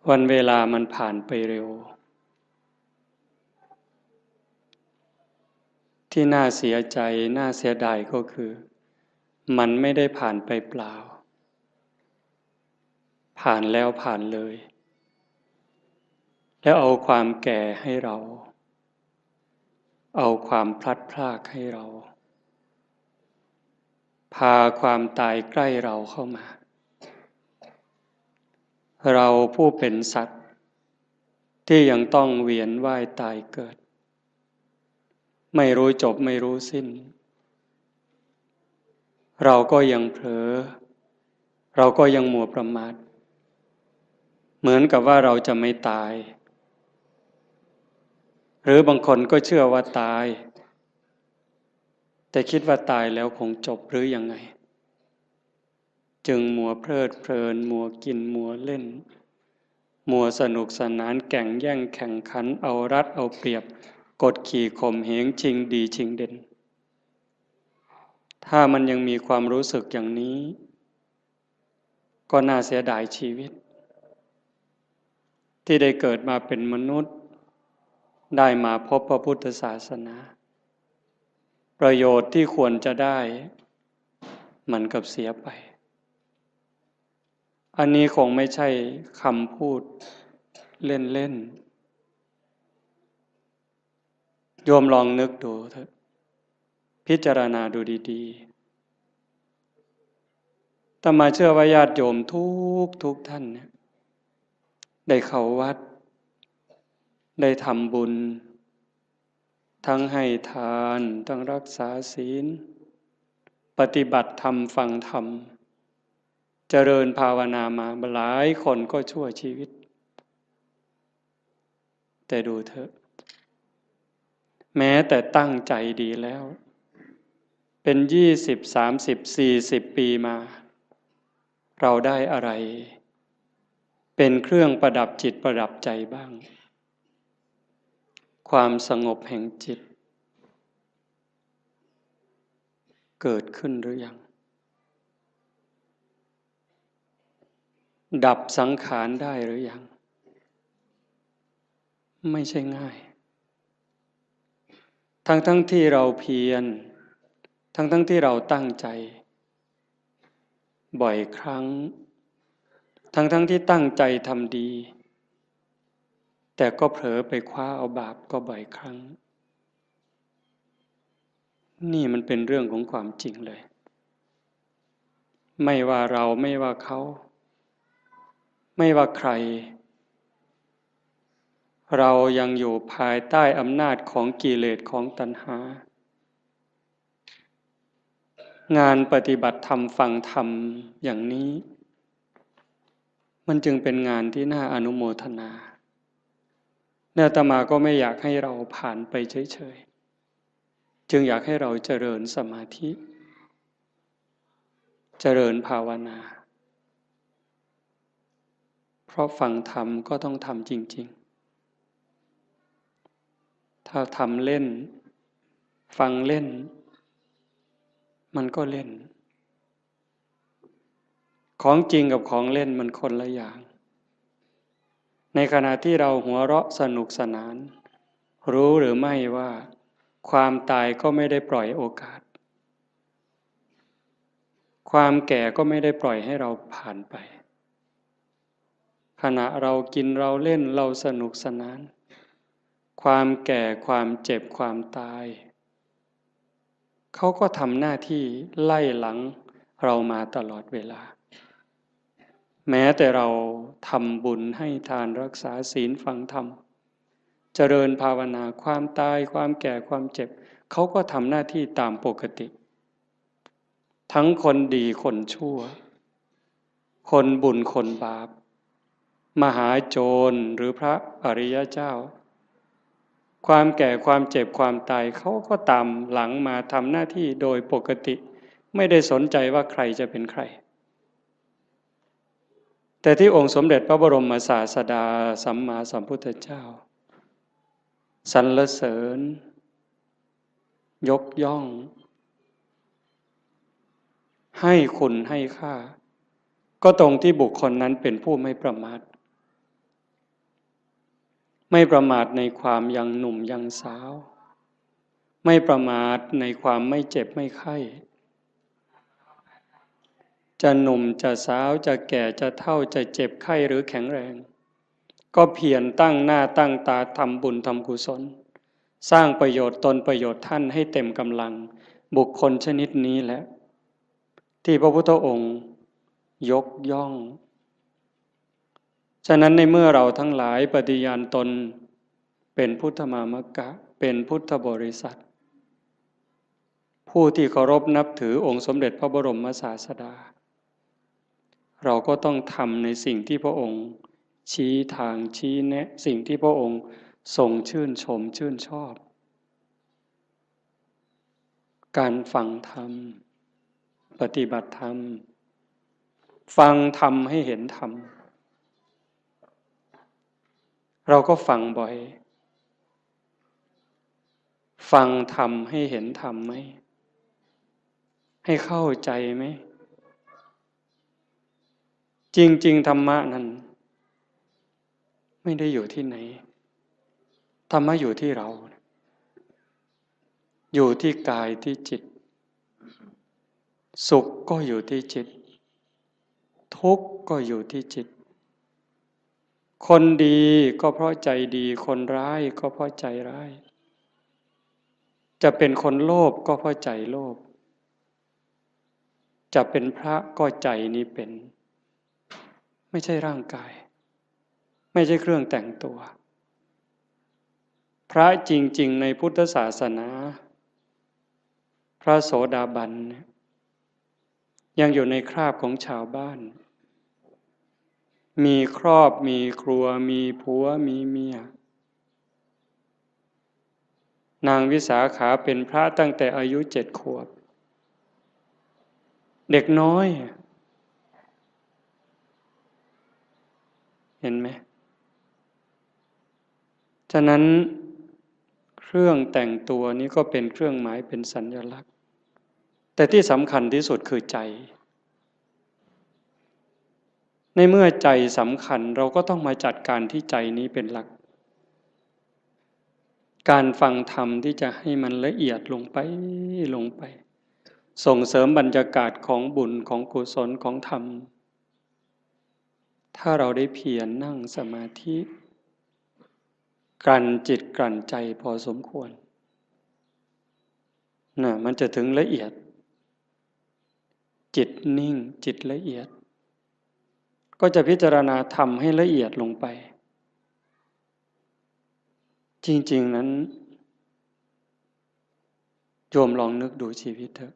วันเวลามันผ่านไปเร็วที่น่าเสียใจน่าเสียดายก็คือมันไม่ได้ผ่านไปเปล่าผ่านแล้วผ่านเลยแล้วเอาความแก่ให้เราเอาความพลัดพรากให้เราพาความตายใกล้เราเข้ามาเราผู้เป็นสัตว์ที่ยังต้องเวียนว่ายตายเกิดไม่รู้จบไม่รู้สิ้นเราก็ยังเผลอเราก็ยังมัวประมาทเหมือนกับว่าเราจะไม่ตายหรือบางคนก็เชื่อว่าตายแต่คิดว่าตายแล้วคงจบหรือยังไงจึงมัวเพลิดเพลินมัวกินมัวเล่นมัวสนุกสนานแข่งแย่งแข่งขันเอารัดเอาเปรียบกดขี่ข่มเหงชิงดีชิงเด่นถ้ามันยังมีความรู้สึกอย่างนี้ก็น่าเสียดายชีวิตที่ได้เกิดมาเป็นมนุษย์ได้มาพบพระพุทธศาสนาประโยชน์ที่ควรจะได้มันกับเสียไปอันนี้คงไม่ใช่คำพูดเล่นๆโยมลองนึกดูเถอะพิจารณาดูดีๆแต่มาเชื่อว่าญาติโยมทุกท่านเนี่ยได้เข้าวัดได้ทำบุญทั้งให้ทานทั้งรักษาศีลปฏิบัติธรรมฟังธรรมเจริญภาวนามาหลายคนก็ชั่วชีวิตแต่ดูเถอะแม้แต่ตั้งใจดีแล้วเป็น20 30 40 ปีมาเราได้อะไรเป็นเครื่องประดับจิตประดับใจบ้างความสงบแห่งจิตเกิดขึ้นหรือยังดับสังขารได้หรือยังไม่ใช่ง่ายทั้งที่เราเพียรทั้งที่เราตั้งใจบ่อยครั้งทั้งที่ตั้งใจทำดีแต่ก็เผลอไปคว้าเอาบาปก็บ่อยครั้งนี่มันเป็นเรื่องของความจริงเลยไม่ว่าเราไม่ว่าเขาไม่ว่าใครเรายังอยู่ภายใต้อำนาจของกิเลสของตัณหางานปฏิบัติธรรมฟังธรรมอย่างนี้มันจึงเป็นงานที่น่าอนุโมทนาอาตมาก็ไม่อยากให้เราผ่านไปเฉยๆจึงอยากให้เราเจริญสมาธิเจริญภาวนาเพราะฟังธรรมก็ต้องทำจริงๆถ้าทำเล่นฟังเล่นมันก็เล่นของจริงกับของเล่นมันคนละอย่างในขณะที่เราหัวเราะสนุกสนานรู้หรือไม่ว่าความตายก็ไม่ได้ปล่อยโอกาสความแก่ก็ไม่ได้ปล่อยให้เราผ่านไปขณะเรากินเราเล่นเราสนุกสนานความแก่ความเจ็บความตายเขาก็ทำหน้าที่ไล่หลังเรามาตลอดเวลาแม้แต่เราทำบุญให้ทานรักษาศีลฟังธรรมเจริญภาวนาความตายความแก่ความเจ็บเขาก็ทำหน้าที่ตามปกติทั้งคนดีคนชั่วคนบุญคนบาปมหาโจรหรือพระอริยเจ้าความแก่ความเจ็บความตายเขาก็ตามหลังมาทำหน้าที่โดยปกติไม่ได้สนใจว่าใครจะเป็นใครแต่ที่องค์สมเด็จพระบรมศาสดาสัมมาสัมพุทธเจ้าสรรเสริญยกย่องให้คุณให้ค่าก็ตรงที่บุคคลนั้นเป็นผู้ไม่ประมาท ไม่ประมาทในความยังหนุ่มยังสาวไม่ประมาทในความไม่เจ็บไม่ไข้จะหนุ่มจะสาวจะแก่จะเฒ่าจะเจ็บไข้หรือแข็งแรงก็เพียรตั้งหน้าตั้งตาทำบุญทำกุศลสร้างประโยชน์ตนประโยชน์ท่านให้เต็มกำลังบุคคลชนิดนี้แหละที่พระพุทธองค์ยกย่องฉะนั้นในเมื่อเราทั้งหลายปฏิญาณตนเป็นพุทธมามกะเป็นพุทธบริษัทผู้ที่เคารพนับถือองค์สมเด็จพระบรมศาสดาเราก็ต้องทำในสิ่งที่พระองค์ชี้ทางชี้แนะสิ่งที่พระองค์ทรงชื่นชมชื่นชอบการฟังธรรมปฏิบัติธรรมฟังธรรมให้เห็นธรรมเราก็ฟังบ่อยฟังธรรมให้เห็นธรรมไหมให้เข้าใจไหมจริงๆธรรมะนั้นไม่ได้อยู่ที่ไหนธรรมะอยู่ที่เราอยู่ที่กายที่จิตสุขก็อยู่ที่จิตทุกข์ก็อยู่ที่จิตคนดีก็เพราะใจดีคนร้ายก็เพราะใจร้ายจะเป็นคนโลภก็เพราะใจโลภจะเป็นพระก็ใจนี้เป็นไม่ใช่ร่างกายไม่ใช่เครื่องแต่งตัวพระจริงๆในพุทธศาสนาพระโสดาบันยังอยู่ในคราบของชาวบ้านมีครอบมีครัวมีผัวมีเมียนางวิสาขาเป็นพระตั้งแต่อายุ7 ขวบเด็กน้อยเห็นไหมฉะนั้นเครื่องแต่งตัวนี้ก็เป็นเครื่องหมายเป็นสัญลักษณ์แต่ที่สำคัญที่สุดคือใจในเมื่อใจสำคัญเราก็ต้องมาจัดการที่ใจนี้เป็นหลักการฟังธรรมที่จะให้มันละเอียดลงไปส่งเสริมบรรยากาศของบุญของกุศลของธรรมถ้าเราได้เพียรนั่งสมาธิกลั่นจิตกลั่นใจพอสมควรมันจะถึงละเอียดจิตนิ่งจิตละเอียดก็จะพิจารณาธรรมให้ละเอียดลงไปจริงๆนั้นโยมลองนึกดูชีวิตเถอะ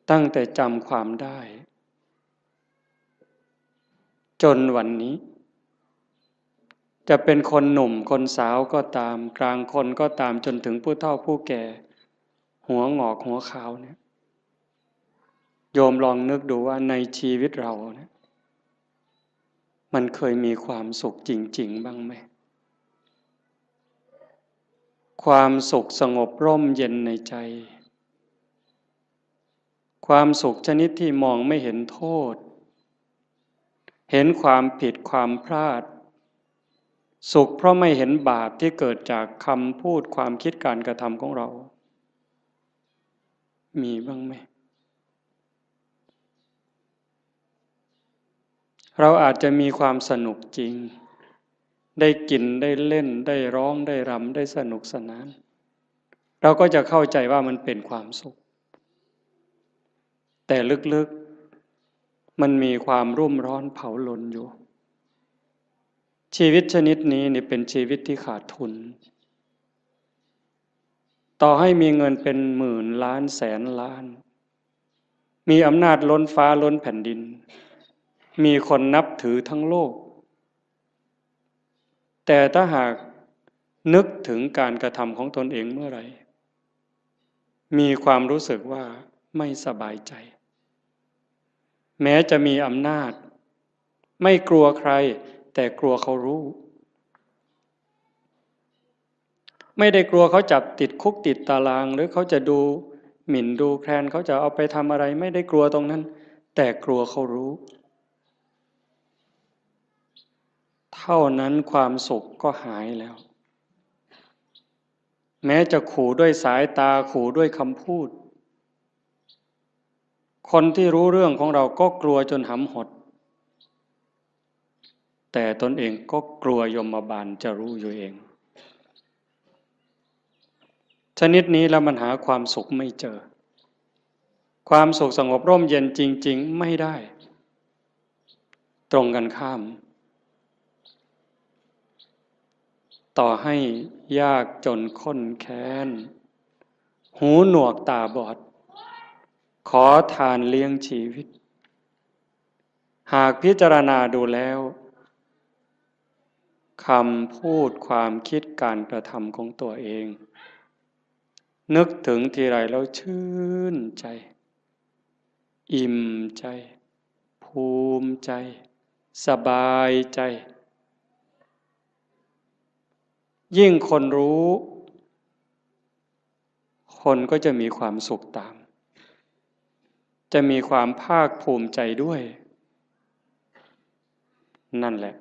ตั้งแต่จำความได้จนวันนี้จะเป็นคนหนุ่มคนสาวก็ตามกลางคนก็ตามจนถึงผู้เฒ่าผู้แก่หัวงอกหัวขาวเนี่ยโยมลองนึกดูว่าในชีวิตเราเนี่ยมันเคยมีความสุขจริงๆบ้างไหมความสุขสงบร่มเย็นในใจความสุขชนิดที่มองไม่เห็นโทษเห็นความผิดความพลาดสุขเพราะไม่เห็นบาปที่เกิดจากคำพูดความคิดการกระทำของเรามีบ้างไหมเราอาจจะมีความสนุกจริงได้กินได้เล่นได้ร้องได้รำได้สนุกสนานเราก็จะเข้าใจว่ามันเป็นความสุขแต่ลึกๆมันมีความรุ่มร้อนเผาลนอยู่ชีวิตชนิดนี้นี่เป็นชีวิตที่ขาดทุนต่อให้มีเงินเป็นหมื่นล้านแสนล้านมีอำนาจล้นฟ้าล้นแผ่นดินมีคนนับถือทั้งโลกแต่ถ้าหากนึกถึงการกระทำของตนเองเมื่อไหร่มีความรู้สึกว่าไม่สบายใจแม้จะมีอำนาจไม่กลัวใครแต่กลัวเขารู้ไม่ได้กลัวเขาจับติดคุกติดตารางหรือเขาจะดูหมิ่นดูแคลนเขาจะเอาไปทำอะไรไม่ได้กลัวตรงนั้นแต่กลัวเขารู้ท ท่านั้นความสุขก็หายแล้วแม้จะขู่ด้วยสายตาขู่ด้วยคำพูดคนที่รู้เรื่องของเราก็กลัวจนหำหดแต่ตนเองก็กลัวยมบาลจะรู้อยู่เองชนิดนี้แล้วมันหาความสุขไม่เจอความสุขสงบร่มเย็นจริงๆไม่ได้ตรงกันข้ามต่อให้ยากจนข้นแค้นหูหนวกตาบอดขอทานเลี้ยงชีวิตหากพิจารณาดูแล้วคำพูดความคิดการกระทำของตัวเองนึกถึงทีไรแล้วชื่นใจอิ่มใจภูมิใจสบายใจยิ่งคนรู้คนก็จะมีความสุขตามจะมีความภาคภูมิใจด้วยนั่นแหละ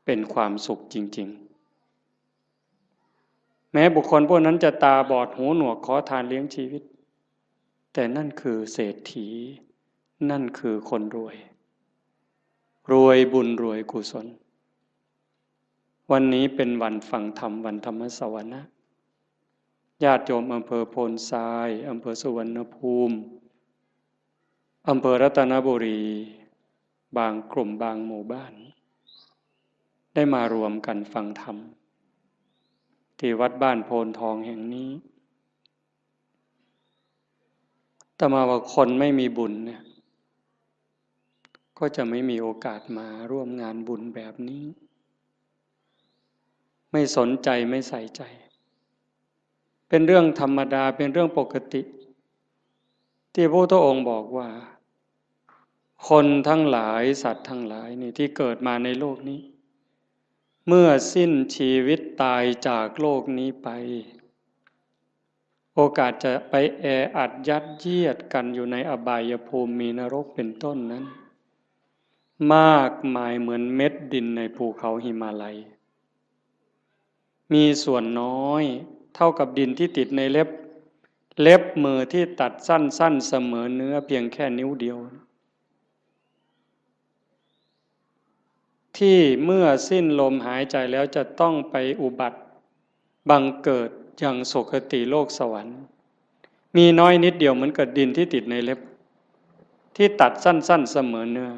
เป็นความสุขจริงๆแม้บุคคลพวกนั้นจะตาบอดหูหนวกขอทานเลี้ยงชีวิตแต่นั่นคือเศรษฐีนั่นคือคนรวยรวยบุญรวยกุศลวันนี้เป็นวันฟังธรรมวันธรรมสวนะญาติโยมอำเภอโพนทรายอำเภอสุวรรณภูมิอำเภอรัตนบุรีบางกลุ่มบางหมู่บ้านได้มารวมกันฟังธรรมที่วัดบ้านโพนทองแห่งนี้แต่มาว่าคนไม่มีบุญเนี่ยก็จะไม่มีโอกาสมาร่วมงานบุญแบบนี้ไม่สนใจไม่ใส่ใจเป็นเรื่องธรรมดาเป็นเรื่องปกติที่พระพุทธองค์บอกว่าคนทั้งหลายสัตว์ทั้งหลายนี่ที่เกิดมาในโลกนี้เมื่อสิ้นชีวิตตายจากโลกนี้ไปโอกาสจะไปแออัดยัดเยียดกันอยู่ในอบายภูมิมีนรกเป็นต้นนั้นมากมายเหมือนเม็ดดินในภูเขาหิมาลัยมีส่วนน้อยเท่ากับดินที่ติดในเล็บมือที่ตัดสั้นๆเสมอเนื้อเพียงแค่นิ้วเดียวที่เมื่อสิ้นลมหายใจแล้วจะต้องไปอุบัติบังเกิดอย่างสุคติโลกสวรรค์มีน้อยนิดเดียวเหมือนกับดินที่ติดในเล็บที่ตัดสั้นๆเสมอเนื้อ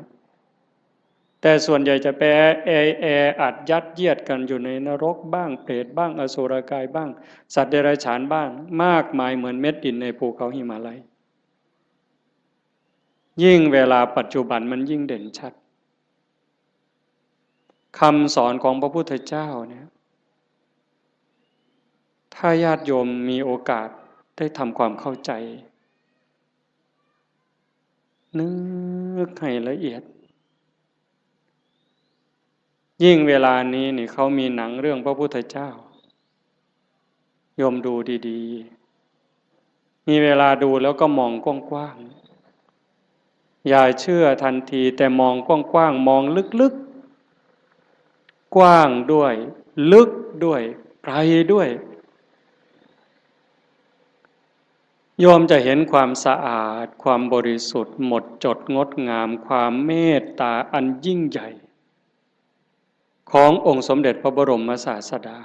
แต่ส่วนใหญ่จะไปแออัดยัดเยียดกันอยู่ในนรกบ้างเปรตบ้างอสุรกายบ้างสัตว์เดรัจฉานบ้างมากมายเหมือนเม็ดดินในภูเขาหิมาลัยยิ่งเวลาปัจจุบันมันยิ่งเด่นชัดคำสอนของพระพุทธเจ้าเนี่ยถ้าญาติโยมมีโอกาสได้ทำความเข้าใจนึกให้ละเอียดยิ่งเวลานี้นี่เขามีหนังเรื่องพระพุทธเจ้าโยมดูดีๆมีเวลาดูแล้วก็มองกว้างๆอย่าเชื่อทันทีแต่มองกว้างๆมองลึกๆกว้างด้วยลึกด้วยไกลด้วยโยมจะเห็นความสะอาดความบริสุทธิ์หมดจดงดงามความเมตตาอันยิ่งใหญ่ขององค์สมเด็จพระบรมศาสดา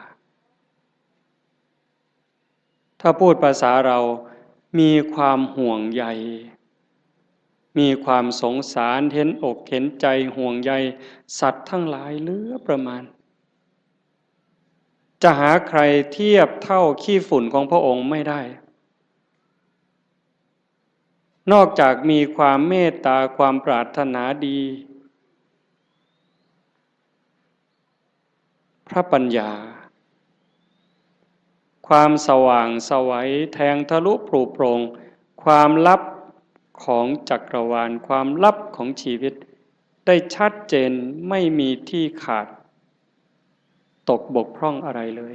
ถ้าพูดภาษาเรามีความห่วงใยมีความสงสารเห็นอกเห็นใจห่วงใยสัตว์ทั้งหลายเหลือประมาณจะหาใครเทียบเท่าขี้ฝุ่นของพระองค์ไม่ได้นอกจากมีความเมตตาความปรารถนาดีพระปัญญาความสว่างไสวแทงทะลุปลุกโปร่งความลับของจักรวาลความลับของชีวิตได้ชัดเจนไม่มีที่ขาดตกบกพร่องอะไรเลย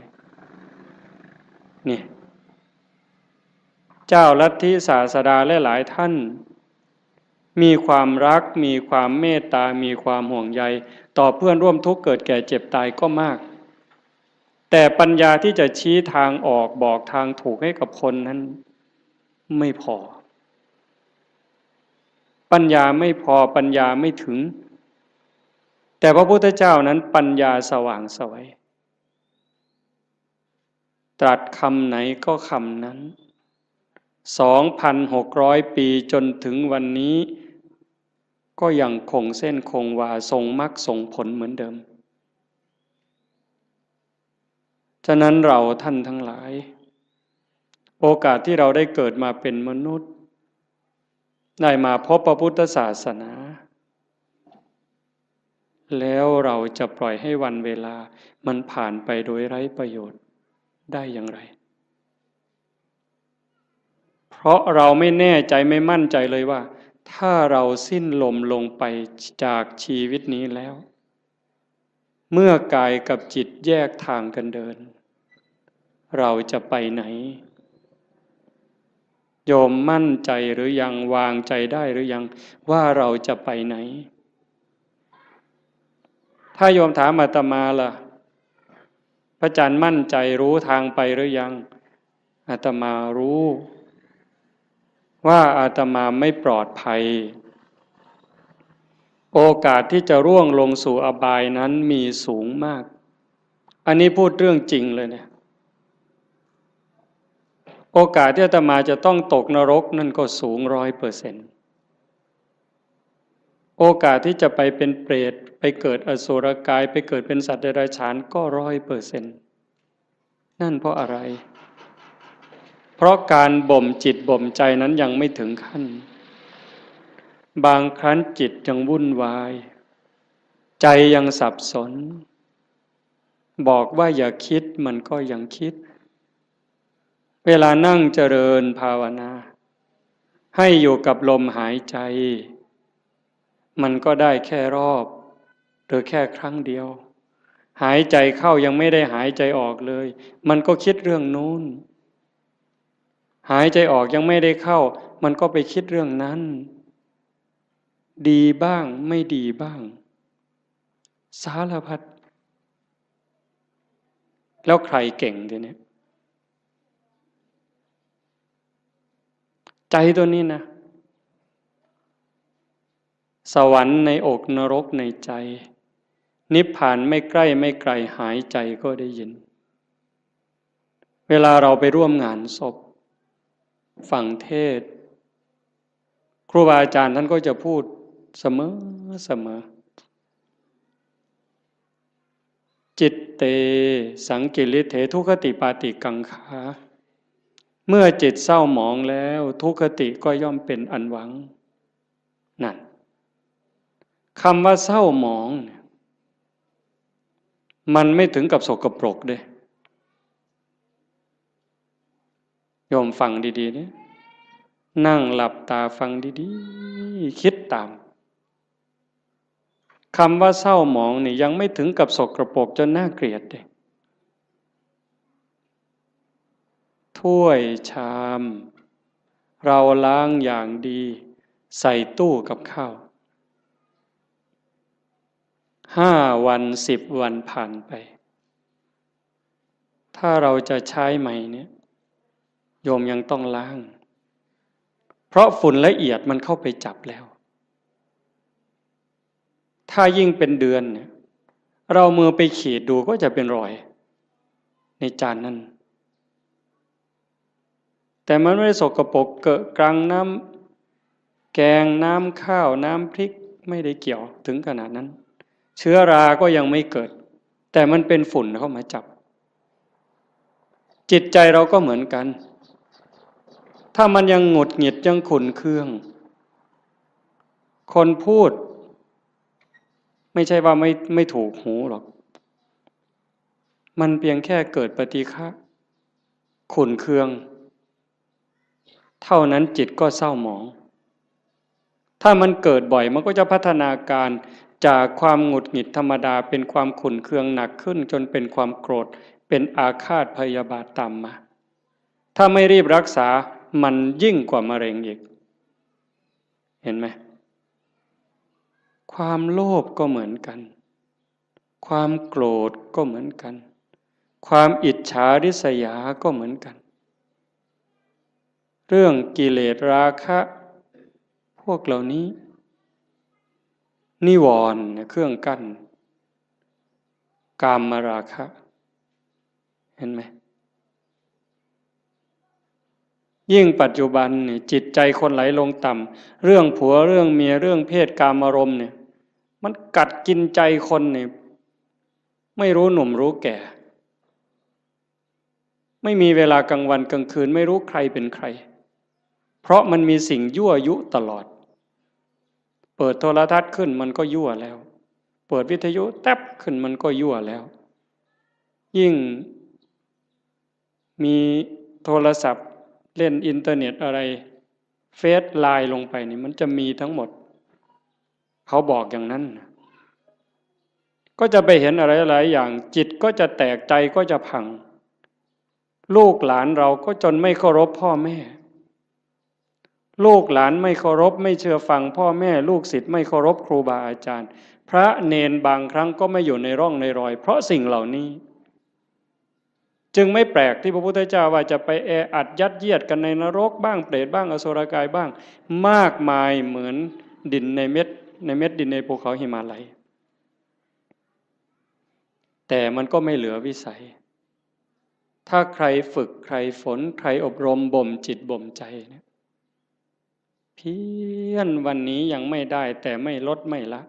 นี่เจ้าลัทธิศาสดาและหลายท่าน มีความรักมีความเมตตามีความห่วงใยต่อเพื่อนร่วมทุกข์เกิดแก่เจ็บตายก็มากแต่ปัญญาที่จะชี้ทางออกบอกทางถูกให้กับคนนั้นไม่พอปัญญาไม่พอปัญญาไม่ถึงแต่พระพุทธเจ้านั้นปัญญาสว่างไสวตรัสคำไหนก็คำนั้น 2,600 ปีจนถึงวันนี้ก็ยังคงเส้นคงวาทรงมรรคทรงผลเหมือนเดิมฉะนั้นเราท่านทั้งหลายโอกาสที่เราได้เกิดมาเป็นมนุษย์ได้มาพบพระพุทธศาสนาแล้วเราจะปล่อยให้วันเวลามันผ่านไปโดยไร้ประโยชน์ได้อย่างไรเพราะเราไม่แน่ใจไม่มั่นใจเลยว่าถ้าเราสิ้นลมลงไปจากชีวิตนี้แล้วเมื่อกายกับจิตแยกทางกันเดินเราจะไปไหนโยมมั่นใจหรือยังวางใจได้หรือยังว่าเราจะไปไหนถ้าโยมถามอาตมาล่ะพระอาจารย์มั่นใจรู้ทางไปหรือยังอาตมารู้ว่าอาตมาไม่ปลอดภัยโอกาสที่จะร่วงลงสู่อบายนั้นมีสูงมากอันนี้พูดเรื่องจริงเลยเนี่ยโอกาสที่อาตมาจะต้องตกนรกนั่นก็สูง100%โอกาสที่จะไปเป็นเปรตไปเกิดอสุรกายไปเกิดเป็นสัตว์เดรัจฉานก็100%นั่นเพราะอะไรเพราะการบ่มจิตบ่มใจนั้นยังไม่ถึงขั้นบางครั้งจิตยังวุ่นวายใจยังสับสนบอกว่าอย่าคิดมันก็ยังคิดเวลานั่งเจริญภาวนาให้อยู่กับลมหายใจมันก็ได้แค่รอบหรือแค่ครั้งเดียวหายใจเข้ายังไม่ได้หายใจออกเลยมันก็คิดเรื่องนู้นหายใจออกยังไม่ได้เข้ามันก็ไปคิดเรื่องนั้นดีบ้างไม่ดีบ้างสารพัดแล้วใครเก่งทีนี้ใจตัวนี้นะสวรรค์ในอกนรกในใจนิพพานไม่ใกล้ไม่ไกลหายใจก็ได้ยินเวลาเราไปร่วมงานศพฟังเทศน์ครูบาอาจารย์ท่านก็จะพูดเสมอจิตเตสังกิริเถทุคติปาติกังขาเมื่อจิตเศร้าหมองแล้วทุคติก็ย่อมเป็นอันหวังนั่นคำว่าเศร้าหมองมันไม่ถึงกับสกปรกเด้โยมฟังดีๆเนี่ยนั่งหลับตาฟังดีๆคิดตามคำว่าเศร้าหมองนี่ยังไม่ถึงกับสกปรกจนน่าเกลียดเลยถ้วยชามเราล้างอย่างดีใส่ตู้กับข้าว5 วัน10 วันผ่านไปถ้าเราจะใช้ใหม่เนี่ยโยมยังต้องล้างเพราะฝุ่นละเอียดมันเข้าไปจับแล้วถ้ายิ่งเป็นเดือนเนี่ยเรามือไปขีดดูก็จะเป็นรอยในจานนั้นแต่มันไม่ได้สกปรกเกอะกรังน้ำแกงน้ำข้าวน้ำพริกไม่ได้เกี่ยวถึงขนาดนั้นเชื้อราก็ยังไม่เกิดแต่มันเป็นฝุ่นเข้ามาจับจิตใจเราก็เหมือนกันถ้ามันยังหงุดหงิดยังขุ่นเคืองคนพูดไม่ใช่ว่าไม่ถูกหูหรอกมันเพียงแค่เกิดปฏิฆะขุ่นเคืองเท่านั้นจิตก็เศร้าหมองถ้ามันเกิดบ่อยมันก็จะพัฒนาการจากความหงุดหงิดธรรมดาเป็นความขุ่นเคืองหนักขึ้นจนเป็นความโกรธเป็นอาฆาตพยาบาทตามมาถ้าไม่รีบรักษามันยิ่งกว่ามะเร็งอีกเห็นไหม ความโลภก็เหมือนกันความโกรธก็เหมือนกันความอิจฉาริษยาก็เหมือนกันเรื่องกิเลสราคะพวกเหล่านี้นิวรณ์เครื่องกั้นกามราคะเห็นไหมยิ่งปัจจุบันเนี่ยจิตใจคนไหลลงต่ำเรื่องผัวเรื่องเมียเรื่องเพศกามารมณ์เนี่ยมันกัดกินใจคนเนี่ยไม่รู้หนุ่มรู้แก่ไม่มีเวลากลางวันกลางคืนไม่รู้ใครเป็นใครเพราะมันมีสิ่งยั่วยุตลอดเปิดโทรทัศน์ขึ้นมันก็ยั่วแล้วเปิดวิทยุแทบขึ้นมันก็ยั่วแล้วยิ่งมีโทรศัพท์เล่นอินเทอร์เน็ตอะไรเฟซไลน์ลงไปนี่มันจะมีทั้งหมดเขาบอกอย่างนั้นก็จะไปเห็นอะไรหลายอย่างจิตก็จะแตกใจก็จะพังลูกหลานเราก็จนไม่เคารพพ่อแม่ลูกหลานไม่เคารพไม่เชื่อฟังพ่อแม่ลูกศิษย์ไม่เคารพครูบาอาจารย์พระเนนบางครั้งก็ไม่อยู่ในร่องในรอยเพราะสิ่งเหล่านี้จึงไม่แปลกที่พระพุทธเจ้าว่าจะไปแออัดยัดเยียดกันในนรกบ้างเปรตบ้างอสุรกายบ้างมากมายเหมือนดินในเม็ดดินในภูเขาหิมาลัยแต่มันก็ไม่เหลือวิสัยถ้าใครฝึกใครฝนใครอบรมบ่มจิตบ่มใจเนี่ยเพียรวันนี้ยังไม่ได้แต่ไม่ลดไม่ละ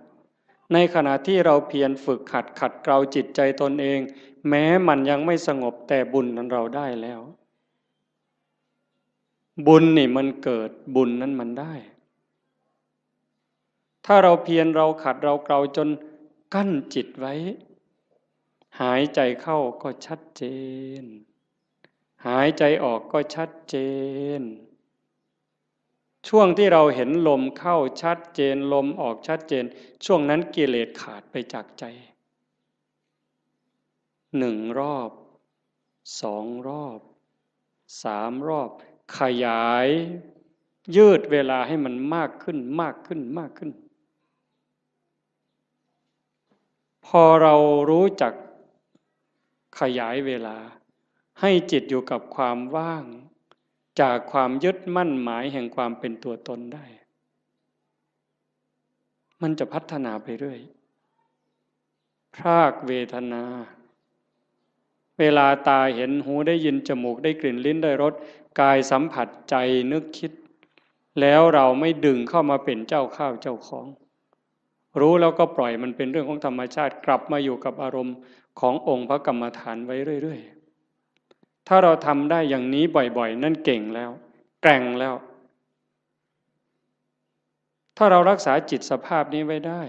ในขณะที่เราเพียรฝึกขัดเกลาจิตใจตนเองแม้มันยังไม่สงบแต่บุญนั้นเราได้แล้วบุญนี่มันเกิดบุญนั้นมันได้ถ้าเราเพียรเราขัดเราเกลาจนกั้นจิตไว้หายใจเข้าก็ชัดเจนหายใจออกก็ชัดเจนช่วงที่เราเห็นลมเข้าชัดเจนลมออกชัดเจนช่วงนั้นกิเลสขาดไปจากใจ1 รอบ2 รอบ3 รอบขยายยืดเวลาให้มันมากขึ้นมากขึ้นมากขึ้นพอเรารู้จักขยายเวลาให้จิตอยู่กับความว่างจากความยึดมั่นหมายแห่งความเป็นตัวตนได้มันจะพัฒนาไปเรื่อยพรากเวทนาเวลาตาเห็นหูได้ยินจมูกได้กลิ่นลิ้นได้รสกายสัมผัสใจนึกคิดแล้วเราไม่ดึงเข้ามาเป็นเจ้าข้าวเจ้าของรู้แล้วก็ปล่อยมันเป็นเรื่องของธรรมชาติกลับมาอยู่กับอารมณ์ขององค์พระกรรมฐานไว้เรื่อยๆถ้าเราทำได้อย่างนี้บ่อยๆนั่นเก่งแล้วแกร่งแล้วถ้าเรารักษาจิตสภาพนี้ไว้ได้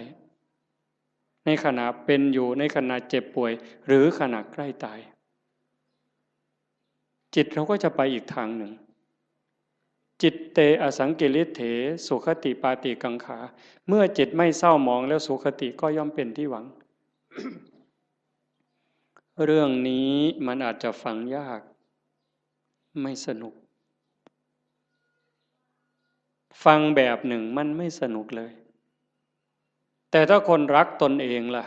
ในขณะเป็นอยู่ในขณะเจ็บป่วยหรือขณะใกล้ตายจิตเราก็จะไปอีกทางหนึ่งจิตเตอสังกิริเถสุขติปาติกังขาเมื่อจิตไม่เศร้าหมองแล้วสุขติก็ย่อมเป็นที่หวัง เรื่องนี้มันอาจจะฟังยากไม่สนุกฟังแบบหนึ่งมันไม่สนุกเลยแต่ถ้าคนรักตนเองล่ะ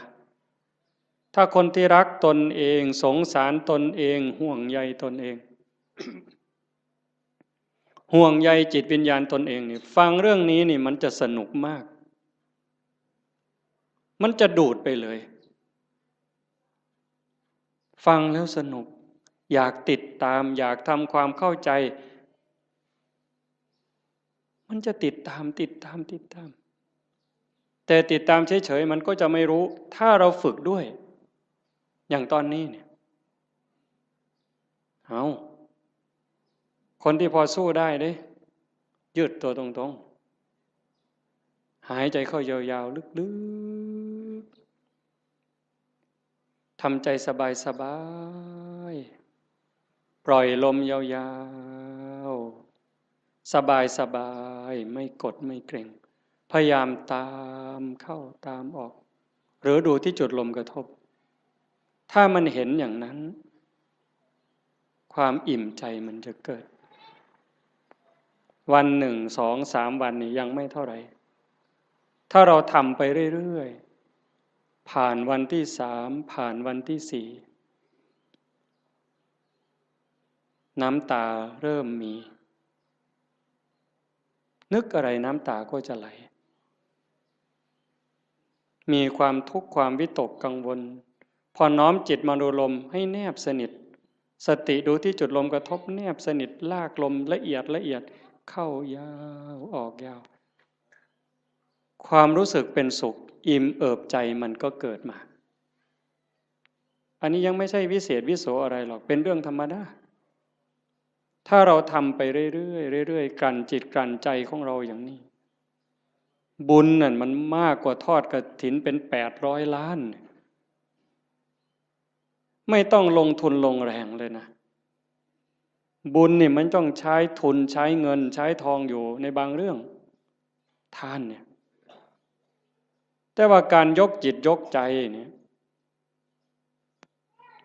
ถ้าคนที่รักตนเองสงสารตนเองห่วงใยตนเอง ห่วงใยจิตวิญญาณตนเองนี่ฟังเรื่องนี้นี่มันจะสนุกมากมันจะดูดไปเลยฟังแล้วสนุกอยากติดตามอยากทำความเข้าใจมันจะติดตามแต่ติดตามเฉยๆมันก็จะไม่รู้ถ้าเราฝึกด้วยอย่างตอนนี้เนี่ยเอาคนที่พอสู้ได้เด้ยืดตัวตรงๆหายใจเข้ายาวๆลึกๆทำใจสบายๆปล่อยลมยาวๆสบายๆไม่กดไม่เกร็งพยายามตามเข้าตามออกหรือดูที่จุดลมกระทบถ้ามันเห็นอย่างนั้นความอิ่มใจมันจะเกิดวัน1 2 3 วันนี่ยังไม่เท่าไหร่ ถ้าเราทำไปเรื่อยๆผ่านวันที่3ผ่านวันที่4น้ำตาเริ่มมีนึกอะไรน้ำตาก็จะไหลมีความทุกข์ความวิตกกังวลพอน้อมจิตมาดูลมให้แนบสนิทสติดูที่จุดลมกระทบแนบสนิทลากลมละเอียดละเอียดเข้ายาวออกยาวความรู้สึกเป็นสุขอิ่มเอิบใจมันก็เกิดมาอันนี้ยังไม่ใช่วิเศษวิโสอะไรหรอกเป็นเรื่องธรรมดาถ้าเราทำไปเรื่อยๆเรื่อยๆกลั่นจิตกลั่นใจของเราอย่างนี้บุญนั่นมันมากกว่าทอดกฐินเป็น800 ล้านไม่ต้องลงทุนลงแรงเลยนะบุญนี่มันต้องใช้ทุนใช้เงินใช้ทองอยู่ในบางเรื่องทานเนี่ยแต่ว่าการยกจิตยกใจเนี่ย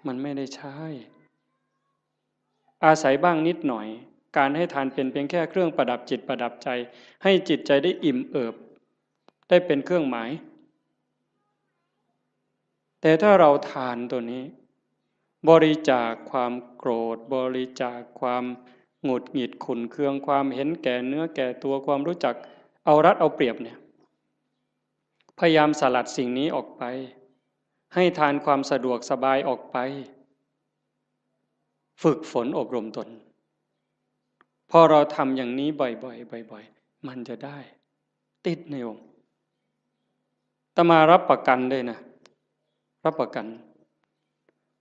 มันไม่ได้ใช้อาศัยบ้างนิดหน่อยการให้ทานเป็นเพียงแค่เครื่องประดับจิตประดับใจให้จิตใจได้อิ่มเอิบได้เป็นเครื่องหมายแต่ถ้าเราทานตัวนี้บริจาคความโกรธบริจาคความหงุดหงิดขุ่นเคืองความเห็นแก่เนื้อแก่ตัวความรู้จักเอารัดเอาเปรียบเนี่ยพยายามสลัดสิ่งนี้ออกไปให้ทานความสะดวกสบายออกไปฝึกฝนอบรมตนพอเราทำอย่างนี้บ่อยๆบ่อยๆมันจะได้ติดในองค์อาตมารับประกันเลยนะรับประกัน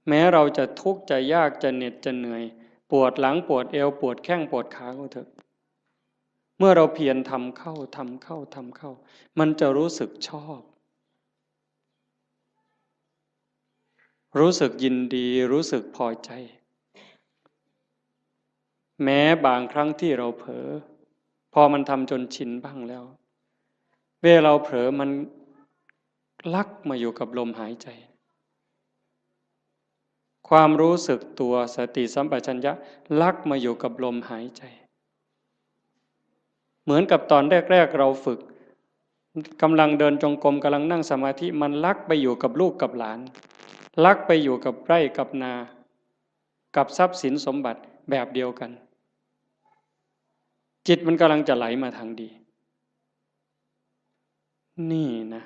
แม้เราจะทุกข์จะยากจะเหน็ดจะเหนื่อยปวดหลังปวดเอวปวดแข้งปวดขาก็เถอะเมื่อเราเพียรทำเข้ามันจะรู้สึกชอบรู้สึกยินดีรู้สึกพอใจแม้บางครั้งที่เราเผลอพอมันทำจนชินบ้างแล้วเวลาเราเผลอมันลักมาอยู่กับลมหายใจความรู้สึกตัวสติสัมปชัญญะลักมาอยู่กับลมหายใจเหมือนกับตอนแรกๆเราฝึกกำลังเดินจงกรมกำลังนั่งสมาธิมันลักไปอยู่กับลูกกับหลานลักไปอยู่กับไร่กับนากับทรัพย์สินสมบัติแบบเดียวกันจิตมันกำลังจะไหลมาทางดีนี่นะ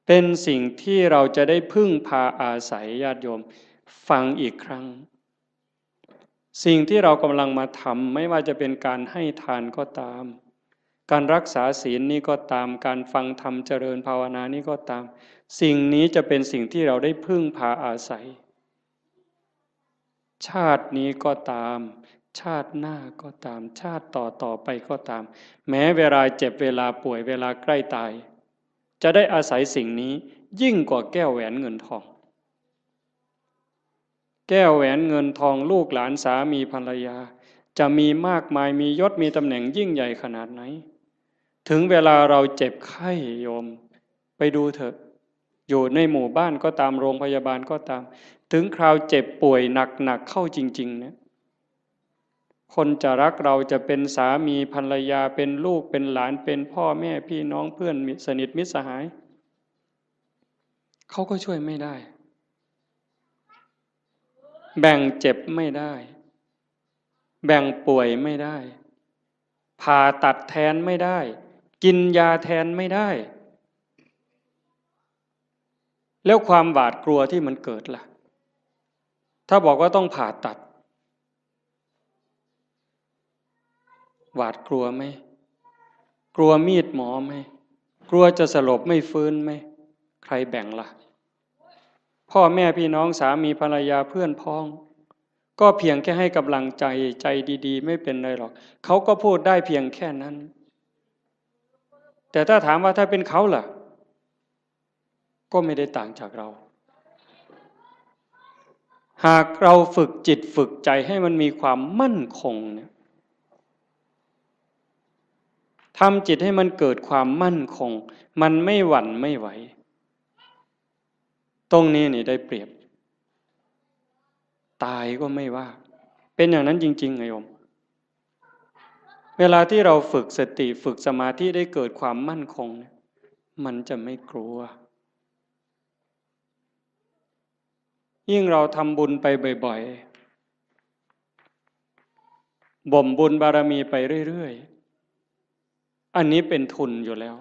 เป็นสิ่งที่เราจะได้พึ่งพาอาศัยญาติโยมฟังอีกครั้งสิ่งที่เรากำลังมาทำไม่ว่าจะเป็นการให้ทานก็ตามการรักษาศีลนี้ก็ตามการฟังธรรมเจริญภาวนานี้ก็ตามสิ่งนี้จะเป็นสิ่งที่เราได้พึ่งพาอาศัยชาตินี้ก็ตามชาติหน้าก็ตามชาติต่อไปก็ตามแม้เวลาเจ็บเวลาป่วยเวลาใกล้ตายจะได้อาศัยสิ่งนี้ยิ่งกว่าแก้วแหวนเงินทองแก้วแหวนเงินทองลูกหลานสามีภรรยาจะมีมากมายมียศมีตำแหน่งยิ่งใหญ่ขนาดไหนถึงเวลาเราเจ็บไข้โยมไปดูเถอะอยู่ในหมู่บ้านก็ตามโรงพยาบาลก็ตามถึงคราวเจ็บป่วยหนักเข้าจริงๆเนี่ยคนจะรักเราจะเป็นสามีภรรยาเป็นลูกเป็นหลานเป็นพ่อแม่พี่น้องเพื่อนสนิทมิตรสหายเขาก็ช่วยไม่ได้แบ่งเจ็บไม่ได้แบ่งป่วยไม่ได้ผ่าตัดแทนไม่ได้กินยาแทนไม่ได้แล้วความหวาดกลัวที่มันเกิดล่ะถ้าบอกว่าต้องผ่าตัดหวาดกลัวไหมกลัวมีดหมอไหมกลัวจะสลบไม่ฟื้นไหมใครแบ่งล่ะพ่อแม่พี่น้องสามีภรรยาเพื่อนพ้องก็เพียงแค่ให้กำลังใจใจดีๆไม่เป็นไรหรอกเขาก็พูดได้เพียงแค่นั้นแต่ถ้าถามว่าถ้าเป็นเขาล่ะก็ไม่ได้ต่างจากเราหากเราฝึกจิตฝึกใจให้มันมีความมั่นคงเนี่ยทำจิตให้มันเกิดความมั่นคงมันไม่หวั่นไม่ไหวตรงนี้นี่ได้เปรียบตายก็ไม่ว่าเป็นอย่างนั้นจริงๆไงโยมเวลาที่เราฝึกสติฝึกสมาธิได้เกิดความมั่นคงเนี่ย มันจะไม่กลัวยิ่งเราทำบุญไปบ่อยๆบ่มบุญบารมีไปเรื่อยๆอันนี้เป็นทุนอยู่แล้ว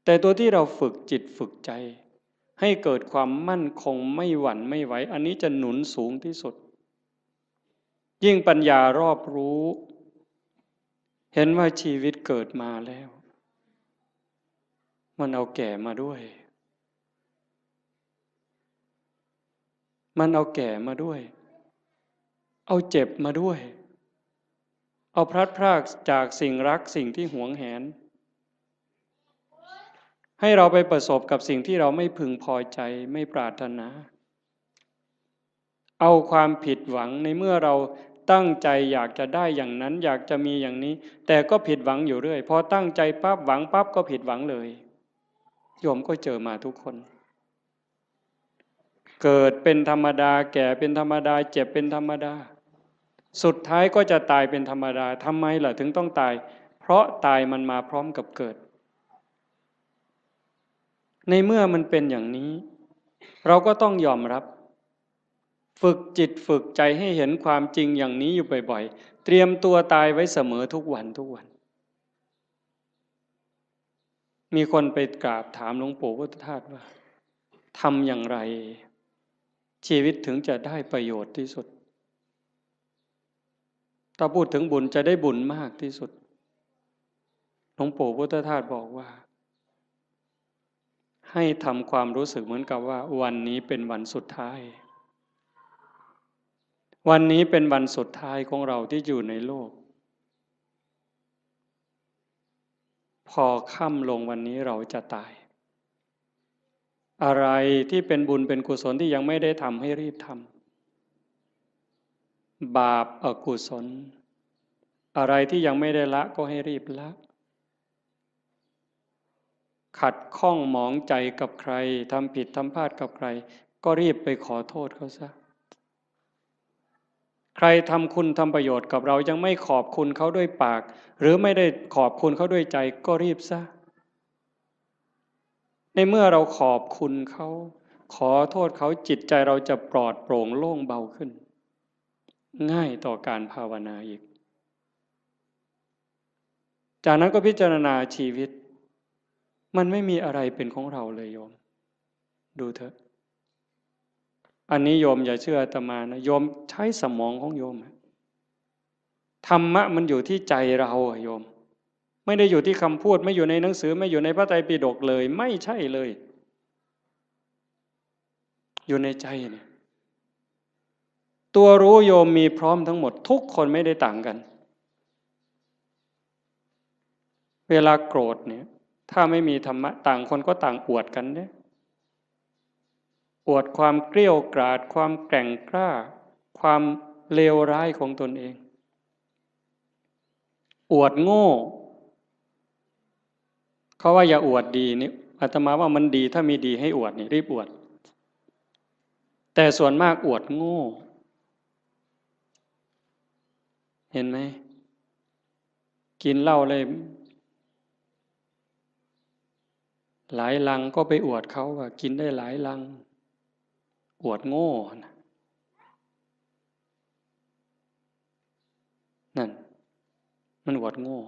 แต่ตัวที่เราฝึกจิตฝึกใจให้เกิดความมั่นคงไม่หวั่นไม่ไหวอันนี้จะหนุนสูงที่สุดยิ่งปัญญารอบรู้เห็นว่าชีวิตเกิดมาแล้วมันเอาแก่มาด้วยมันเอาแก่มาด้วยเอาเจ็บมาด้วยเอาพลัดพรากจากสิ่งรักสิ่งที่หวงแหนให้เราไปประสบกับสิ่งที่เราไม่พึงพอใจไม่ปรารถนาเอาความผิดหวังในเมื่อเราตั้งใจอยากจะได้อย่างนั้นอยากจะมีอย่างนี้แต่ก็ผิดหวังอยู่เรื่อยพอตั้งใจปั๊บหวังปั๊บก็ผิดหวังเลยโยมก็เจอมาทุกคนเกิดเป็นธรรมดาแก่เป็นธรรมดาเจ็บเป็นธรรมดาสุดท้ายก็จะตายเป็นธรรมดาทำไมล่ะถึงต้องตายเพราะตายมันมาพร้อมกับเกิดในเมื่อมันเป็นอย่างนี้เราก็ต้องยอมรับฝึกจิตฝึกใจให้เห็นความจริงอย่างนี้อยู่บ่อยๆเตรียมตัวตายไว้เสมอทุกวันทุกวันมีคนไปกราบถามหลวงปู่พุทธทาสว่าทำอย่างไรชีวิตถึงจะได้ประโยชน์ที่สุดถ้าพูดถึงบุญจะได้บุญมากที่สุดหลวงปู่พุทธทาสบอกว่าให้ทำความรู้สึกเหมือนกับว่าวันนี้เป็นวันสุดท้ายวันนี้เป็นวันสุดท้ายของเราที่อยู่ในโลกพอค่ำลงวันนี้เราจะตายอะไรที่เป็นบุญเป็นกุศลที่ยังไม่ได้ทำให้รีบทำบาปอกุศลอะไรที่ยังไม่ได้ละก็ให้รีบละขัดข้องหมองใจกับใครทำผิดทำพลาดกับใครก็รีบไปขอโทษเขาซะใครทำคุณทำประโยชน์กับเรายังไม่ขอบคุณเขาด้วยปากหรือไม่ได้ขอบคุณเขาด้วยใจก็รีบซะในเมื่อเราขอบคุณเขาขอโทษเขาจิตใจเราจะปลอดโปร่งโล่งเบาขึ้นง่ายต่อการภาวนาอีกจากนั้นก็พิจารณาชีวิตมันไม่มีอะไรเป็นของเราเลยโยมดูเถอะอันนี้โยมอย่าเชื่ออาตมานะโยมใช้สมองของโยมธรรมะมันอยู่ที่ใจเราโยมไม่ได้อยู่ที่คำพูดไม่อยู่ในหนังสือไม่อยู่ในพระไตรปิฎกเลยไม่ใช่เลยอยู่ในใจเนี่ยตัวรู้โยมมีพร้อมทั้งหมดทุกคนไม่ได้ต่างกันเวลาโกรธเนี่ยถ้าไม่มีธรรมะต่างคนก็ต่างอวดกันเนี่ยอวดความเกลี้ยกล่อมความแกร่งกล้าความเลวร้ายของตนเองอวดโง่เขาว่าอย่าอวดดีนี่อาตมาว่ามันดีถ้ามีดีให้อวดนี่รีบอวดแต่ส่วนมากอวดโง่เห็นไหมกินเหล้าเลยหลายลังก็ไปอวดเขาว่ากินได้หลายลังอวดโง่นั่นมันอวดโง่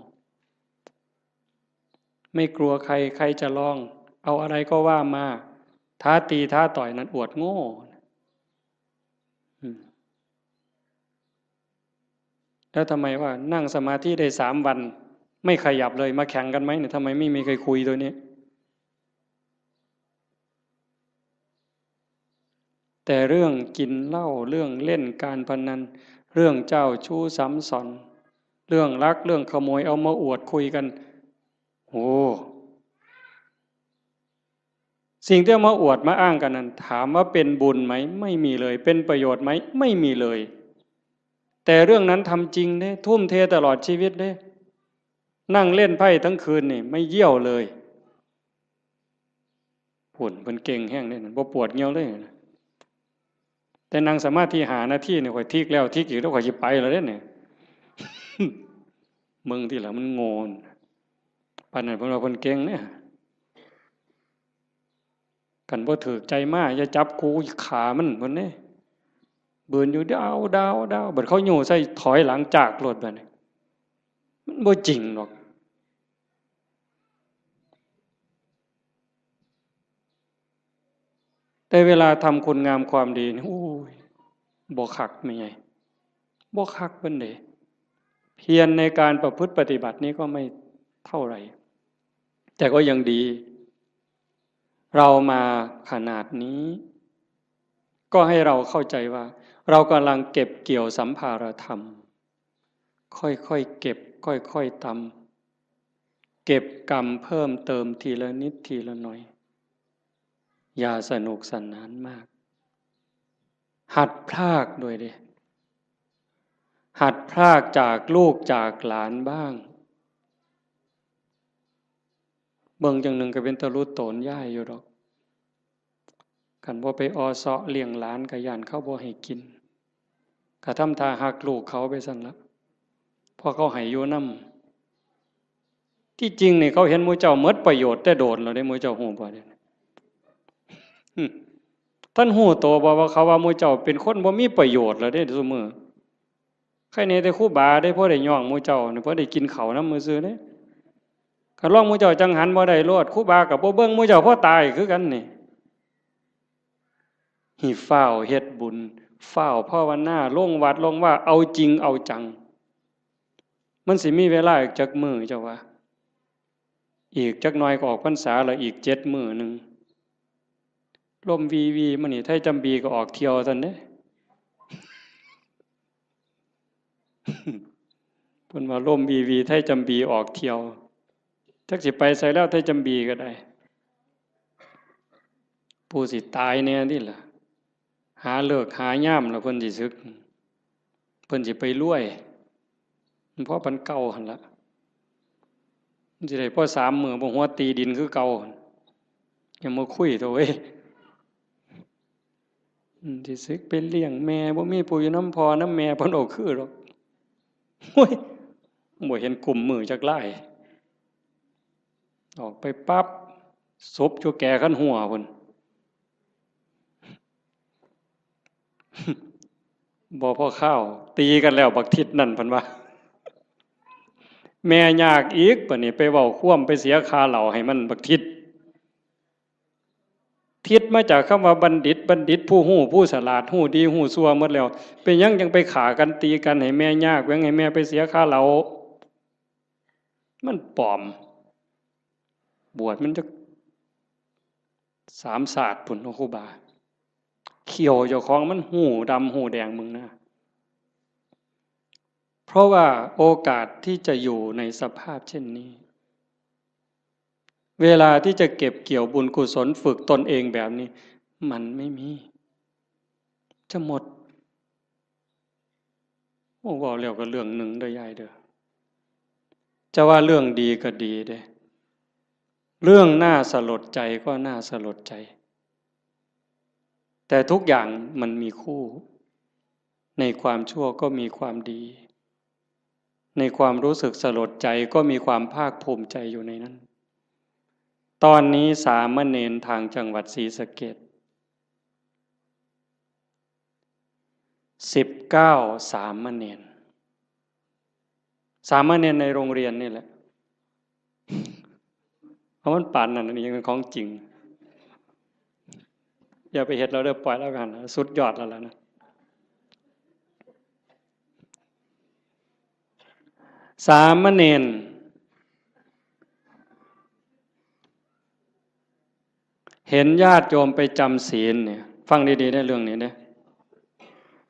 ไม่กลัวใครใครจะลองเอาอะไรก็ว่ามาท้าตีท้าต่อยนั้นอวดโง่แล้วทำไมว่านั่งสมาธิได้3 วันไม่ขยับเลยมาแข่งกันไหมเนี่ยทำไมไม่มีใครคุยตัวนี้แต่เรื่องกินเหล้าเรื่องเล่นการพนันเรื่องเจ้าชู้ซ้ำซ้อนเรื่องลักเรื่องขโมยเอามาอวดคุยกันโอ้สิ่งที่เอามาอวดมาอ้างกันนั้นถามว่าเป็นบุญไหมไม่มีเลยเป็นประโยชน์ไหมไม่มีเลยแต่เรื่องนั้นทำจริงเด้ทุ่มเทตลอดชีวิตเด้นั่งเล่นไพ่ทั้งคืนนี่ไม่เยี่ยวเลยผุ่นเป็นเก่งแห้งเลยบ่ปวดเงี้ยวเลยแต่นั่งสมาธิหาหน้าที่เนี่ยข่อยทิกแล้วทิกอีกแล้วข่อยจะไปแล้วเนี่ยมึงที่หลังมันโงน ปานนั้นเพิ่นว่าเพิ่นเก่งเนี่ยกันบ่ถูกใจมาอย่าจับกูขามันเพิ่นเด้บืนอยู่ดาวบัดเขาโยใส่ถอยหลังจากรถบัดนี้มันบ่จริงหรอกแต่เวลาทำคุณงามความดีนี่โอ้ยบ่คักแม่ใหญ่บ่คักเพิ่นเด้เพียรในการประพฤติปฏิบัตินี้ก็ไม่เท่าไหร่แต่ก็ยังดีเรามาขนาดนี้ก็ให้เราเข้าใจว่าเรากำลังเก็บเกี่ยวสัมภารธรรมค่อยๆเก็บค่อยๆทำเก็บกรรมเพิ่มเติมทีละนิดทีละหน่อยอย่าสนุกสนานมากหัดพรากด้วยดิหัดพรากจากลูกจากหลานบ้างเบิ่งจังหนึ่งก็เป็นตะลุโตนย่ายอยู่ดอกคันบ่ไปอเซาะเลี้ยงหลานก็ย่านเขาบ่ให้กินก็ทำท่าหักลูกเขาไปซั่นละพอเขาให้อยู่นำที่จริงนี่เขาเห็นหมู่เจ้าหมดประโยชน์แต่โดนแล้วได้หมู่เจ้าฮู้บ่เนี่ยท่านฮู้โตบ่ว่าเขาว่าหมู่เจ้าเป็นคนบ่มีประโยชน์แล้วเด้ซุมื้อใครแน่แต่ครูบาได้พอได้ย่องหมู่เจ้านี่พอได้กินข้าวนำมื้อซื่อเด้คันลองหมู่เจ้าจังหันบ่ได้โลดครูบาก็บ่เบิ่งหมู่เจ้าพอตายคือกันนี่หิฟ้าวเฮ็ดบุญฟ้าวภาวนาลงวัดลงว่าเอาจริงเอาจังมันสิมีเวลาอีกจักมื้อเจ้าว่าอีกจักหน่อยก็ออกพรรษาแล้วอีก7มื้อนึงลมวีมื้อนี้ไทจำบีก็ออกเที่ยวซั่นเด้เพิ่นว่าลมวีไทจำบีออกเที่ยวจักสิไปไสแล้วไทจำบีก็ได้ผู้สิตายแน่นี่ล่ะหาเลิกหายามแล้วเพิ่นสิสึกเพิ่นสิไปรวยเพราะเพิ่นเก่าหั่นล่ะมันสิได้พอ3มื้อบ่หัวตีดินคือเก่าอย่ามาคุยเถอะเว้ยสิสึกไปเลี้ยงแม่บ่มีผู้อยู่นำพ่อนำแม่เพิ่นเอาคือดอกโอ้ยบ่เห็นกลุ่มมือจักหลายออกไปปั๊บศพอยู่แก่คันหัวพุ่นบ่พอข้าวตีกันแล้วบักทิศนั่นเพิ่นว่าแม่ยากอีกบัดนี้ไปเว้าคว่ำไปเสียคาเหล้าให้มันบักทิศทิศมาจากคำว่าบัณฑิตผู้ฮู้ผู้ฉลาดฮู้ดีฮู้ชั่วหมดแล้วเป็นหยังจังไปฆ่ากันตีกันให้แม่ยากแหวงให้แม่ไปเสียคาเหล้ามันปลอมบวชมันจะ3ศาสตร์พุ่นครูบาเขียวเจ้าของมันหูดำหูแดงมึงนะเพราะว่าโอกาสที่จะอยู่ในสภาพเช่นนี้เวลาที่จะเก็บเกี่ยวบุญกุศลฝึกตนเองแบบนี้มันไม่มีจะหมดโอ้ว่าแล้วก็เรื่องหนึ่งเด้อยายเด้อจะว่าเรื่องดีก็ดีเด้เรื่องน่าสลดใจก็น่าสลดใจแต่ทุกอย่างมันมีคู่ในความชั่วก็มีความดีในความรู้สึกสลดใจก็มีความภาคภูมิใจอยู่ในนั้นตอนนี้สามเณรทางจังหวัดศรีสะเกษ19สามเณรในโรงเรียนนี่แหละเพราะมันป่านนั่นนี่ยังเป็นของจริงอย่าไปเฮ็ดเราเด้อปล่อยแล้วกันสุดยอดแล้วล่ะนะสามเณรเห็นญาติโยมไปจำศีลเนี่ยฟังดีๆได้เรื่องนี้นะ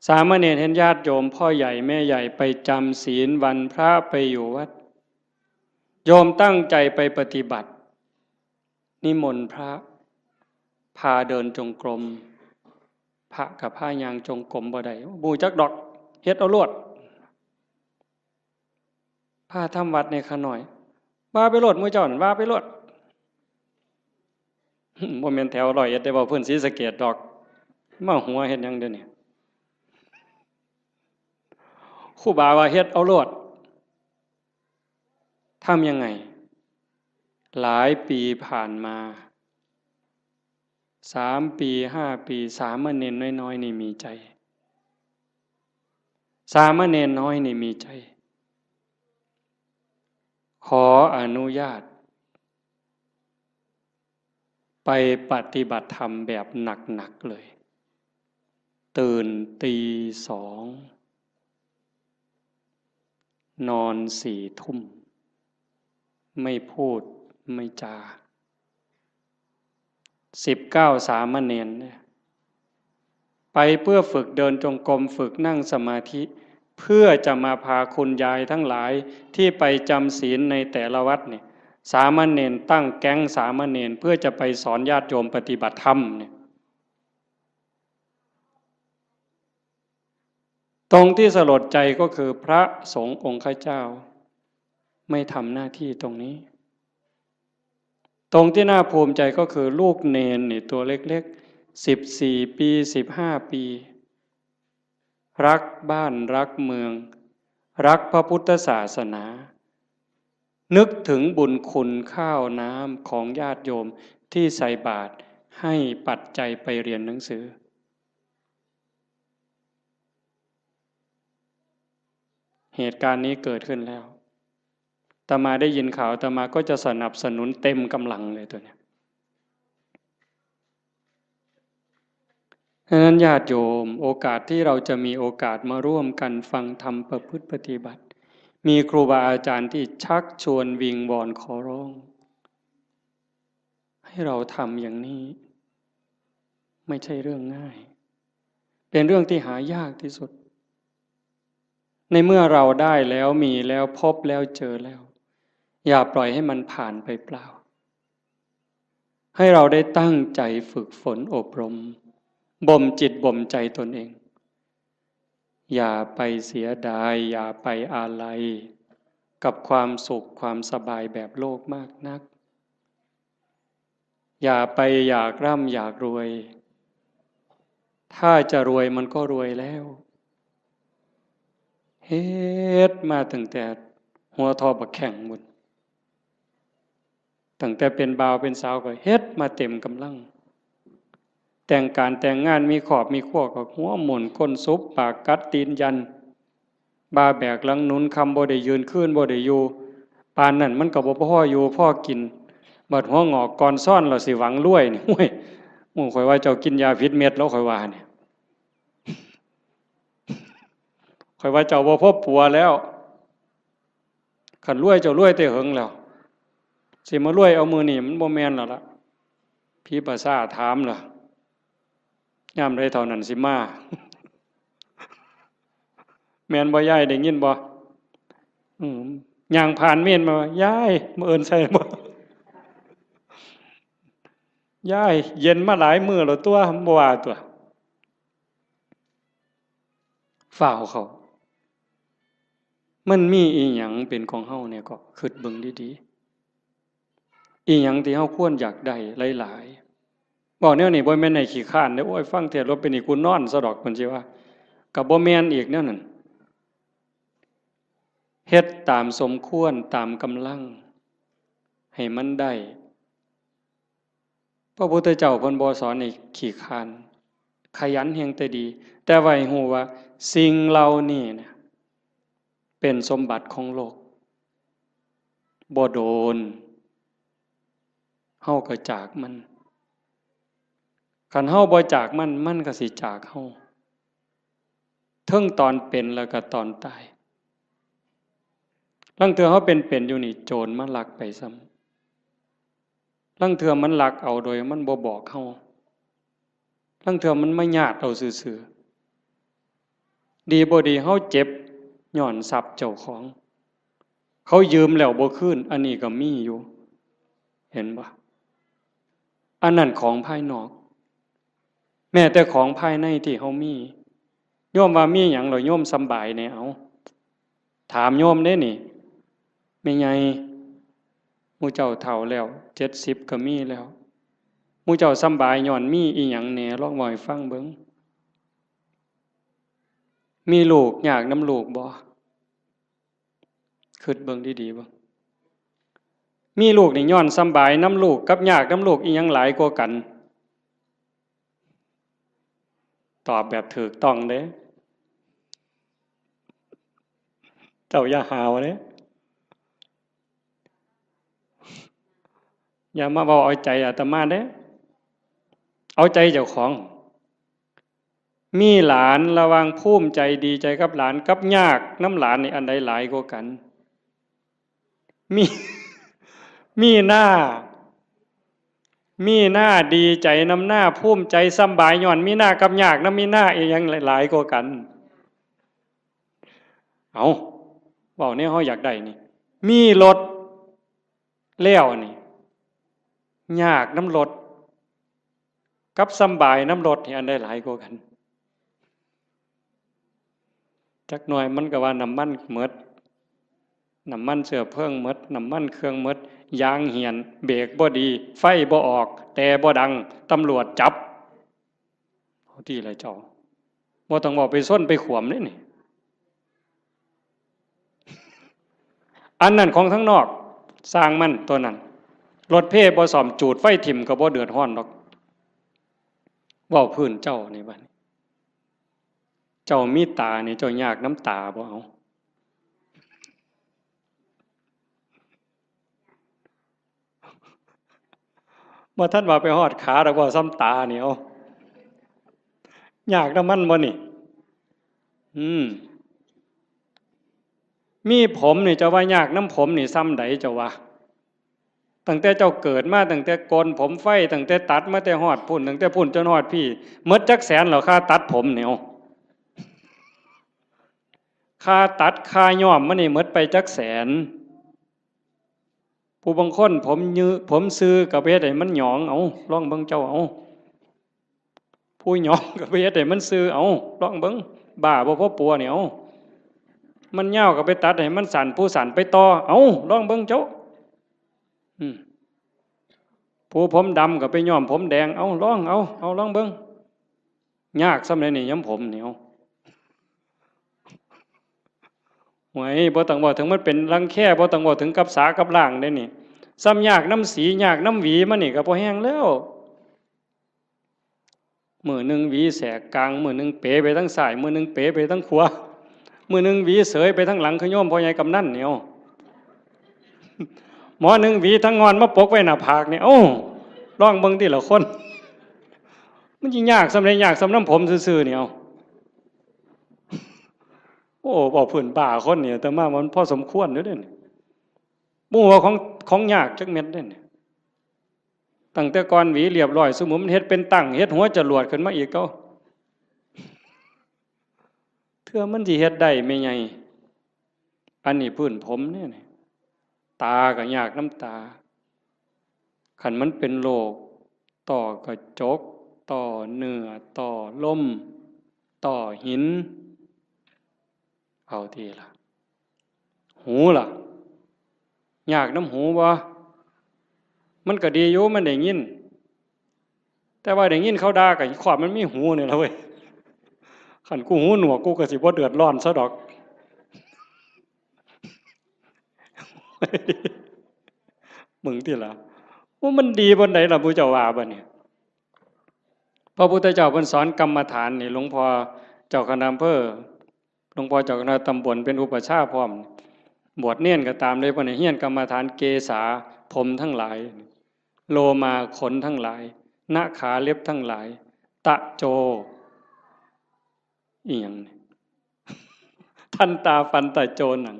สามเณรเห็นญาติโยมพ่อใหญ่แม่ใหญ่ไปจำศีลวันพระไปอยู่วัดโยมตั้งใจไปปฏิบัตินิมนต์พระพาเดินจงกรมพระกับผ้ายางจงกรมบ่ได้บูจักดอกเฮ็ดเอาลวดผ้าทำวัดในขน่อยว่าไปโลดมื้อเจ้านั่นว่าไปโลดบ่แม่นแถว100เอ็ดได้บ่เพิ่นศรีสะเกษดอกมาหัวเฮ็ดหยังเด้อนี่ครูบาว่าเฮ็ดเอาโลดทำยังไง หลายปีผ่านมา3 ปี5 ปีสามเณรน้อยๆนี่มีใจสามเณรน้อยนี่มีใจขออนุญาตไปปฏิบัติธรรมแบบหนักๆเลยตื่นตี 2นอน4 ทุ่มไม่พูดไม่จา19 สามเณรเนี่ยไปเพื่อฝึกเดินจงกรมฝึกนั่งสมาธิเพื่อจะมาพาคุณยายทั้งหลายที่ไปจำศีลในแต่ละวัดเนี่ยสามเณรตั้งแก๊งสามเณรเพื่อจะไปสอนญาติโยมปฏิบัติธรรมเนี่ยตรงที่สลดใจก็คือพระสงฆ์องค์ข้าเจ้าไม่ทำหน้าที่ตรงนี้ตรงที่น่าภูมิใจก็คือลูกเนนนี่ตัวเล็กๆ14 ปี15 ปีรักบ้านรักเมืองรักพระพุทธศาสนานึกถึงบุญคุณข้าวน้ำของญาติโยมที่ใส่บาตรให้ปัจจัยไปเรียนหนังสือเหตุการณ์นี้เกิดขึ้นแล้วอาตมาได้ยินข่าวอาตมาก็จะสนับสนุนเต็มกำลังเลยตัวเนี้ยดังนั้นญาติโยมโอกาสที่เราจะมีโอกาสมาร่วมกันฟังธรรมประพฤติปฏิบัติมีครูบาอาจารย์ที่ชักชวนวิงวอนขอร้องให้เราทำอย่างนี้ไม่ใช่เรื่องง่ายเป็นเรื่องที่หายากที่สุดในเมื่อเราได้แล้วมีแล้วพบแล้วเจอแล้วอย่าปล่อยให้มันผ่านไปเปล่าให้เราได้ตั้งใจฝึกฝนอบรมบ่มจิตบ่มใจตนเองอย่าไปเสียดายอย่าไปอาลัยกับความสุขความสบายแบบโลกมากนักอย่าไปอยากร่ำอยากรวยถ้าจะรวยมันก็รวยแล้วเฮ็ดมาตั้งแต่หัวทอบักแข่งหมดตั้งแต่เป็นบ่าวเป็นสาวก็เฮ็ดมาเต็มกำลังแต่งการแต่งงานมีขอบมีขั้วก็หัวหมุนก้นซุบปากกัดตีนยันบาแบกหลังหนุนคำบ่ได้ยืนขึ้นบ่ได้อยู่ปานนั่นมันก็บ่พ่ออยู่พ่อกินบัดหัวงอกก่อนซ่อนเราสิหวังรวยนี่โอ้ยโอ้ข่อยว่าเจ้ากินยาพิษเม็ดแล้วข่อยว่าเนี่ยข่อยว่าเจ้าบ่พบปัวแล้วขันรวยเจ้ารวยแต่เหิงแล้วสิมารวยเอามือนี่มันบ่แม่นแล้วล่ะพี่ประสาถามล่ะยามใดเท่านั้นสิมาแม่นบ่ยายได้ยินบ่ย่างผ่านเม่นมายายมื้ออื่นใส่บ่ยายเย็นมาหลายมื้อแล้วตัวบ่ว่าตัวฝ่าวเขามันมีอีหยังเป็นของเฮาเนี่ยก็คิดเบิ่งดีๆอีหยังที่เฮาควรอยากได้หลายๆบอกแนวนี้บ่แม่นให้ขี้คร้านเด้อโอ้ยฟังเทศน์แล้วเป็นนี่กูนอนซะดอกเพิ่นสิว่าก็บ่แม่นอีกแนวนั้นเฮ็ดตามสมควรตามกำลังให้มันได้พระพุทธเจ้าเพิ่นบ่สอนให้ขี้คร้านขยันแฮงแต่ดีแต่ว่าให้ฮู้ว่าสิ่งเหล่านี้เนี่ยเป็นสมบัติของโลกบ่โดนเฮาก็จากมันคันเฮาบ่จากมันมันก็สิจากเฮาเทิงตอนเป็นแล้วก็ตอนตายลางเทื่อเฮาเป็นอยู่นี่โจรมันลักไปซ้ำลางเทื่อมันลักเอาโดยมันบ่บอกเฮาลางเทื่อมันมาญาติเอาซื่อๆดีบ่ดีเฮาเจ็บย้อนทรัพย์เจ้าของเขายืมแล้วบ่คืนอันนี้ก็มีอยู่เห็นบ่อันนั้นของภายนอกแม้แต่ของภายในที่เฮามีโยมว่ามีหยังแล้วโยมสำบายแน่เอาถามโยมเด้นี่แม่ใหญ่หมู่เจ้าเฒ่าแล้ว70ก็มีแล้วหมู่เจ้าสำบายย้อนมีอีหยังแหน่ลองเว้าให้ฟังเบิ่งมีลูกยากนำลูกบ่คิดเบิ่งดีๆบ่ มีลูกนี่ย้อนสำบายน้ำลูกกับยากน้ำลูกอีหยังหลายกว่ากันตอบแบบถูกต้องเด้เจ้าอย่าหาวเด้อย่ามาเว้าเอาใจอาตมาเด้เอาใจเจ้าของมีหลานระวังภูมิใจดีใจกับหลานกับยากน้ำหลานนี่อันใดหลายกว่ากันมีมีหน้าดีใจน้ำหน้าภูมิใจสำบายย้อนมีหน้ากับยากน้ำมีหน้าอีหยังหลายกว่ากันเอาเว้าเนี่ยเฮาอยากได้นี่มีรถแล้วนี่ยากน้ำรถกับสำบายน้ำรถนี่อันใดหลายกว่ากันจักหน่อยมันก็ว่าน้ำมันหมดน้ำมันเชื้อเพลิงหมดน้ำมันเครื่องหมดยางเหี่ยนเบรกบ่ดีไฟบ่ออกแต่บ่ดังตำรวจจับเอาที่ไรเจ้าบ่ต้องบอกไปส้นไปขวมนี่นี่อันนั้นของทั้งนอกสร้างมันตัวนั้นรถเพ่บ่ซ่อมจูดไฟถิ่มก็บ่เดือดร้อนดอกเว้าพื้นเจ้านี่บัดเจ้ามีตานี่เจ้ายากน้ำตาบ่เอาบ่ท่านว่าไปฮอดขาดอกว่าซ้ำตานี่เอายากน้ำมันบ่นี่มีผมนี่เจ้าว่ายากน้ำผมนี่ซ้ำใดเจ้าว่าตั้งแต่เจ้าเกิดมาตั้งแต่โกนผมไฟตั้งแต่ตัดมาแต่ฮอดพุ่นตั้งแต่พุ่นจนฮอดพี่หมดจักแสนเหรอค่าตัดผมเนี่ยค่าตัดค่าย้อมมันนี่หมดไปจักแสนผู้บางคนผมซื้อกับเฮ็ดให้มันหยองเอาลองเบิ่งเจ้าเอาผู้หยองกับเฮ็ดให้มันซื้อเอาลองเบิ่งบ้าบ่พอปัวเนี่ยเอามันยาวก็ไปตัดให้มันสั่นผู้สั่นไปต่อเอาลองเบิ่งเจ้าผู้ผมดำก็ไปย้อมผมแดงเอาลองลองเบิ่งยากสำาใดนี่ย้ำผมนี่เอาหวยบ่ต้องบอกถึงมันเป็นรังแค่บ่ต้องบอกถึงกับสากับล่างได้นี่ซ้ำยากน้ำสียากน้ำหวีมันนี่ก็พอแห้งแล้วมือหนึ่งหวีแสกกลางมือหนึ่งเป๋ไปทั้งซ้ายมือหนึ่งเป๋ไปทั้งขวามือหนึ่งหวีเสยไปทั้งหลังขย่มพ่อใหญ่กำนันเนี่ยหมอหนึ่งหวีทั้งงอนมาปกไว้หน้าผากเนี่ยโอ้ลองเบิ่งที่ละคนมันยิ่งยากสำเร็จยากสำน้ำผมซื่อๆเนี่ยโอ้บอกผื่นป่าคนเนี่ยแต่มามันพอสมควรเด้อเด้อบัวของยากจักเม็ดเด้อตั้งแต่ก่อนหวีเรียบร้อยสมมุติมันเฮ็ดเป็นตั้งเฮ็ดหัวจรวดขึ้นมาอีกก็เพื่อมันสิเฮ็ดได้ไม่ไงอันนี้พื้นผมเนี่ยตาก็ยากน้ำตาขันมันเป็นโรคต่อกระจกต่อเนื้อต่อลมต่อหินเอาทีละหูล่ะยากน้ำหูบ่มันก็ดีอยู่มันได้ยินแต่ว่าได้ยินเขาด่ากับขวบมันมีหูเนี่ยละเว้ยขันกูหูหนวกกูก็สิบ่เดือดร้อนซะดอกมึงที่ละว่ามันดีบนไหนล่ะพุทธเจ้าว่าบ่เนี่ยพระพุทธเจ้าเพิ่นสอนกรรมฐานนี่หลวงพ่อเจ้าคณะอำเภอหลวงพ่อเจ้าคณะตำบลเป็นอุปชฌาย์พร้อมบวชเนียนก็ตามเลยเพิ่นให้เฮียนกรรมฐานเกษาผมทั้งหลายโลมาขนทั้งหลายนาขาเล็บทั้งหลายตะโจอีหยังทันตาฟันตะโจหนัง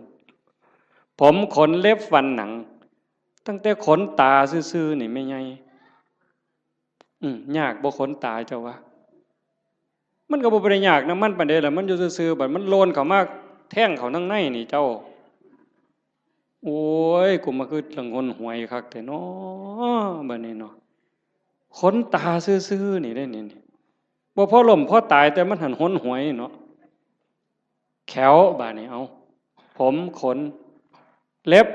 ผมขนเล็บฟันหนังตั้งแต่ขนตาซื่อๆนี่ไม่ไงยากบ่ขนตาเจ้าว่ามันก็บ่ได้ยากนะมันปานใดล่ะมันอยู่ซื่อๆบัดมันโลนเข้ามาแท่งเข้าทางในนี่เจ้าโอ้ยกูมาคือลังหนหวยคักแต่น้อบัดนี้เนาะขนตาซื่อๆนี่ได้นี่บ่พอล้มพอตายแต่มันหันหนหวยเนาะแขวบาดนี้เอาผมขนเล็บ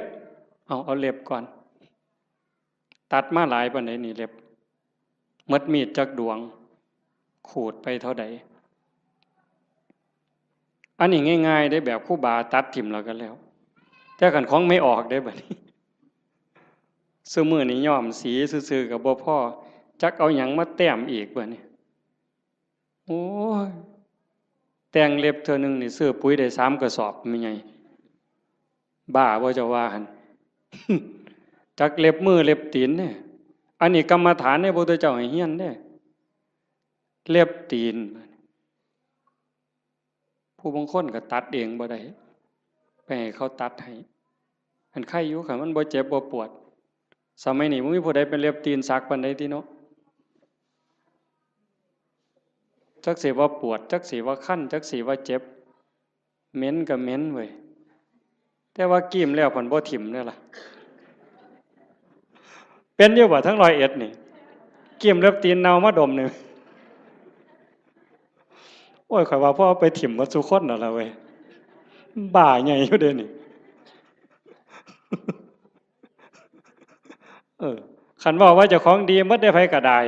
เอาเล็บก่อนตัดมาหลายปานใดนี่เล็บมัดมีดจักดวงขูดไปเท่าใดอันนี้ง่ายๆได้แบบครูบาตัดทิ่มแล้วกันแล้วแต่ขันของไม่ออกได้บัดนี้ ซุมื้อนี้ย้อมสีซื่อๆก็บ่พอจักเอาหยังมาแต้มอีกบัดนี้โอ้ยแต่งเล็บเทื่อนึงนี่ซื้อปุ๋ยได้3กระสอบแม่ใหญ่บ้าบ่เจ้าว่าหั่น จักเล็บมือเล็บตีนเนี่ยอันนี้กรรมฐานเนี่ยพระพุทธเจ้าให้เฮียนเนี่ยเล็บตีนผู้บางคนก็ตัดเองบ่ได้ไปให้เขาตัดให้อันไข้อยู่ค่ะมันบ่เจ็บบ่ปวดสมัยนี้บ่มีผู้ใดเป็นเล็บตีนสักปานใดติเนาะจักสิว่าปวดจักสิว่าคันจักสิว่าเจ็บเหม็นก็เหม็นเว้ยแต่ว่ากิ้มแล้วเพิ่นบ่ถิ่มเด้อล่ะเป็นอยู่บ่ทั้ง101นี่กิ้มเล็บตีนเน่ามาดมนี่โอ้ยข่อยว่าพ่อไปถิ่มหมดทุกคนนั่นล่ะเว้ยบ้าใหญ่อยู่เด้นี่คันว่าเจ้าของดีหมดได้ไผก็ได้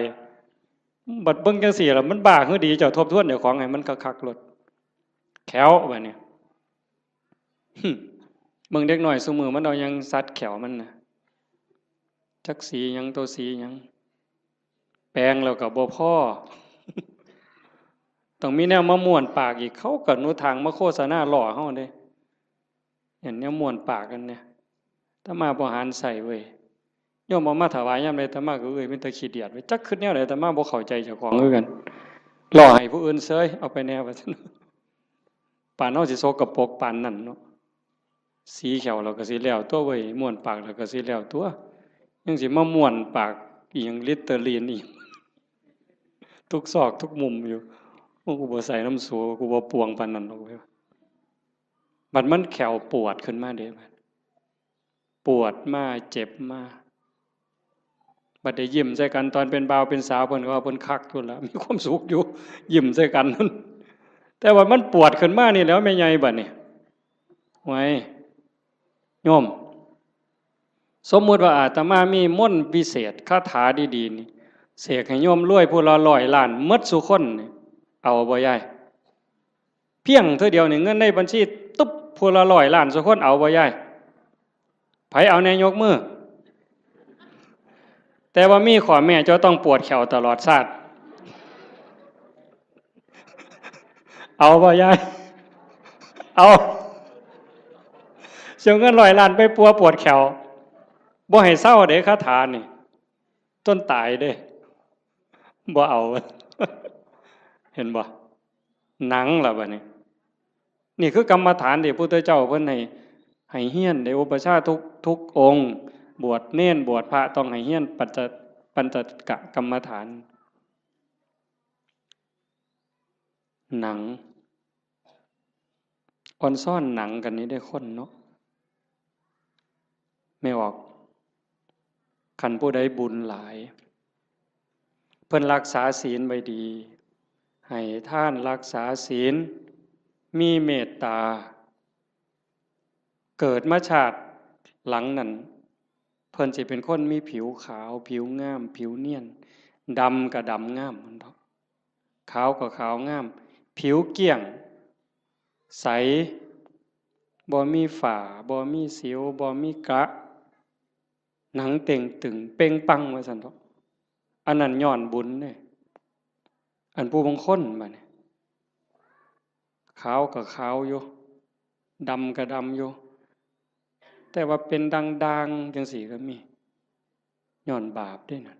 บัดเบิ่งจังซี่ล่ะมันบ้าคือดีเจ้าทบทวนเจ้าของให้มันคักๆโลดแขวบัดนี้เบิ่งเด็กน้อยซุมื้อมันเอาหยังสัดแขวมันน่ะจักสีหยังตัวสีหยังแปลงแล้วก็บ่พอต้องมีแนวมาม่วนปากอีกเขาก็หนูทางมาโฆษณาล่อเฮาเด้เห็นแนวม่วนปากกันเนี่ยถ้ามาบ่หารใส่เว้ยโยมเอามาถวายยามใดอาตมาก็เป็นตาขี้เดียดเว้ยจักคิดแนวใดอาตมาบ่เข้าใจเจ้าของคือกันล่อให้ผู้อื่นเสยเอาไปแนวว่าซั่นปานเฮาสิโซกปรกปานนั้นเนาะสีแขวเราก็สิแล้วตัวเว้ยม่วนปากเราก็สิแล้วตัวยังสิมาม่วนปากอีหยังลิตเตอรีนอีกทุกซอกทุกมุมอยู่กูบ่ใส่น้ำสูกูบ่ปวงปานนั้นหรอกเว้ยบัดมันแขวปวดขึ้นมาเด้บัดปวดมาเจ็บมาบัดได้ยิ้มใส่กันตอนเป็นบ่าวเป็นสาวเพิ่นก็ว่าเพิ่นคักอยู่แล้วมีความสุขอยู่ยิ้มใส่กันนั่นแต่ว่ามันปวดขึ้นมานี่แล้วแม่ใหญ่บัดนี้ไว้โยมสมมุติว่าอาตมามีมนต์พิเศษคาถาดีๆนี่เสกให้โยมรวยผู้ละ100 ล้านหมดซุคนนี่เอาบ่ยายเพียงเท่าเดียวนี่เงินในบัญชีตุ๊บผู้ละ100 ล้านซุคนเอาบ่ยายไผเอาแน่ยกมือแต่ว่ามีข้อแม่เจ้าต้องปวดแขวตลอดชาติเอาบ่ยายเอาเสียเงิน100 ล้านไปปวดแขวบ่ให้เศร้าเด้คาถานี่จนตายเด้บ่เอาเห็นบ่หนังล่ะบัดนี้นี่คือกรรมฐานที่พระพุทธเจ้าเพิ่นให้เฮียนได้อุปชฌาย์ทุกองค์บวชเณรบวชพระต้องให้เฮียนปัญจกะกรรมฐานหนังอ่อนซ่อนหนังกันนี้ได้คนเนาะไม่ออกคันผู้ใดบุญหลายเพิ่นรักษาศีลไว้ดีให้ท่านรักษาศีลมีเมตตาเกิดมาชาติหลังนั้นเพิ่นสิเป็นคนมีผิวขาวผิวงามผิวเนียนดำก็ดำงามมันดอกขาวก็ขาวงามผิวเกลี้ยงใสบ่มีฝ้าบ่มีสิวบ่มีกระหนังเต่งตึงเป่งปังว่าซั่นดอกอันนั้นย้อนบุญเด้อันผู้บางคนบัดนี้ขาวก็ขาวอยู่ดำก็ดำอยู่แต่ว่าเป็นดังๆจังซี่ก็มีย้อนบาปเด้นั่น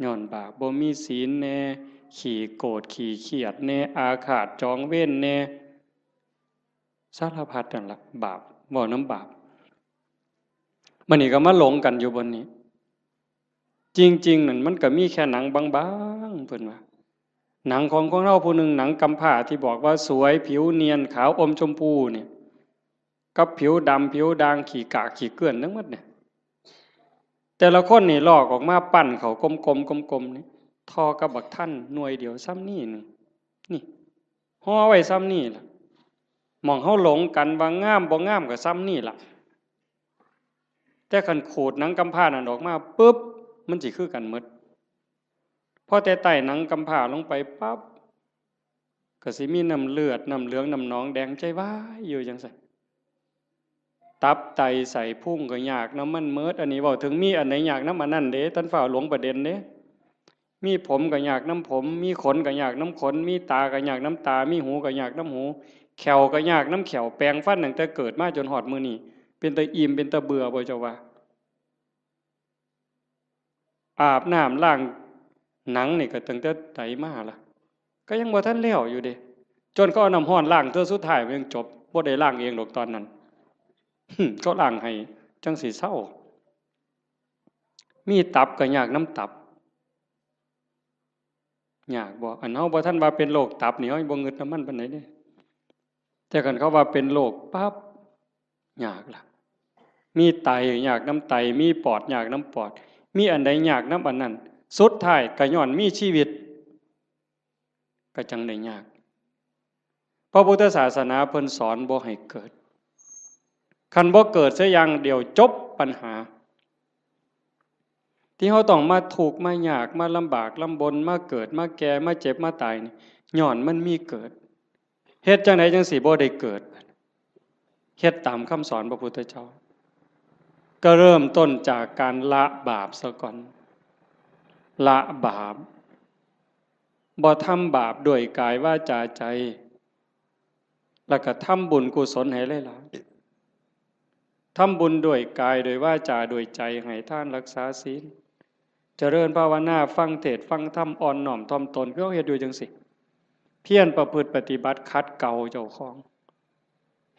ย้อนบาปบ่มีศีลแน่ขี้โกรธขี้เครียดแน่อาฆาตจองเวรแน่สารพัดนั่นล่ะบาปบ่น้ำบาปมันนี่ก็มาหลงกันอยู่บนนี้จริงๆนั่นมันก็มีแค่หนังบางๆเพิ่นว่าหนังของเราผู้หนึ่งหนังกำพร้าที่บอกว่าสวยผิวเนียนขาวอมชมพูเนี่ยกับผิวดำผิวด่างขี้กากขี้เกลื่อนทั้งหมดเนี่ยแต่ละคนนี่ลอกออกมาปั้นเขากลมๆนี่ทอกับบักท่านหน่วยเดียวซ้ำนี่นึงนี่ห่อไว้ซ้ำนี่ล่ะมองเฮาหลงกันว่างามบ่งามก็ซ้ำนี่ล่ะแต่คันขูดหนังกำพร้านั่นออกมาปึ๊บมันสิคือกันหมดพอแต่ใต้หนังกำพร้าลงไปปั๊บก็สิมีน้ำเลือดน้ำเหลืองน้ำหนองแดงใจว้ายอยู่จังซั่น ตับไตใส่พุ่งก็ยากน้ำมันเมิดอันนี้เว้าถึงมีอันไหนยากน้ำอันนั้นเด้ท่านฝ่าหลวงประเด็นเด้มีผมก็ยากน้ำผมมีขนก็ยากน้ำขนมีตาก็ยากน้ำตามีหูก็ยากน้ำหูแขวก็ยากน้ำแขวแปลงฟันตั้งแต่เกิดมาจนหอดมื้อนี้เป็นตาอิ่มเป็นตาเบื่อบ่เจ้าว่าอาบน้ำล้างหนังนี่ก็ตั้งแต่ไตมาล่ะก็ยังบ่ทันแล้วอยู่เด้จนเขาเอาน้ำร้อนล้างเทื่อสุดท้ายมันยังจบบ่ได้ล้างเองดอกตอนนั้นเขาล้างให้จังสิเศร้ามีตับก็ยากน้ำตับยากบ่อันเฮาบ่ทันว่าเป็นโรคตับนี่เฮาบ่งึดน้ำมันปานใดเด้แต่คันเขาว่าเป็นโรคปั๊บยากล่ะมีไตยากน้ำไตมีปอดยากน้ำปอดมีอันใดยากน้ำอันนั้นสุดท้ายก็ย้อนมีชีวิตก็จังได้ยากพระพุทธศาสนาเพิ่นสอนบ่ให้เกิดคันบ่เกิดซะอย่างเดียวจบปัญหาที่เฮาต้องมาทุกข์มายากมาลำบากลำบนมาเกิดมาแก่มาเจ็บมาตายนี่ย้อนมันมีเกิดเฮ็ดจังไดจังสิบ่ได้เกิดเฮ็ดตามคำสอนพระพุทธเจ้าก็เริ่มต้นจากการละบาปซะก่อนละบาปบ่ทำบาปด้วยกายวาจาใจแล้วก็ทำบุญกุศลให้หลายๆทำบุญด้วยกายด้วยวาจาด้วยใจให้ทานรักษาศีลเจริญภาวนาฟังเทศน์ฟังธรรมอ่อนน้อมถ่อมตนคือเฮาเฮ็ดอยู่จังซี่เพียรประพฤติปฏิบัติขัดเกลาเจ้าของ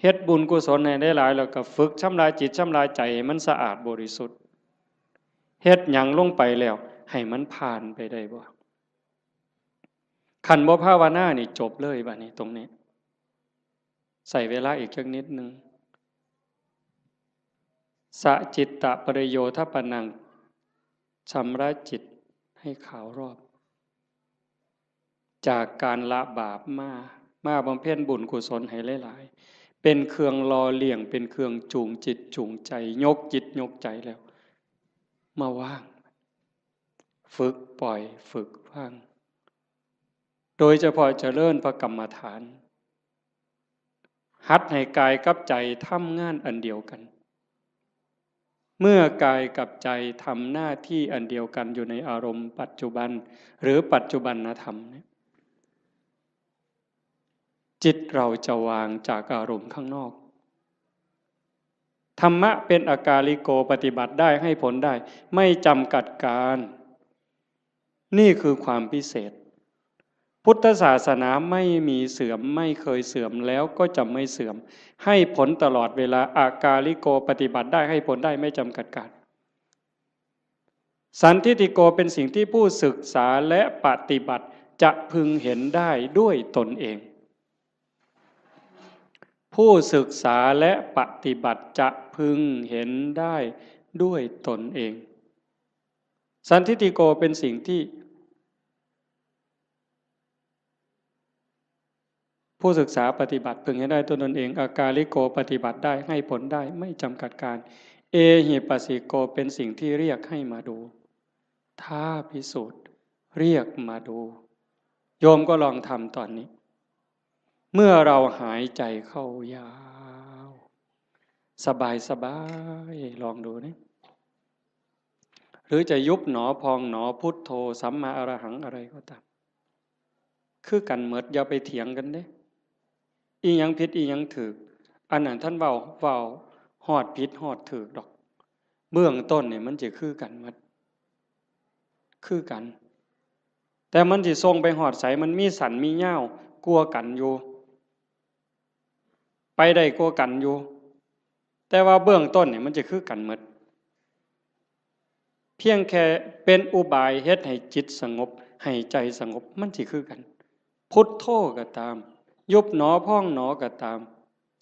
เฮ็ดบุญกุศลให้หลายๆแล้วก็ฝึกชำระจิตชำระใจให้มันสะอาดบริสุทธิ์เฮ็ดหยังลงไปแล้วให้มันผ่านไปได้บ่คันบ่ภาวนานี่จบเลยบัดนี้ตรงนี้ใส่เวลาอีกจักนิดนึงสะจิตตะปริโยทปนังชำระจิตให้ขาวรอบจากการละบาปมาบำเพ็ญบุญกุศลให้หลายๆเป็นเครื่องล่อเลี้ยงเป็นเครื่องจูงจิตจูงใจยกจิตยกใจแล้วมาว่างฝึกปล่อยฝึกว่างโดยเฉพาะเจริญพระกรรมฐานหัดให้กายกับใจทำงานอันเดียวกันเมื่อกายกับใจทำหน้าที่อันเดียวกันอยู่ในอารมณ์ปัจจุบันหรือปัจจุบันธรรมเนี่ยจิตเราจะวางจากอารมณ์ข้างนอกธรรมะเป็นอากาลิโกปฏิบัติได้ให้ผลได้ไม่จำกัดการนี่คือความพิเศษพุทธศาสนาไม่มีเสื่อมไม่เคยเสื่อมแล้วก็จะไม่เสื่อมให้ผลตลอดเวลาอากาลิโกปฏิบัติได้ให้ผลได้ไม่จำกัดการสันทิฏฐิโกเป็นสิ่งที่ผู้ศึกษาและปฏิบัติจะพึงเห็นได้ด้วยตนเองผู้ศึกษาและปฏิบัติจะพึงเห็นได้ด้วยตนเองสันทิฏฐิโกเป็นสิ่งที่ผู้ศึกษาปฏิบัติพึงให้ได้ตนเองอากาลิโกปฏิบัติได้ให้ผลได้ไม่จำกัดการเอหิปัสสิโกเป็นสิ่งที่เรียกให้มาดูท้าพิสูจน์เรียกมาดูโยมก็ลองทำตอนนี้เมื่อเราหายใจเข้ายาวสบายสบายลองดูนะหรือจะยุบหนอพองหนอพุทโธสัมมาอรหังอะไรก็ตามคือกันเหมิดอย่าไปเถียงกันเด้อีหยังผิดอีหยังถูกอันนั้นท่านเว้าฮอดผิดฮอดถูกดอกเบื้องต้นเนี่ยมันจะคือกันหมดคือกันแต่มันสิส่งไปฮอดไสมันมีสันมีเหย้ากลัวกันอยู่ไปได้กลัวกันอยู่แต่ว่าเบื้องต้นเนี่ยมันจะคือกันหมดเพียงแค่เป็นอุบายเฮ็ดให้จิตสงบให้ใจสงบมันสิคือกันพุทโธก็ตามยุบหนอพองหนอก็ตาม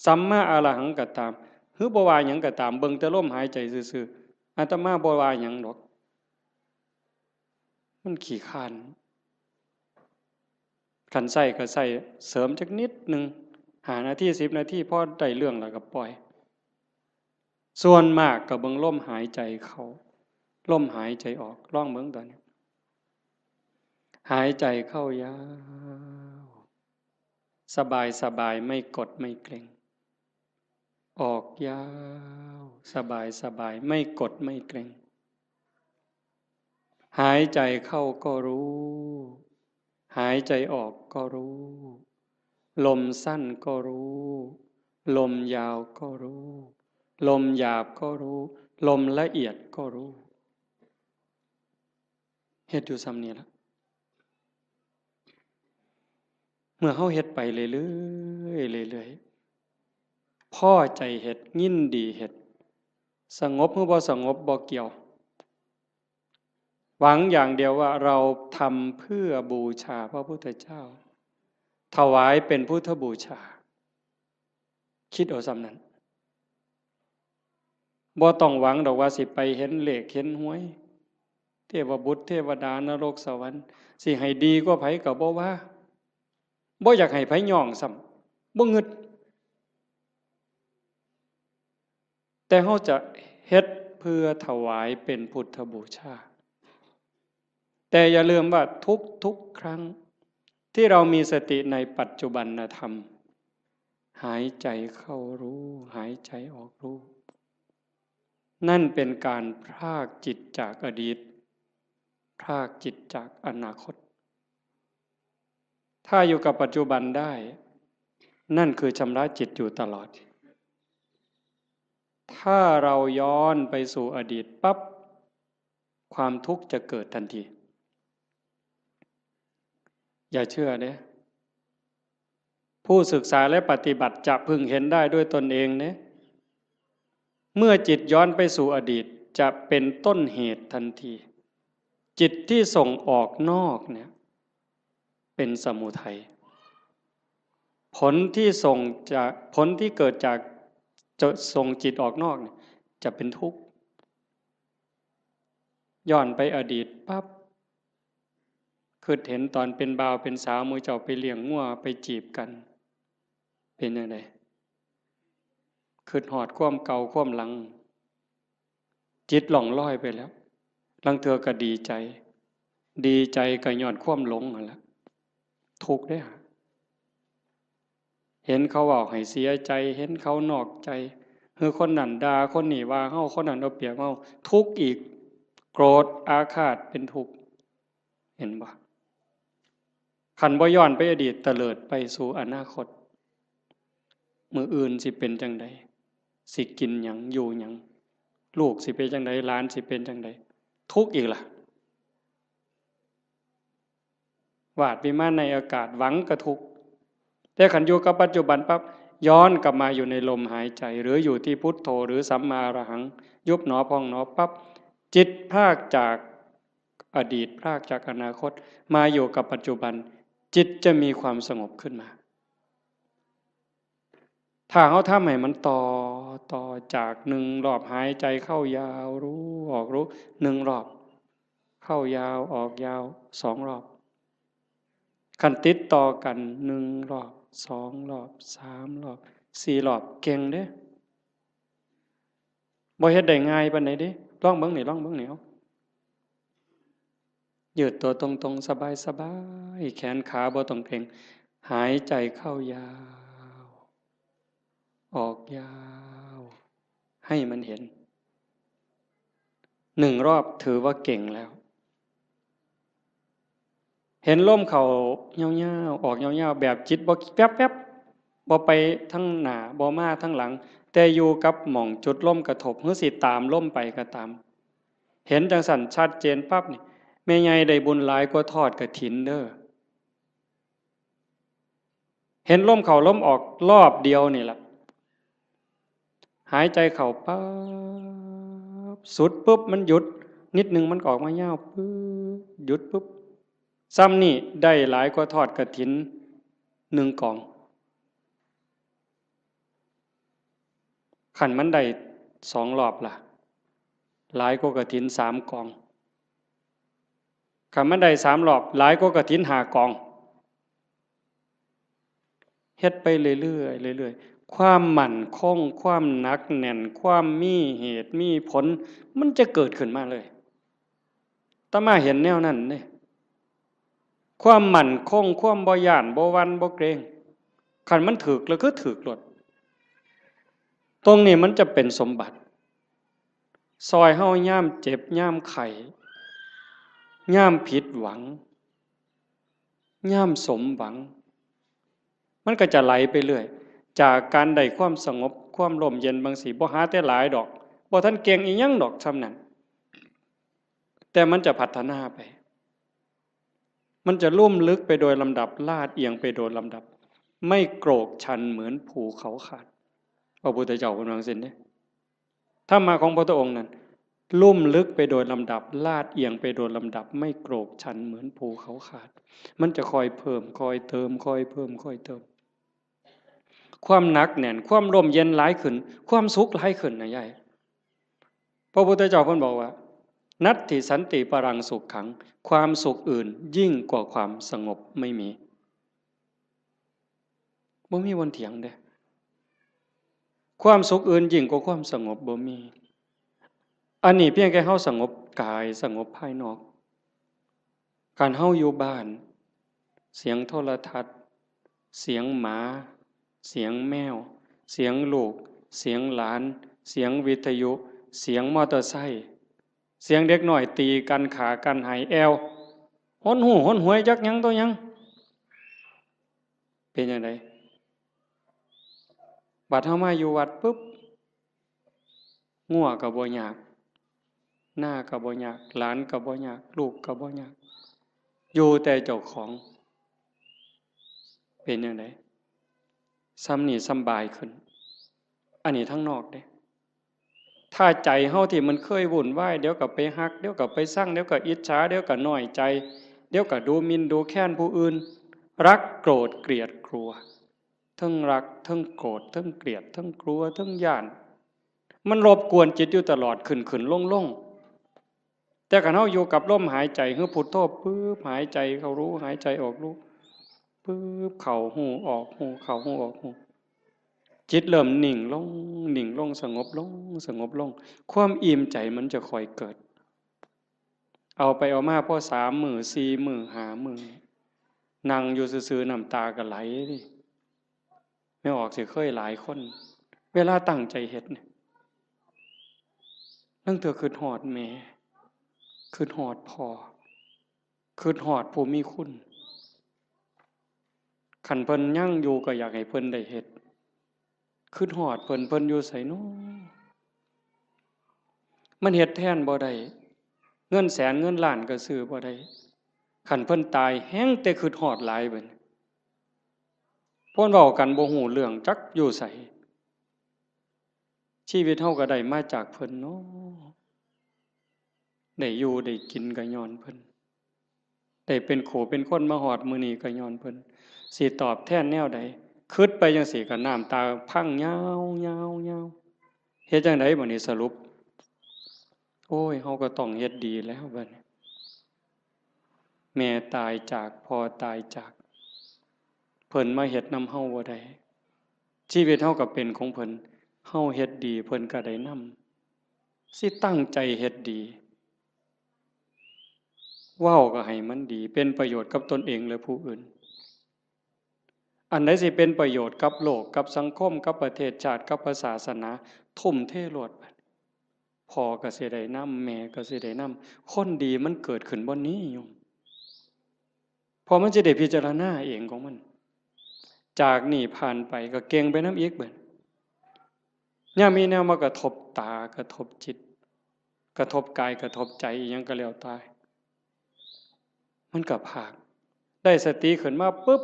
สัมมาอรหังก็ตามหรือบ่ว่าหยังก็ตามเบิ่งแต่ลมหายใจซื่อๆอาตมาบ่ว่าหยังดอกมันขี้คร้านคันใส่ก็ใส่เสริมจักนิดนึง5 นาที10 นาทีพอได้เรื่องแล้วก็ปล่อยส่วนมากก็เบิ่งลมหายใจเข้าลมหายใจออกลองเบิ่งตอนนี้หายใจเข้ายาวสบายสบายไม่กดไม่เกร็ง ออกยาวสบายสบายไม่กดไม่เกร็งหายใจเข้าก็รู้หายใจออกก็รู้ลมสั้นก็รู้ลมยาวก็รู้ลมหยาบก็รู้ลมละเอียดก็รู้เฮ็ดอยู่ซ้ำนี้ละเมื่อเฮาเฮ็ดไปเรื่อยๆเรื่อยๆพอใจเฮ็ดยินดีเฮ็ดสงบหรือบ่สงบบ่เกี่ยวหวังอย่างเดียวว่าเราทำเพื่อบูชาพระพุทธเจ้าถวายเป็นพุทธบูชาคิดเอาซ้ำนั้นบ่ต้องหวังดอกว่าสิไปเห็นเลขเห็นหวยเทวบุตรเทวดานรกสวรรค์สิให้ดีกว่าไผก็บ่ว่าบ่อยากให้ไผย่องซ้ำบ่งึดแต่เฮาจะเฮ็ดเพื่อถวายเป็นพุทธบูชาแต่อย่าลืมว่าทุกครั้งที่เรามีสติในปัจจุบันธรรมหายใจเข้ารู้หายใจออกรู้นั่นเป็นการพรากจิตจากอดีตพรากจิตจากอนาคตถ้าอยู่กับปัจจุบันได้นั่นคือชำระจิตอยู่ตลอดถ้าเราย้อนไปสู่อดีตปั๊บความทุกข์จะเกิดทันทีอย่าเชื่อเด้ผู้ศึกษาและปฏิบัติจะพึงเห็นได้ด้วยตนเองเนี่ยเมื่อจิตย้อนไปสู่อดีตจะเป็นต้นเหตุทันทีจิตที่ส่งออกนอกเนี่ยเป็นสมุทัยผลที่เกิดจากจะส่งจิตออกนอกเนี่ยจะเป็นทุกข์ย้อนไปอดีตปั๊บคือเห็นตอนเป็นบ่าวเป็นสาวมือเจ้าไปเลี้ยงงัวไปจีบกันเป็นยังไงคือหอดความเก่าความหลังจิตหล่องลอยไปแล้วลังเธอก็ดีใจก็ย้อนความหลงนั่นแหละทุกข์ได้หะเห็นเขาบอกให้เสียใจเห็นเขานอกใจคือคนนั้นด่าคนนี้ว่าเฮาคนนั้นเอาเปรียบเฮาทุกข์อีกโกรธอาฆาตเป็นทุกข์เห็นบ่ขันบ่ย้อนไปอดีตเตลิดไปสู่อนาคตมื้ออื่นสิเป็นจังใดสิกินหยังอยู่หยังลูกสิเป็นจังใดหลานสิเป็นจังใดทุกข์อีกล่ะวาดวิมานในอากาศหวังกระทุกข์แต่ขันอยู่กับปัจจุบันปั๊บย้อนกลับมาอยู่ในลมหายใจหรืออยู่ที่พุทโธหรือสัมมาอรหังยุบหนอพองหนอปั๊บจิตพรากจากอดีตพรากจากอนาคตมาอยู่กับปัจจุบันจิตจะมีความสงบขึ้นมาถ้าเขาทำให้มันต่อจากหนึ่งรอบหายใจเข้ายาวรู้ออกรู้หนึ่งรอบเข้ายาวออกยาวสองรอบขันติดต่อกันหนึ่งรอบสองรอบสามรอบสี่รอบเก่งเด้บ่เฮ็ดได้ง่ายปานใดเด้ลองเบิ่งนี่เอายืดตัวตรงๆสบายๆแขนขาบ่ต้องเกร็งหายใจเข้ายาวออกยาวให้มันเห็นหนึ่งรอบถือว่าเก่งแล้วเห็นลมเข้ายาวๆออกยาวๆแบบจิตบ่แป๊บๆบ่ไปทั้งหน้าบ่มาทั้งหลังแต่อยู่กับหม่องจุดลมกระทบหรือสิตามลมไปก็ตามเห็นจังสั่นชัดเจนปั๊บนี่แม่ใหญ่ได้บุญหลายกว่าทอดกฐินเด้อเห็นลมเข้าลมออกรอบเดียวนี่ล่ะหายใจเข้าปั๊บสุดปุ๊บมันหยุดนิดนึงมันออกมายาวปึ๊บหยุดปุ๊บซ้ำนี่ได้หลายกว่าทอดกฐินหนึ่งกองขันมันได้สองรอบล่ะหลายกว่ากฐินสามกองขันมันได้สามรอบหลายกว่ากฐินห้ากองเฮ็ดไปเรื่อยๆความมั่นคงความหนักแน่นความมีเหตุมีผลมันจะเกิดขึ้นมาเลยอาตมาเห็นแนวนั้นเนี่ยความมั่นคงความบ่ย้านบ่หวั่นบ่เกรงคันมันถึกแล้วคือถึกหลด ตรงนี้มันจะเป็นสมบัติซอยเฮาย่ามเจ็บย่ามไข้ย่ามผิดหวังย่ามสมหวังมันก็จะไหลไปเรื่อยจากการได้ความสงบความร่มเย็นบางสีบ่หาแต่หลายดอกบ่ทันเก่งอีหยังดอกซำนั้นแต่มันจะพัฒนาไปมันจะลุ่มลึกไปโดยลำดับลาดเอียงไปโดยลำดับไม่โกรกชันเหมือนภูเขาขาดพระพุทธเจ้าเพิ่นว่าจังซี่เด้ธรรมะของพระองค์นั้นลุ่มลึกไปโดยลำดับลาดเอียงไปโดยลำดับไม่โกรกชันเหมือนภูเขาขาดมันจะคอยเพิ่มคอยเติมคอยเพิ่มคอยเติมความหนักแน่นความร่มเย็นหลายขึ้นความสุขหลายขึ้นนะยายพระพุทธเจ้าเพิ่นบอกว่านัตถิสันติปรังสุขขังความสุขอื่นยิ่งกว่าความสงบไม่มีบ่มีวันเถียงเด้ความสุขอื่นยิ่งกว่าความสงบบ่มีอันนี้เพียงแค่เฮาสงบกายสงบภายนอกการเฮาอยู่บ้านเสียงโทรทัศน์เสียงหมาเสียงแมวเสียงลูกเสียงหลานเสียงวิทยุเสียงมอเตอร์ไซค์เสียงเด็กน้อยตีกันขากันหายแอวหนหูหนหวยจักหยังตัวหยังเป็นจังไดบัดเฮามาอยู่วัดปึ๊บงัวก็บ่ยากหน้าก็บ่ยากหลานก็บ่ยากลูกก็บ่ยากอยู่แต่เจ้าของเป็นจังไดซ้ำนี่สำบายขึ้นอันนี้ทั้งนอกเด้ถ้าใจเฮาที่มันเคยวุ่นวายเดี๋ยวก็ไปฮักเดี๋ยวก็ไปสั่งเดี๋ยวก็อิจฉาเดี๋ยวก็น้อยใจเดี๋ยวก็ดูหมิ่นดูแค้นผู้อื่นรักโกรธเกลียดกลัวทั้งรักทั้งโกรธทั้งเกลียดทั้งกลัวทั้งย้านมันรบกวนจิตอยู่ตลอดขึ้นลงแต่คันเฮาอยู่กับลมหายใจคือพุทโธปึ๊บหายใจเข้ารู้หายใจออกรู้ปึ๊บเข้าหูออกหูเข้าหูออกหูจิตเริ่มนิ่งลงสงบลงความอิ่มใจมันจะค่อยเกิดเอาไปเอามาพอ3 มื้อ4 มื้อ5 มื้อนั่งอยู่ซื่อๆน้ำตาก็ไหลดิไม่ออกสิเคยหลายคนเวลาตั้งใจเฮ็ดเนี่ยนั่งเถื่อคิดฮอดแม่คิดฮอดพ่อคิดฮอดผู้มีคุณคันเพิ่นยังอยู่ก็อยากให้เพิ่นได้เฮ็ดคิดฮอดเพิ่นอยู่ไสน้อมันเฮ็ดแทนบ่ได้เงินแสนเงินล้านก็ซื้อบ่ได้คันเพิ่นตายแฮงแต่คิดฮอดหลายเบิดเพิ่นเว้ากันบ่ฮู้เรื่องจักอยู่ไสชีวิตเฮาก็ได้มาจากเพิ่นเนาะได้อยู่ได้กินก็ย้อนเพิ่นได้เป็นขู่เป็นคนมาฮอดมื้อนี้ก็ย้อนเพิ่นสิตอบแทนแนวใดคิดไปจังซี่ก็น้ำตาพังยาวๆเฮ็ดจังไดบัดนี้สรุปโอ้ยเฮาก็ต้องเฮ็ดดีแล้วบัดนี้แม่ตายจากพ่อตายจากเพิ่นมาเฮ็ดนำเฮาบ่ได้ชีวิตเฮาก็เป็นของเพิ่นเฮาเฮ็ดดีเพิ่นก็ได้นำสิตั้งใจเฮ็ดดีเว้าก็ให้มันดีเป็นประโยชน์กับตนเองและผู้อื่นอันใดสิเป็นประโยชน์กับโลกกับสังคมกับประเทศชาติกับศาสนาทุ่มเทโลดพ่อก็สิได้นำแม่ก็สิได้นำคนดีมันเกิดขึ้นบ่นี้โยมพอมันจะได้พิจารณาเองของมันจากนี่ผ่านไปก็เก่งไปน้ำอีกเบิดเนี่ยมีแนวมากระทบตากระทบจิตกระทบกายกระทบใจอีหยังก็แล้วตายมันก็ภาคได้สติขึ้นมาปุ๊บ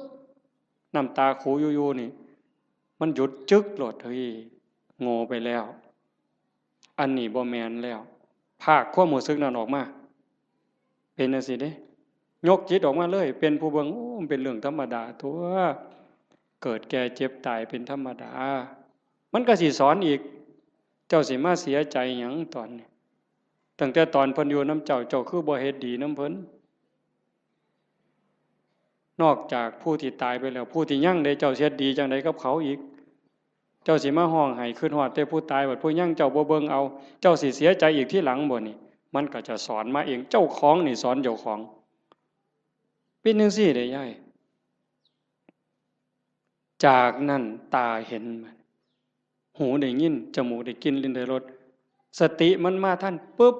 น้ำตาคูอยู่ๆนี่มันหยุดจึกโลดเฮ้ยโง่ไปแล้วอันนี้บ่แม่นแล้วภาคความรู้สึกนั้นออกมาเป็นจังซี่เด้ยกจิตออกมาเลยเป็นผู้เบิ่งโอ้มันเป็นเรื่องธรรมดาตัวเกิดแก่เจ็บตายเป็นธรรมดามันก็สิสอนอีกเจ้าสิมาเสียใจหยังตอนนี้ตั้งแต่ตอนเพิ่นอยู่นำเจ้าคือบ่เฮ็ดดีนำเพิ่นนอกจากผู้ที่ตายไปแล้วผู้ที่ยังได้เจ้าเฮ็ดดีจังได๋กับเขาอีกเจ้าสิมาฮ้องไห้คิดฮอดแต่ผู้ตายบัดผู้ยังเจ้าบ่เบิ่งเอาเจ้าสิเสียใจอีกทีหลังบ่นี่มันก็จะสอนมาเองเจ้าของนี่สอนเจ้าของเป็นจังซี่เด้ยายจากนั้นตาเห็นมัน หูได้ยินจมูกได้กลิ่นลิ้นได้รสสติมันมาท่านปุ๊บ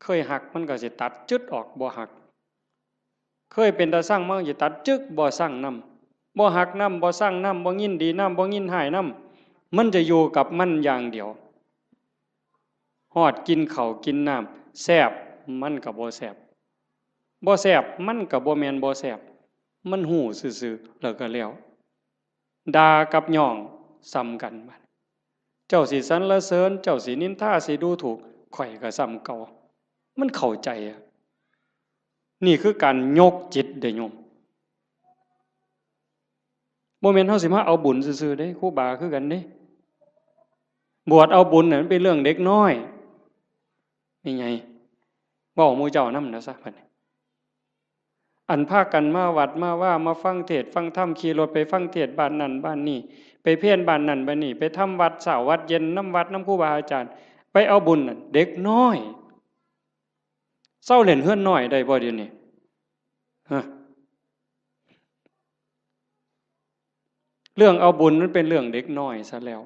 เคยหักมันก็สิตัดจึ๊ดออกบ่หักเคยเป็นตาสร้างมันก็สิตัดจึ๊กบ่สร้างนำบ่หักนำบ่สร้างนำบ่ยินดีนำบ่ยินหายนำมันจะอยู่กับมันอย่างเดียวฮอดกินข้าวกินน้ำแซ่บมันก็บ่แซ่บบ่แซ่บมันก็บ่แม่นบ่แซ่บมันหูซื่อๆแล้วก็แล้วด่ากับย่องซ้ำกันบัดเจ้าสิสรรเสริญเจ้าสินินทาสิดูถูกข่อยก็ซ้ำเก่ามันเข้าใจอ่ะนี่คือการยกจิตเด้อโยมบ่แม่นเฮาสิมาเอาบุญซื่อๆเด้ครูบาคือกันเด้บวชเอาบุญน่ะมันเป็นเรื่องเด็กน้อยนี่ไงเว้าหมู่เจ้านำนะซะบัดนี้อันพากันมาวัดมาว่ามาฟังเทศน์ฟังธรรมขี่รถไปฟังเทศน์บ้านนั้นบ้านนี้ไปเพี้ยนบ้านนั้นบ้านนี้ไปทำวัดเช้าวัดเย็นน้ำวัดน้ำครูบาอาจารย์ไปเอาบุญน่ะเด็กน้อยเศร้าเล่นเฮือนน้อยได้บ่เดี๋ยวนี้ฮะเรื่องเอาบุญนั้นเป็นเรื่องเด็กน้อยซะแล้ว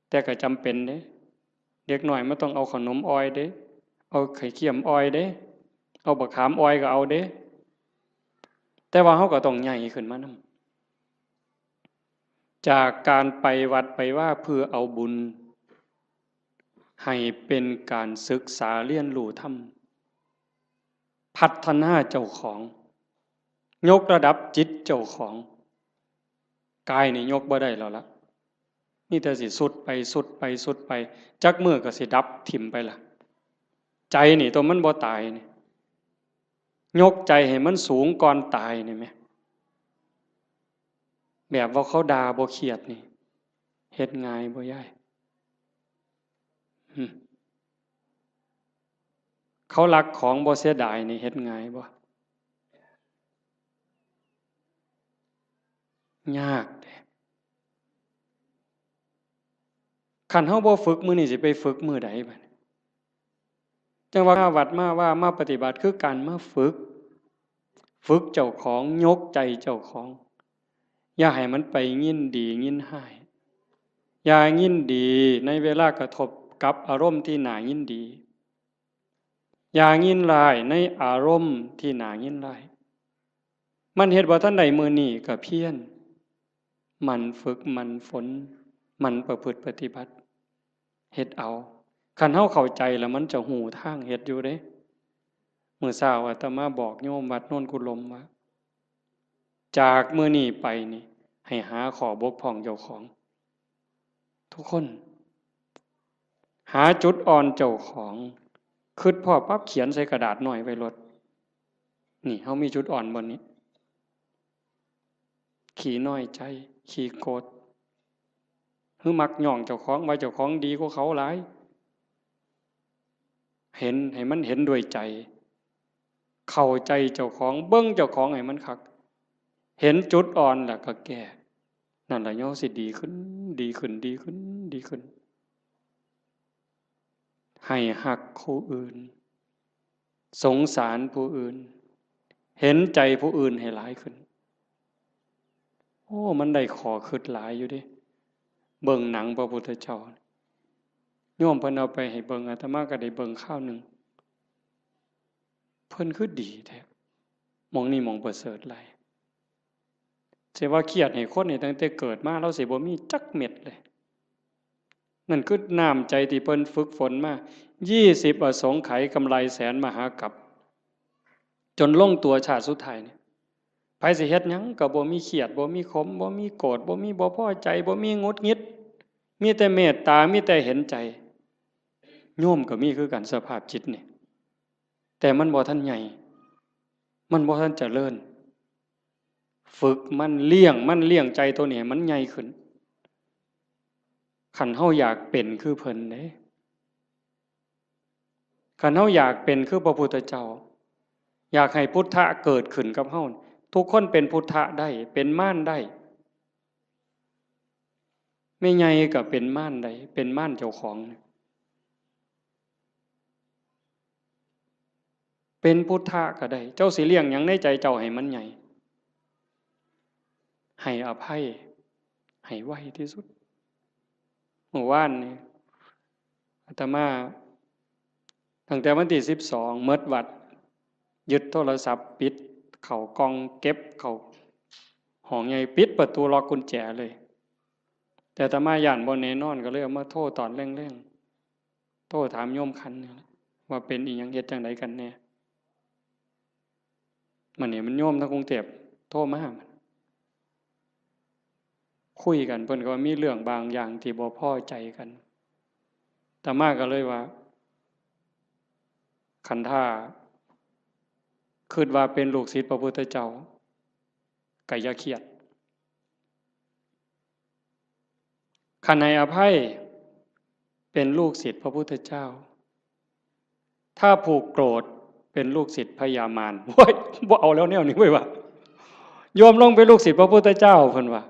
แต่ก็จำเป็นเด้เด็กน้อยมันต้องเอาขนมอ้อยเด้เอาไข่เค็มอ้อยเด้เอาบักขามอ้อยก็เอาเด้แต่ว่าเฮาก็ต้องใหญ่ขึ้นมานำจากการไปวัดไปว่าเพื่อเอาบุญให้เป็นการศึกษาเรียนรู้ธรรมพัฒนาเจ้าของยกระดับจิตเจ้าของกายนี่ยกบ่ได้แล้วล่ะนี่แต่สิสุดไปสุดไปสุดไปจักมือก็สิดับถิ่มไปล่ะใจนี่ตัวมันบ่ตายนี่ยกใจให้มันสูงก่อนตายนี่แม่แบบว่าเขาด่าบ่เครียดนี่เฮ็ดง่ายบ่ยายเขารักของบ่เสียดายนี่เฮ็ดง่ายบ่ยากเด้คันเฮาบ่ฝึกมื้อนี้สิไปฝึกมื้อใดบัดจังว่าวัดมาว่ามาปฏิบัติคือการมาฝึกเจ้าของยกใจเจ้าของอย่าให้มันไปยินดียินหายอย่ายินดีในเวลากระทบกับอารมณ์ที่น่ายินดีอย่ายินร้ายในอารมณ์ที่น่ายินร้ายมันเฮ็ดว่าท่านใดมื้อนี้ก็เพียรมันฝึกมันฝนมันประพฤติปฏิบัติเฮ็ดเอาคันเฮาเข้าใจแล้วมันจะหูทางเฮ็ดอยู่เด้มื้อเช้าอาตมาบอกโยมวัดโน่นกุลมว่าจากมื้อนี้ไปนี่ให้หาข้อบกพร่องเจ้าของทุกคนหาจุดอ่อนเจ้าของคิดพอปั๊บเขียนใส่กระดาษหน่อยไว้รถนี่เฮามีจุดอ่อนบนนี้ขี้น้อยใจขี้โกรธคือมักย่องเจ้าของว่าเจ้าของดีกว่าเขาหลายเห็นให้มันเห็นด้วยใจเข้าใจเจ้าของเบิ่งเจ้าของให้มันคักเห็นจุดอ่อนแล้วก็แก้นั่นล่ะย่อสิดีขึ้นดีขึ้นดีขึ้นดีขึ้นให้หักผู้อื่นสงสารผู้อื่นเห็นใจผู้อื่นให้หลายขึ้นโอ้มันได้ขอคิดหลายอยู่ดิเบิ่งหนังพระพุทธเจ้าโยมเพิ่นเอาไปให้เบิ่งอาตมาก็ได้เบิ่งข้าวนึงเพิ่นคือดีแท้มองนี่มองประเสริฐหลายสิว่าเครียดให้คนนี่ตั้งแต่เกิดมาเราสิบ่มีจักเม็ดเลยนั่นคือน้ำใจที่เพิ่นฝึกฝนมา20อสงไขยกำไรแสนมหากัปจนลงตัวชาติสุดท้ายนี่ไผสิเฮ็ดหยังก็บ่มีเครียดบ่มีขมบ่มีโกรธบ่มีบ่พอใจบ่มีหงุดหงิดมีแต่เมตตามีแต่เห็นใจโยมก็มีคือกันสภาพจิตนี่แต่มันบ่ทันใหญ่มันบ่ทันเจริญฝึกมันเลี้ยงใจตัวนี้มันใหญ่ขึ้นคันเฮาอยากเป็นคือเพิ่นเด้คันเฮาอยากเป็นคือพระพุทธเจ้าอยากให้พุทธะเกิดขึ้นกับเฮาทุกคนเป็นพุทธะได้เป็นม่านได้ไม่ใหญ่ก็เป็นม่านได้เป็นม่านเจ้าของเป็นพุทธะก็ได้เจ้าสิเลี้ยงหยังในใจเจ้าให้มันใหญ่ให้อภัยให้ไวที่สุด มื่อวานนี่อาตมาตั้งแต่วันที่12เมิดวัดยึดโทรศัพท์ปิดเข้ากล่องเก็บเข้าห้องใหญ่ปิดประตูล็อกกุญแจเลยแต่อาตมาย่านบ่แน่นอนก็เลยเอามาโทรตอนแรงๆโทรถามโยมคันนี่ว่าเป็นอีหยังเฮ็ดจังไดกันแน่มันนี่มันโยมทั้งกรุงเทพโทรมาคุยกันเพิ่นก็ว่ามีเรื่องบางอย่างที่บ่พอใจกันอาตมาก็เลยว่าคันท่าคิดว่าเป็นลูกศิษย์พระพุทธเจ้าก็อย่าเครียดคันให้อภัยเป็นลูกศิษย์พระพุทธเจ้าถ้าผูกโกรธเป็นลูกศิษย์พญามารโว้ยบ่เอาแล้วแนวนี้เว้ยว่าโยมลงเป็นลูกศิษย์พระพุทธเจ้าเพิ่นว่า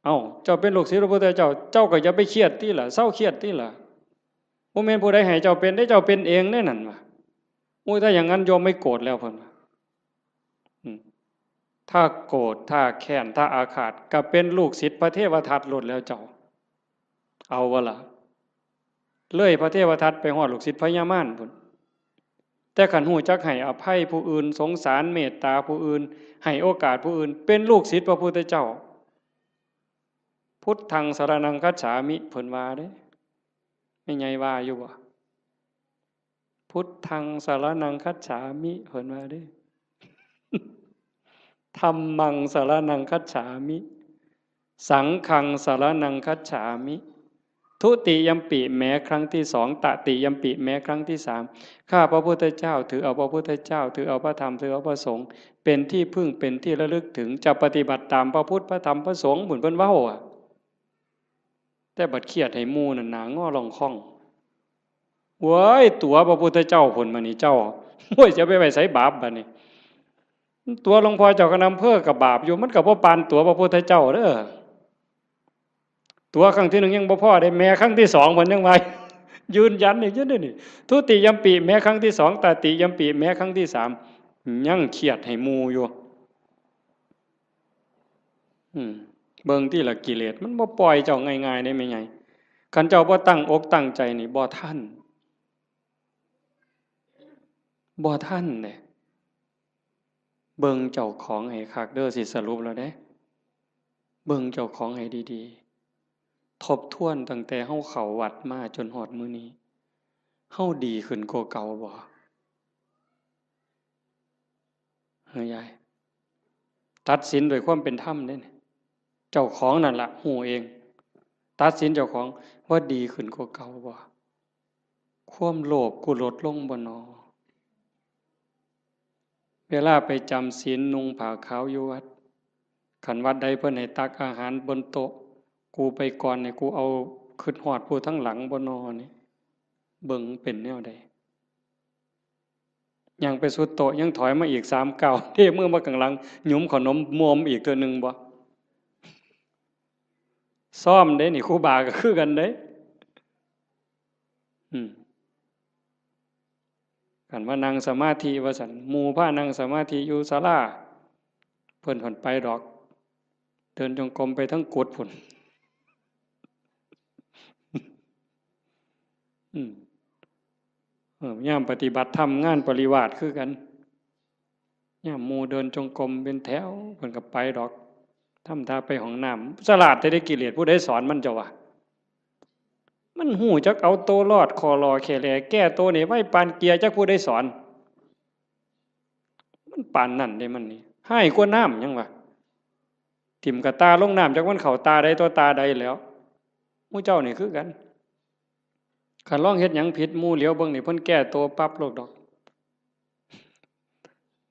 เอ้าเจ้าเป็นลูกศิษย์พระพุทธเจ้าเจ้าก็อย่าไปเครียดติล่ะเศร้าเครียดติล่ะบ่แม่นผู้ใดให้เจ้าเป็นได้เจ้าเป็นเองแน่นั่นว่าโอ้ยถ้าอย่างนั้นโยมไม่โกรธแล้วเพิ่นว่าถ้าโกรธถ้าแค้นถ้าอาฆาตก็เป็นลูกศิษย์พระเทวทัตหลุดแล้วเจ้าเอาวะล่ะเลยพระเทวทัตไปฮอดลูกศิษย์พญามารพุ่นแต่ขันหูจักให้อภัยผู้อื่นสงสารเมตตาผู้อื่นให้โอกาสผู้อื่นเป็นลูกศิษย์พระพุทธเจ้าพุทธังสรณังคัจฉามิเพิ่นว่าเด้ไม่ไงว่าอยู่บ่พุทธังสรณังคัจฉามิเพิ่นว่าเด้ธัมมังสรณังคัจฉามิสังฆังสรณังคัจฉามิทุติยัมปิแม้ครั้งที่2ตติยัมปิแม้ครั้งที่3ข้าพระพุทธเจ้าถือเอาพระพุทธเจ้าถือเอาพระธรรมถือเอาพระสงฆ์เป็นที่พึ่งเป็นที่ระลึกถึงจะปฏิบัติตามพระพุทธพระธรรมพระสงฆ์เหมือนเพิ่นเว้าอ่ะแต่บัดเครียดให้หมู่นั่นหน้างอลองคองเว้ยตัวพระพุทธเจ้าพุ่นมานี่เจ้าโอ้ยจะไปไว้ไสบาปบัดนี้ตัวหลวงพ่อเจ้าคณะอำเภอกับบาปอยู่มันก็บ่ปานตัวพระพุทธเจ้าเด้อตัวครั้งที่1ยังบ่พอได้แม้ครั้งที่2เพิ่นยังว่ายืนยันอีกอยู่นี่ทุติยัมปิแม้ครั้งที่2ตติยัมปิแม้ครั้งที่3ยังเครียดให้หมู่อยู่เบิ่งที่ละกิเลสมันบ่ปล่อยเจ้าง่ายๆได้แม่ใหญ่คันเจ้าบ่ตั้งอกตั้งใจนี่บ่ทันเด้เบิ่งเจ้าของให้คักเด้อสิสรุปแล้วเด้เบิ่งเจ้าของให้ดีๆทบทวนตั้งแต่เฮาเข้าวัดมาจนฮอดมื้อนี้เฮาดีขึ้นกว่าเก่าบ่เฮ้ยยายตัดสินด้วยความเป็นธรรมเด้เจ้าของนั่นล่ะฮู้เองตัดสินเจ้าของว่าดีขึ้นกว่าเก่าบ่ความโลภกูลดลงบ่นอเวลาไปจำศีลนุ่งผ้าขาวอยู่วัดขันวัดใดเพิ่นให้ตักอาหารบนโต๊ะกูไปก่อนเนี่ยกูเอาขึ้นหอดผู้ทั้งหลังบ่นอนี่เบิ่งเป็นแนวใดยังไปสุดโต๊ะยังถอยมาอีก3ก้าวเท่มือมาข้างหลังหยุมขนมมอมอีกตัวนึงบ่ซ้อมเด้นี่ครูบาก็คือกันเด้กันว่านั่งสมาธิว่าซั่นหมู่พานั่งสมาธิอยู่ศาลาเพิ่นไปดอกเดินจงกรมไปทั้งกุดพุ่นยามปฏิบัติธรรมงานปริวาสคือกันยามหมู่เดินจงกรมเป็นแถวเพิ่นก็ไปดอกทำท่าไปห้องน้ำฉลาดได้กิเลสผู้ใดสอนมันเจ้าวะมันหูจักเอาโตรอดคอรอแค่แลแก้โตนี่ไว้ปานเกียร์จักผู้ใดสอนมันปานนั่นได้มันนี่ให้กว่าน้ำยังวะถิ่มกับตาลงน้ำจากมันเข่าตาใดตัวตาใดแล้วหมู่เจ้านี่คือกันขันร้องเฮ็ดหยังผิดหมู่เหลียวเบิ่งนี่เพิ่นแก้ตัวปั๊บโลกดอก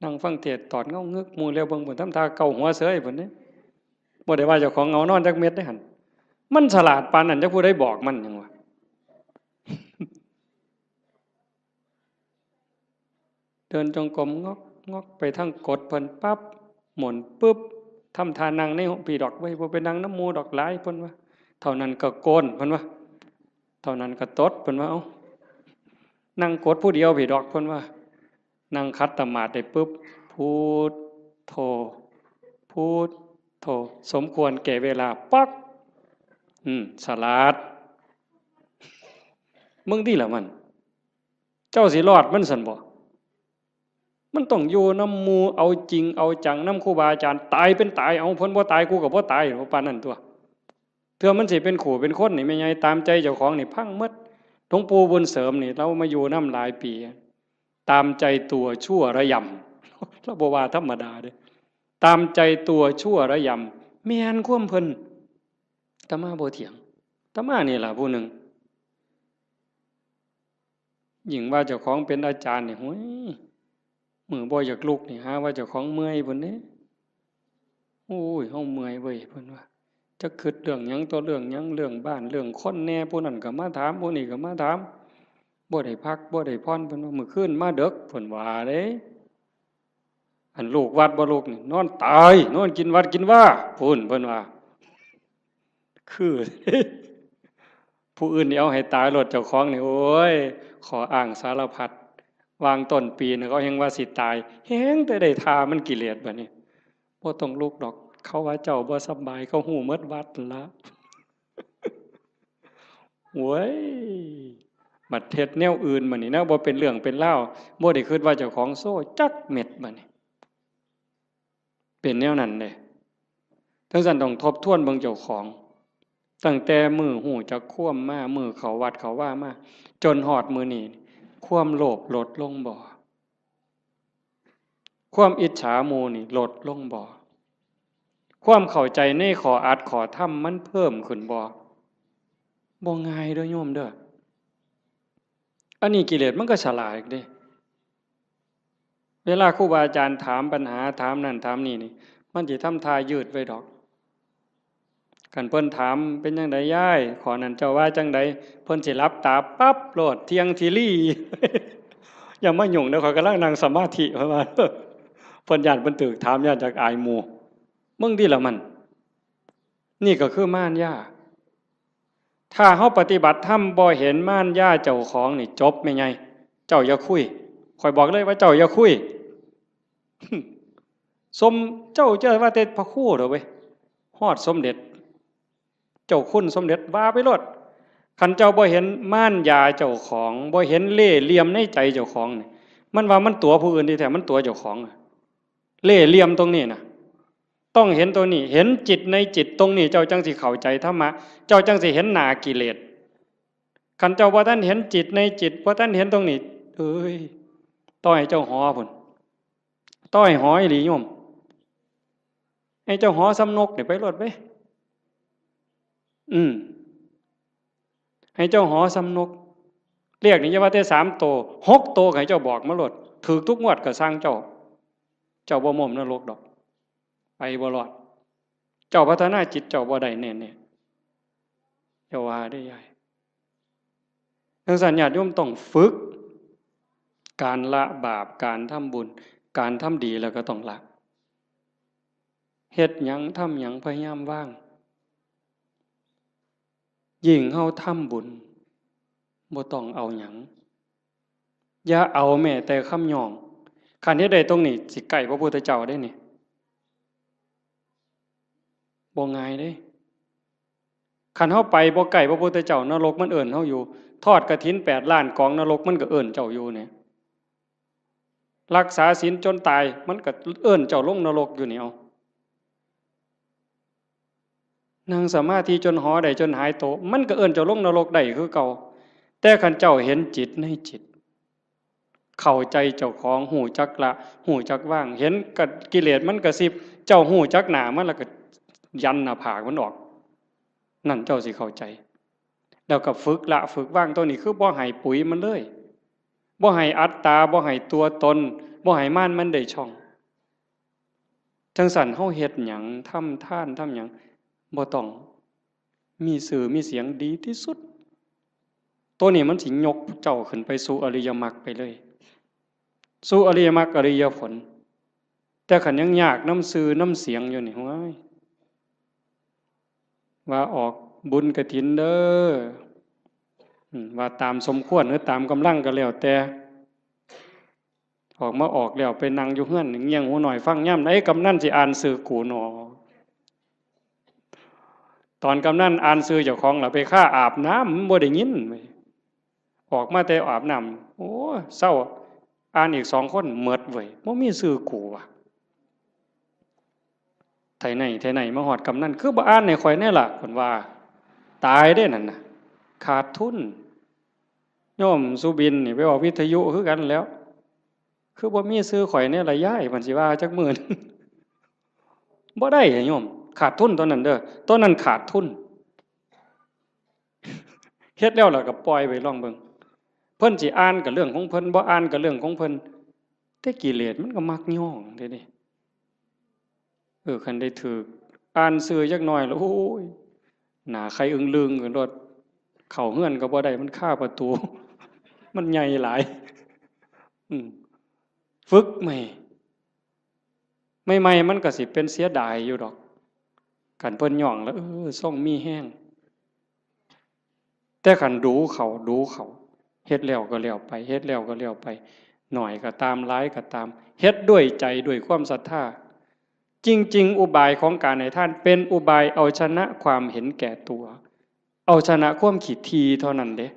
นั่งฟังเทศตอดเงางึกหมู่เหลียวเบิ่งเพิ่นทำท่าเกาหัวเสยเพิ่นนี่บ่ได้ว่าเจ้าของเงานอนจักเม็ดได้หั่นมันฉลาดปานนั้นจักผู้ใดบอกมันหยังวะเดินจงกรมงอกไปทั้งกดเพิ่นปั๊บหมุนปึ๊บทำท่านั่งในพี่ดอกไว้บ่ไปนั่งน้ำหมู่ดอกหลายเพิ่นว่าเท่านั้นก็โกนเพิ่นว่าเท่านั้นก็ตดเพิ่นว่าเอ้านั่งกดผู้เดียวพี่ดอกเพิ่นว่านั่งคัดตมาดได้ปึ๊บพูดโธพูดโธสมควรแก่เวลาปักฉลาด มึงที่ละมันเจ้าสิรอดมันสันบ่มันต้องอยู่น้ำมูเอาจริงเอาจังน้ำครูบาอาจารย์ตายเป็นตายเอาพ้นบ่ตายกูกับบ่ตายปานนั้นตัวเทื่อมันสิเป็นขู่เป็นคนนี่ไม่ไงตามใจเจ้าของนี่พังหมดหลวงปู่บุญเสริมนี่เรามาอยู่น้ำหลายปีตามใจตัวชั่วระยำเราบ่ว่าธรรมดาเด้ตามใจตัวชั่วระยำแม่นความเพิ่นตมาบ่เถียงตมานี่ล่ะผู้หนึ่งยิ่งว่าเจ้าของเป็นอาจารย์นี่โห้ยมือบ่อยากลุกนี่ฮะว่าเจ้าของเมื่อยพุ่นเด้โอ้ยเฮาเมื่อยเว้ยเพิ่นว่าจะคิดเรื่องหยังต่อเรื่องหยังเรื่องบ้านเรื่องคนแน่ผู้นั้นก็มาถามผู้นี้ก็มาถามบ่ได้พักบ่ได้พรเพิ่นว่ามื้อคืนมาดึกเพิ่นว่าเด้อันลูกวัดบ่ลูกนี่นอนตายนอนกินวัดกินว่าพุ่นเพิ่นว่าคือผู้อื่นนี่เอาให้ตายรถเจ้าของนี่โอ้ยขออ้างสารพัดวางต้นปีนี่เขาเห็นว่าสิตายแฮงแต่ได้ทามันกิเลสบัดนี้บ่ต้องลุกดอกเขาว่าเจ้าบ่สบายเขาหูหมดวัดละโว้ยบัดเฮ็ดแนวอื่นบัดนี้นะบ่เป็นเรื่องเป็นเล่าบ่ได้คิดว่าเจ้าของโซ่จักเม็ดบัดนี้เป็นแนวนั้นเด้ทั้งนั้นต้องทบทวนเบิ่งเจ้าของตั้งแต่มือหูจักคว่ำมามือเขาวัดเขาว่ามาจนหอดมือนี่ความโลภลดลงบ่ความอิจฉาหมู่นี่ลดลงบ่ความเข้าใจในขออัดขอทำมันเพิ่มขึ้นบ่ง่ายเด้อโยมเด้ออันนี้กิเลสมันก็ฉลาดเด้เวลาครูบาอาจารย์ถามปัญหาถามนั่นถามนี่นี่มันสิทำทายืดไว้ดอกกันเพิ่นถามเป็นจังได๋ย้ายขอนั้นเจ้าว่าจังได๋เพิ่นสิหลับตาปั๊บโลดเที่ยงทีลี่ อย่ามายุ่งเด้อข้อยกำลังนั่งสมาธิเพิ่นว่าเพิ่นย้านเพิ่นตึกถามย้านจากอายหมู่มึงที่ละมันนี่ก็คือม่านย่าถ้าเฮาปฏิบัติธรรมบ่เห็นม่านย่าเจ้าของนี่จบแม่ใหญ่เจ้าอย่าคุยข้อยบอกเลยว่าเจ้าอย่าคุย สมเจ้าว่าแต่พระครูเด้อเว้ยฮอดสมเด็จเจ้าคุณสมเด็จว่าไปโลดคันเจ้าบ่เห็นม่านยาเจ้าของบ่เห็นเล่ห์เหลี่ยมในใจเจ้าของนี่มันว่ามันตัวผู้อื่นที่แท้มันตัวเจ้าของเล่ห์เหลี่ยมตรงนี้น่ะต้องเห็นตัวนี้เห็นจิตในจิตตรงนี้เจ้าจังสิเข้าใจธรรมะเจ้าจังสิเห็นหน้ากิเลสคันเจ้าบ่ทันเห็นจิตในจิตบ่ทันเห็นตรงนี้เอ้ยต้อยเจ้าหอพุ่นต้อยหออีหลีโยมให้เจ้าหอสำนกนี่ไปโลดเว้ยให้เจ้าหอสำนกเรียกนี่อย่าว่าแต่3โต6โตให้เจ้าบอกมาโลดถูกทุกงวดก็สร้างเจ้าบ่ม่มนรกดอกไปบ่รอดเจ้าพัฒนาจิตเจ้าบ่ได้แน่ๆเจ้าว่าได้ใหญ่ทั้งสัญญาติโยมต้องฝึกการละบาปการทำบุญการทำดีแล้วก็ต้องละเฮ็ดหยังทำหยังพยายามว่างยิ่งเฮาทำบุญบ่ต้องเอาหยังอย่าเอาแม้แต่คำย่องคันเฮ็ดได้ตรงนี้สิใกล้พระพุทธเจ้าได้นี่บ่ง่ายเด้คันเฮาไปบ่ใกล้พระพุทธเจ้านรกมันเอิ้นเฮาอยู่ทอดกฐิน8ล้านกองนรกมันก็เอิ้นเจ้าอยู่เนี่ยรักษาศีลจนตายมันก็เอิ้นเจ้าลงนรกอยู่นี่เอานั่งสมาธิจนหอได้จนหายโตมันก็เอิ้นเจ้าลงนรกได้คือเก่าแต่คันเจ้าเห็นจิตในจิตเข้าใจเจ้าของหูจักละหูจักว่างเห็นกิเลสมันกระซิบเจ้าหูจักหน้ามันแล้วก็ยันหน้าผากมันออกนั่นเจ้าสิเข้าใจแล้วก็ฝึกละฝึกว่างตัวนี้คือบ่ให้ปุ๋ยมันเลยบ่ให้อัตตาบ่ให้ตัวตนบ่ให้ม่านมันได้ช่องจังสั่นเฮาเฮ็ดหยังทำทานทำหยังบ่ต้องมีสื่อมีเสียงดีที่สุดตัวนี้มันสิยกเจ้าขึ้นไปสู่อริยมรรคไปเลยสู่อริยมรรคอริยผลแต่ขันยังยากน้ำสื่อน้ำเสียงอยู่นี่ว่าออกบุญกฐินเด้อว่าตามสมควรหรือตามกำลังก็แล้วแต่ออกมาออกแล้วไปนั่งอยู่เฮือนเงี่ยงหูหน่อยฟังย่ำไอ้กำนันสิอ่านสื่อกูหนอตอนกำนันอ่านสื่อเจ้าของล่ะไปฆ่าอาบน้ำบ่ได้ยิน ออกมาแต่อาบน้ำโอ้เศร้าอ่านอีก2 คนหมดเว้ยบ่มีชื่อกูว่ะไทไหนมาฮอดกำนันคือบ่อ่านให้ข่อยแน่ล่ะเพิ่นว่าตายได้นั่นน่ะขาดทุนโยมสุบินนี่ไปออกวิทยุคือกันแล้วคือบ่มีชื่อข่อยแน่ล่ะยายเพิ่นสิว่าจักมื้อ บ่ได้โยมขาดทุนตอนนั้นเด้อตอนนั้นขาดทุนเฮ็ดแล้วล่ะก็ปล่อยไว้ลองเบิ่งเพิ่นสิอ่านก็เรื่องของเพิ่นบ่อ่านก็เรื่องของเพิ่นแต่กิเลสมันก็มักย่องเด้นี่คันได้ถูกอ่านชื่อจักหน่อยแล้วโอ้ยหน้าใครอึ้งลึงขึ้นรถเข้าเฮือนก็บ่ได้มันคาประตูมันใหญ่หลายอืมฝึกใหม่ใหม่ๆมันก็สิเป็นเสียดายอยู่ดอกคันเพิ่นย่องแล้วส่งมีแห้งแต่คันดูเขาเฮ็ดแล้วก็แล้วไปเฮ็ดแล้วก็แล้วไปหน่อยก็ตามหลายก็ตามเฮ็ดด้วยใจด้วยความศรัทธาจริงๆอุบายของการให้ท่านเป็นอุบายเอาชนะความเห็นแก่ตัวเอาชนะความขี้ทีเท่านั้นเด้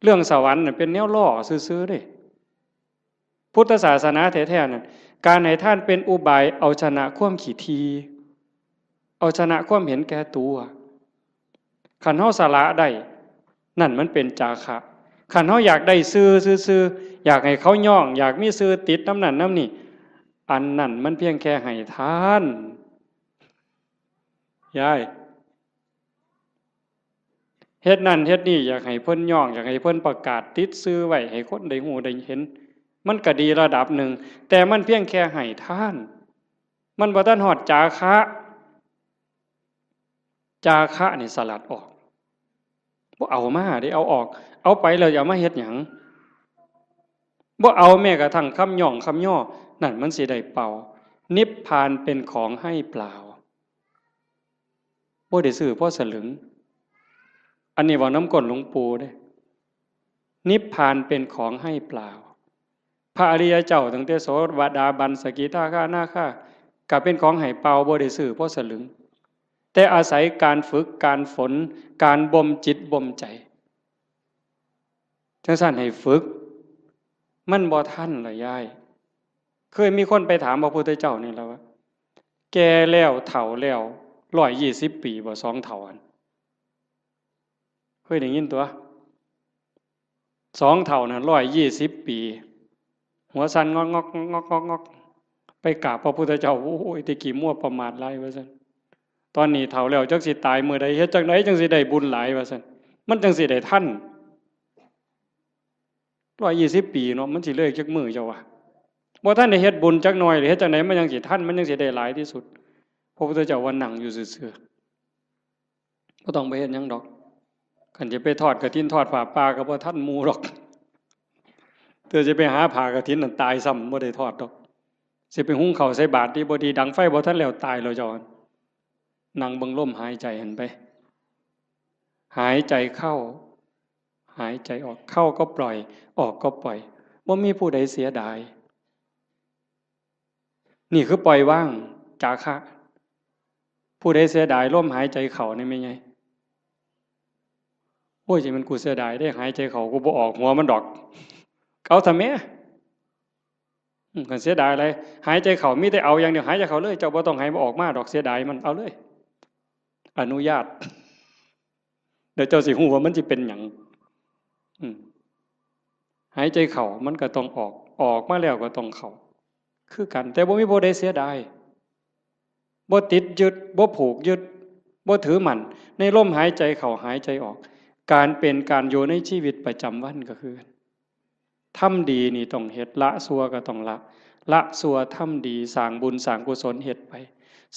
เรื่องสวรรค์น่ะเป็นแนวล่อซื่อๆเด้พุทธศาสนาแท้ๆนั่นการให้ท่านเป็นอุบายเอาชนะความขี้ทีเอาชนะความเห็นแก่ตัวคันเฮาสละได้นั่นมันเป็นจาคะคันเฮาอยากได้ซื่อๆอยากให้เขาย่องอยากมีซื่อติดน้ำนั่นน้ำนี่อันนั้นมันเพียงแค่ให้ทานยายเฮ็ดนั่นเฮ็ดนี่อยากให้เพิ่นย่องอยากให้เพิ่นประกาศติดซื่อไว้ให้คนได้ฮู้ได้เห็นมันก็ดีระดับหนึ่งแต่มันเพียงแค่ให้ทานมันบ่ทันฮอดจาคะจาคะนี่สลัดออกบ่เอามาได้เอาออกเอาไปแล้วอย่ามาเฮ็ดหยังบ่เอาแม้กระทั่งคำย่องคำย่อนั่นมันสิได้เป่านิพพานเป็นของให้เปล่าบ่ได้ซื้อเพราะสลึงอันนี้เว้าน้ำก้นหลวงปู่เด้นิพพานเป็นของให้เปล่าพระอริยเจ้าตั้งแต่โสดาบันสกิทาคานาคาก็เป็นของให้เปล่าบ่ได้ซื้อเพราะสลึงแต่อาศัยการฝึกการฝนการบ่มจิตบ่มใจจังซั่นให้ฝึกมันบ่ทันล่ะยายเคยมีคนไปถามพระพุทธเจ้านี่แล้วว่าแก่แล้วเฒ่าแล้ว120 ปีบ่2เฒ่าอันเคยได้ยินตัว2เฒ่าน่ะ120 ปีหัวสั่นงอกงอกงอกงอกงอกไปกราบพระพุทธเจ้าโอ้ยตะกี้มั่วประมาทหลายว่าซั่นตอนนี้เฒ่าแล้วจักสิตายมื้อใดเฮ็ดจังไดจังสิได้บุญหลายว่าซั่นมันจังสิได้ทัน120 ปีเนาะมันสิเลยจักมื้อเจ้าว่าบ่ทันได้เฮ็ดบุญจักหน่อยหรือเฮ็ดจังไดมันยังสิทันมันยังสิได้หลายที่สุดพระพุทธเจ้าว่านั่งอยู่ซื่อๆบ่ต้องไปเฮ็ดหยังดอกคันจะไปทอดกฐินทอดผ้าป่าก็บ่ทันหมู่ดอกเธอจะไปหาผ้ากฐินนั่นตายซ้ำบ่ได้ทอดดอกสิไปหุงข้าวใส่บาตรที่บ่ดีดังไฟบ่ทันแล้วตายแล้วเจ้านั่งเบิ่งลมหายใจหันไปหายใจเข้าหายใจออกเข้าก็ปล่อยออกก็ปล่อยบ่มีผู้ใดเสียดายนี่คือปล่อยว่างจาคะผู้ใดเสียดายลมหายใจเข้านี่ไม่ไงโอ้ยสิมันกูเสียดายได้หายใจเข้ากูบ่ออกหัวมันดอกเอาทำแม่กันเสียดายอะไรหายใจเข้ามีแต่เอาอย่างเดียวหายใจเข้าเลยเจ้าบ่ต้องให้มันออกมาดอกเสียดายมันเอาเลยอนุญาตเดี๋ยวเจ้าสิฮู้ว่ามันสิเป็นหยังหายใจเข้ามันก็ต้องออกมาแล้วก็ต้องเข้าคือกันแต่บ่มีบ่ได้เสียดายบ่ติดยึดบ่ผูกยึดบ่ถือมั่นในลมหายใจเข้าหายใจออกการเป็นการอยู่ในชีวิตประจำวันก็คือทำดีนี่ต้องเฮ็ดละชั่วก็ต้องละชั่วทำดีสร้างบุญสร้างกุศลเฮ็ดไป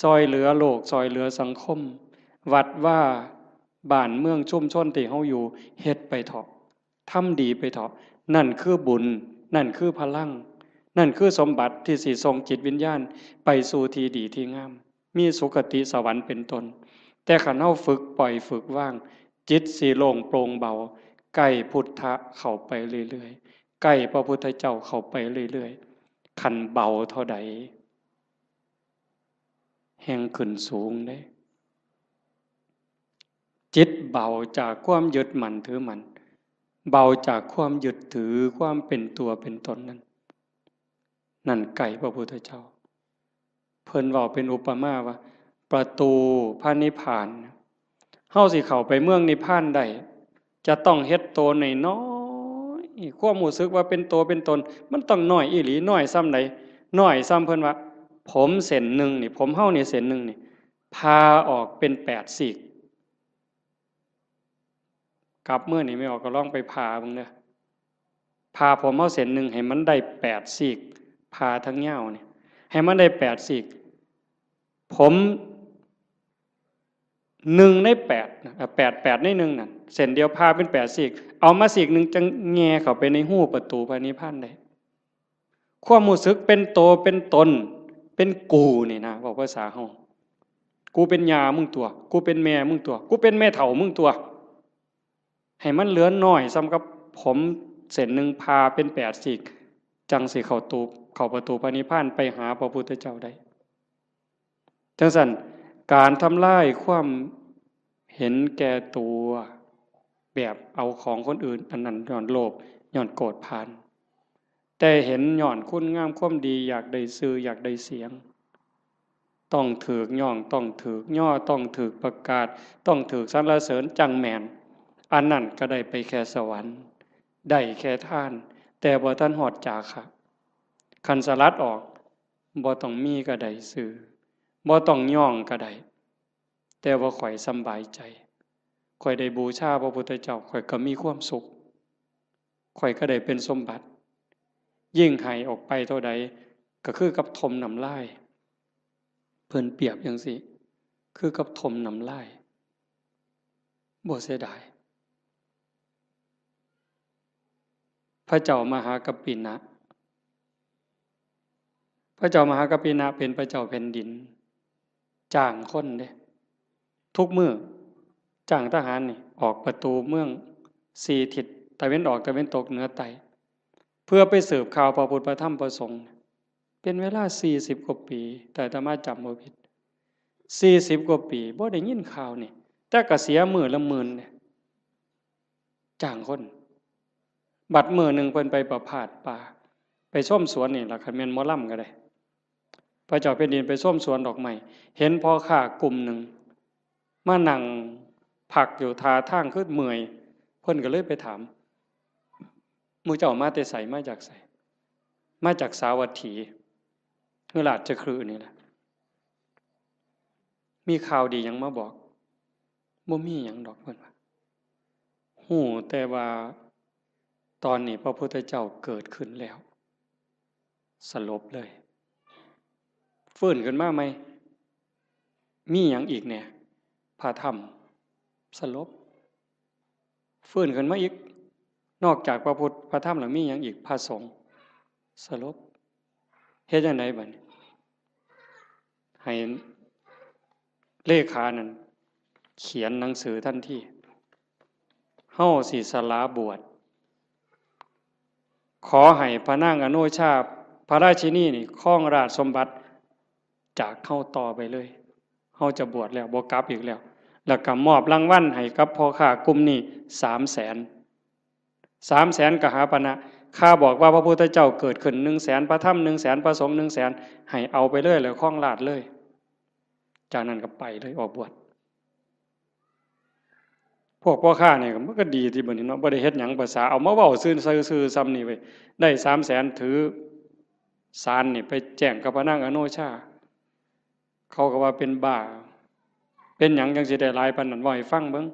ซอยเหลือโลกซอยเหลือสังคมวัดว่าบ้านเมืองชุมชนที่เฮาอยู่เฮ็ดไปเถาะทำดีไปเถาะนั่นคือบุญนั่นคือพลังนั่นคือสมบัติที่สิส่งจิตวิญญาณไปสู่ที่ดีที่งามมีสุคติสวรรค์เป็นต้นแต่ขันเฮาฝึกปล่อยฝึกว่างจิตสิโล่งโปร่งเบาใกล้พุทธะเข้าไปเรื่อยๆใกล้พระพุทธเจ้าเข้าไปเรื่อยๆขันเบาเท่าใดแห่งขึ้นสูงได้จิตเบาจากความยึดมั่นถือมั่น เบาจากความยึดถือความเป็นตัวเป็นตนนั้นนั่นไก่พระพุทธเจ้าเพิ่นเว้าเป็นอุปมาว่าประตูพระนิพพานเฮาสิเข้าไปเมืองนิพพานได้จะต้องเฮ็ดโตน้อยๆความรู้สึกว่าเป็นตัวเป็นตนมันต้องน้อยอีหลีน้อยซ้ำใดน้อยซ้ำเพิ่นว่าผมเส้นหนึ่งนี่ผมเฮานี่เส้นหนึ่งนี่พาออกเป็น8ซีกกลับเมื่อนี่ไม่ออกก็ลองไปพาเบิ่งเด้อพาผมเฮาเส้นหนึ่งให้มันได้8ซีกพาทั้งยาวนี่ให้มันได้8ซีกผม1 ใน 8นะ8 ใน 1นั่นเส้นเดียวพาเป็น8ซีกเอามาซีกหนึ่งจังแง่เข้าไปในหูประตูพระนิพพานได้ความรู้สึกเป็นโตเป็นตนเป็นกูนี่นะบอกภาษาเฮากูเป็นยามึงตัวกูเป็นแม่มึงตัวกูเป็นแม่เฒ่ามึงตัวให้มันเหลือน้อยซ้ำกับผมเส้นหนึ่งพาเป็น8ซีกจังสิเข้าประตูพระนิพพานไปหาพระพุทธเจ้าได้จังซั่นการทำลายความเห็นแก่ตัวแบบเอาของคนอื่นอันนั้นย้อนโลภย้อนโกรธพานแต่เห็นย้อนคุณงามความดีอยากได้ชื่ออยากได้เสียงต้องถูกย่องต้องถูกย่อต้องถูกประกาศต้องถูกสรรเสริญจังแม่นอันนั้นก็ได้ไปแค่สวรรค์ได้แค่ท่านแต่บ่ทันฮอดจาคะคันสลัดออกบ่ต้องมีก็ได้ชื่อบ่ต้องย่องก็ได้แต่ว่าข่อยสำบายใจข่อยได้บูชาพระพุทธเจ้าข่อยก็มีความสุขข่อยก็ได้เป็นสมบัติยิ่งให้ออกไปเท่าใดก็คือกับทมน้ำลายเพิ่นเปรียบจังซี่คือกับทมน้ำลายบ่เสียดายพระเจ้ามหากัปปินะพระเจ้ามหากัปปินะเป็นพระเจ้าแผ่นดินจ้างคนเด้ทุกมื้อจ้างทหารนี่ออกประตูเมือง4ทิศตะเว้นออกตะเว้นตกเหนือใต้เพื่อไปสืบข่าวพระพุทธพระธรรมพระสงฆ์เป็นเวลา40กว่าปีแต่อาตมาจำบ่ผิด40กว่าปีบ่ได้ยินข่าวนี่แต่ก็เสียมื้อละหมื่นเนี่ยจ้างคนบัดมื้อนึงเพิ่นไปประพาสป่าไปชมสวนนี่ล่ะคันแม่นหมอลำก็ได้พระเจ้าแผ่นดินไปชมสวนดอกไม้เห็นพ่อค้ากลุ่มนึงมานั่งพักอยู่ท่าทางคือเมื่อยเพิ่นก็เลยไปถามหมู่เจ้ามาแต่ไสมาจากไสมาจากสาวัตถีคือราชคฤห์นี่แหละมีข่าวดีหยังมาบอกบ่มีหยังดอกเพิ่นว่าฮู้แต่ว่าตอนนี้พระพุทธเจ้าเกิดขึ้นแล้วสลบเลยฟื้นขึ้นมาไหมมีหยังอีกเนี่ยพระธรรมสลบฟื้นขึ้นมาอีกนอกจากพระพุทธพระธรรมแล้วมีหยังอีกพระสงฆ์สลบเฮ็ดจังไดบัดนี้ให้เลขานั่นเขียนหนังสือทันทีเฮาสิสละบวชขอให้พระนางอโนชาพระราชินีนี่ครองราชสมบัติจากเฮาต่อไปเลยเฮาจะบวชแล้วบ่กลับอีกแล้วแล้วก็มอบรางวัลให้กับพ่อค้ากลุ่มนี้300,000 300,000กหาปณะข้าบอกว่าพระพุทธเจ้าเกิดขึ้น 100,000 พระธรรม 100,000 พระสงฆ์ 100,000ให้เอาไปเลยแล้วครองราชเลยจากนั้นก็ไปเลยออกบวชพวกพ่อค้าเนี่ยมันก็ดีที่บัดนี้เนาะบ่ได้เฮ็ดหยังภาษาเอามาเว้าซื่อๆซ้ำนี่เว้ยได้300,000ถือศาลนี่ไปแจ้งกับพระนางอโนชาเขาก็ว่าเป็นบ้าเป็นหยังจังสิได้หลายปานนั้นเว้าให้ฟังเบิ่ง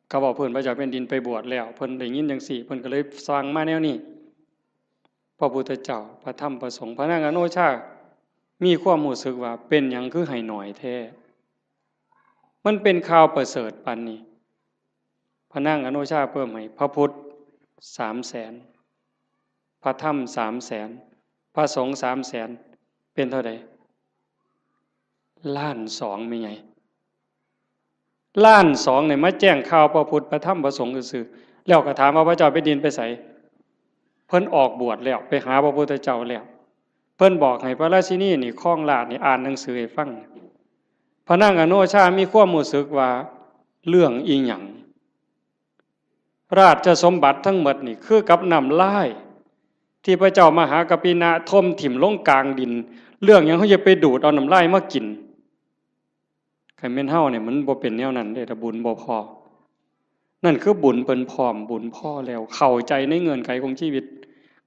เขาบอกเพิ่นพระเจ้าแผ่นดินไปบวชแล้วเพิ่นได้ยินจังซี่เพิ่นก็เลยสร้างมาแนวนี้พระพุทธเจ้าพระธรรมพระสงฆ์พระนางอโนชามีความรู้สึกว่าเป็นหยังคือให้น้อยแท้มันเป็นข่าวประเสริฐปานนี้พระนางอโนชาเพิ่มให้พระพุทธ300,000พระธรรม300,000พระสงฆ์300,000เป็นเท่าใด1,200,000มีไง1,200,000เนี่ยมาแจ้งข่าวพระพุทธพระธรรมพระสงฆ์ซื่อๆแล้วก็ถามว่าพระเจ้าแผ่นดินไปไสเพิ่นออกบวชแล้วไปหาพระพุทธเจ้าแล้วเพิ่นบอกให้พระราชินีนี่ครองราชย์นี่อ่านหนังสือให้ฟังพระนางอโนชามีความรู้สึกว่าเรื่องอีหยัง ราชสมบัติทั้งหมดนี่คือกับน้ำลายที่พระเจ้ามหากัปปินะทมถิ่มลงกลางดินเรื่องยังเขาจะไปดูดเอาน้ำลายมากินใครเม่นเฮาเนี่ยมันบ่เป็นแนวนั้นเด้แต่บุญบ่พอนั่นคือบุญเปิ้นพร้อมบุญพ่อแล้วเข้าใจในเงื่อนไขของชีวิต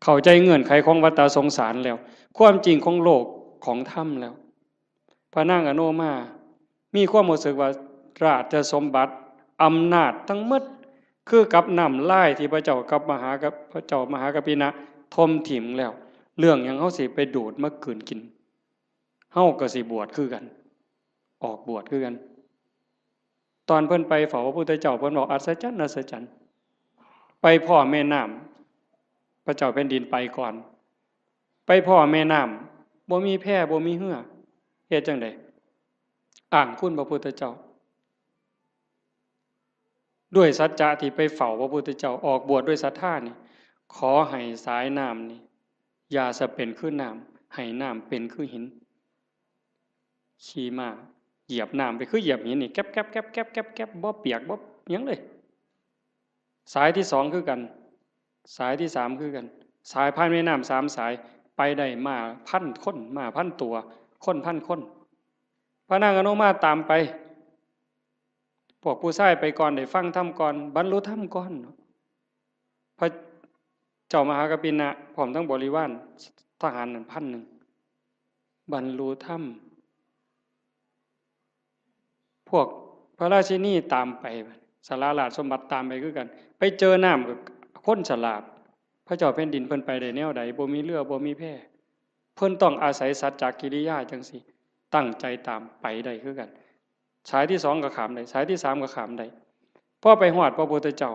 เข้าใจเงื่อนไขของวัฏสงสารแล้วความจริงของโลกของธรรมแล้วพระนางอโนมามีความรู้สึกว่าราชสมบัติอำนาจทั้งหมดคือกับน้ำลายที่พระเจ้ากับพระเจ้ามหากัปปินะทมถิ่มแล้วเรื่องยังเฮาสิไปดูดมากืนกินเฮาก็สิบวชคือกันออกบวชคือกันตอนเพิ่นไปเฝ้าพระพุทธเจ้าเพิ่นบอกอัศจรรย์อัศจรรย์ไปพ่อแม่น้ำพระเจ้าแผ่นดินไปก่อนไปพ่อแม่น้ำบ่มีแพบ่มีเหือเฮ็ดจังได๋อ้างคุณพระพุทธเจ้าด้วยสัจจะที่ไปเฝ้าพระพุทธเจ้าออกบวชด้วยศรัทธานี่ขอให้สายน้ำนี่อย่าสะเป็นคือน้ำให้น้ำเป็นคือหินขี่ม้าเหยียบน้ำไปคือเหยียบหินนี่แก๊บแก๊บแก๊บแก๊บแก๊บแก๊บบ่เปียกบ่หยังเลยสายที่สองคือกันสายที่สามคือกันสายผ่านแม่น้ำสามสายไปได้มาพันคนมาพันตัวคนพันคนพระนางอนุมาตามไปพวกผู้ชายไปก่อนได้ฟังธรรมก่อนบรรลุธรรมก่อนพระเจ้ามหากัปปินะพร้อมทั้งบริวารทหาร1,000บรรลุธรรมพวกพระราชินีตามไปสาราราชสมบัติตามไปคือกันไปเจอน้ำกับคนฉลาดพระเจ้าแผ่นดินเพิ่นไปได้แนวใดบ่มีเรือบ่มีแพเพิ่นต้องอาศัยสัจจกิริยาจังซี่ตั้งใจตามไปได้คือกันสายที่2ก็ข้ามได้สายที่3ก็ข้ามได้พอไปฮอดพระพุทธเจ้า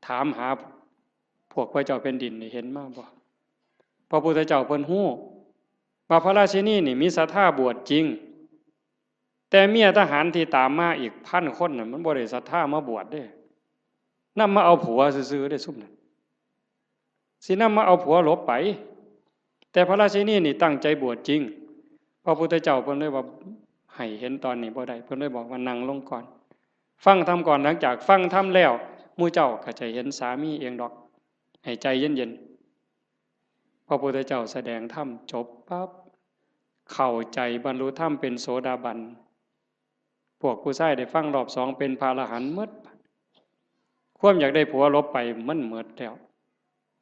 ถามหาพวกพระเจ้าแผ่นดินนี่เห็นมาบ่พระพุทธเจ้าเพิ่นฮู้ว่าพระราชินีนี่มีศรัทธาบวชจริงแต่เมียทหารที่ตามมาอีก1,000คนน่ะมันบ่ได้ศรัทธามาบวชเด้นำมาเอาผัวซื่อๆได้ซุ่มนั้นสินำมาเอาผัวหลบไปแต่พระราชินีนี่ตั้งใจบวชจริงพระพุทธเจ้าเพิ่นเลยว่าให้เห็นตอนนี้บ่ได้เพิ่นเลยบอกว่านั่งลงก่อนฟังธรรมก่อนหลังจากฟังธรรมแล้วหมู่เจ้าก็จะเห็นสามีเองดอกให้ใจเย็นๆพระพุทธเจ้าแสดงธรรมจบปั๊บเข้าใจบรรลุธรรมเป็นโสดาบันพวกผู้ชายได้ฟังรอบ2เป็นพระอรหันต์หมดความอยากได้ผัวลบไปมันหมดแล้ว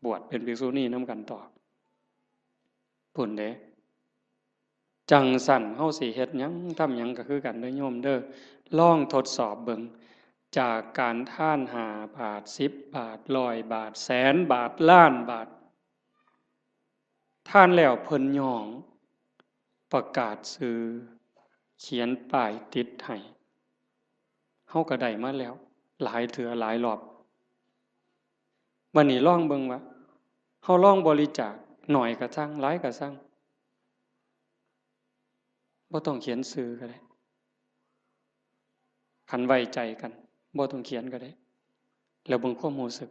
บวชเป็นภิกษุณีนำกันต่อพุ่นเด้จังสั่นเฮาสิเฮ็ดหยังทำหยังก็คือกันเด้อโยมเด้อลองทดสอบเบิ่งจากการท่าน5 บาท10 บาท100 บาทแสนบาทล้านบาทท่านแล้วเพิ่นย่องประกาศซื้อเขียนป้ายติดให้เฮาก็ได้มาแล้วหลายเทื่อหลายรอบวันนี้ลองเบิ่งว่าเฮาลองบริจาคหน่อยก็ซังหลายก็ซังบ่ต้องเขียนชื่อก็ได้คันไว้ใจกันบ่ต้องเขียนก็ได้แล้วเบิ่งความรู้สึก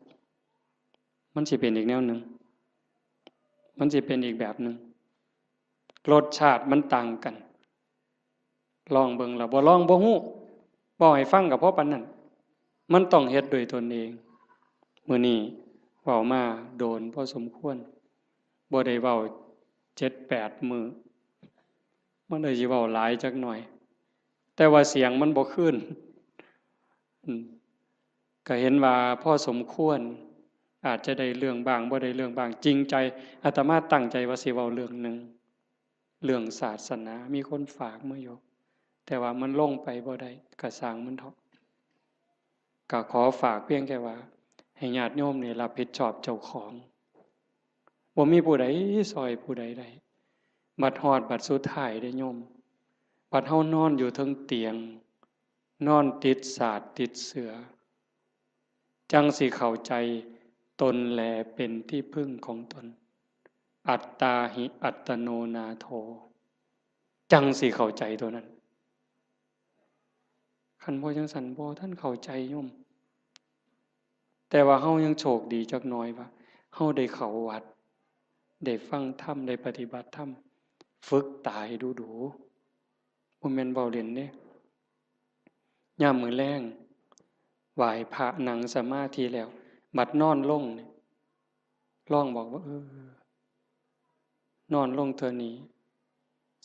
มันสิเป็นอีกแนวหนึ่งมันสิเป็นอีกแบบหนึ่งรสชาติมันต่างกันลองเบิ่งแล้วบ่ลองบ่ฮู้บ่ให้ฟังก็เพราะปานนั้นมันต้องเฮ็ดด้วยตนเองมื้อนี้เว้ามาโดนพอสมควรบ่ได้เว้า 7-8 มื้อมันเลยสิเว้าหลายจักหน่อยแต่ว่าเสียงมันบ่คืนก็เห็นว่าพอสมควรอาจจะได้เรื่องบางบ่ได้เรื่องบางจริงใจอาตมาตั้งใจว่าสิเว้าเรื่องนึงเรื่องศาสนามีคนฝากมาอยู่แต่ว่ามันลงไปบ่ได้ก็สร้างมันเถาะก็ขอฝากเพียงแค่ว่าให้ญาติโยมนี่รับผิดชอบเจ้าของบ่มีผู้ใดซอยผู้ใดได้บัดฮอดบัดสุดท้ายได้โยมบัดเฮานอนอยู่เทิงเตียงนอนติดสาดติดเสือจังสิเข้าใจตนแลเป็นที่พึ่งของตนอัตตาหิอัตโนนาโถจังสิเข้าใจตัวนั้นคันบ่จังซั่นบ่ท่านเข้าใจโยมแต่ว่าเฮายังโชคดีจักหน่อยว่าเฮาได้เข้าวัดได้ฟังธรรมได้ปฏิบัติธรรมฝึกตายดูบ่แม่นเว้าเล่นเด้ยามมื้อแลงไหว้พระนั่งสมาธิแล้ว บัดนอนลงนี่ร้องบอกว่านอนลงเธอนี้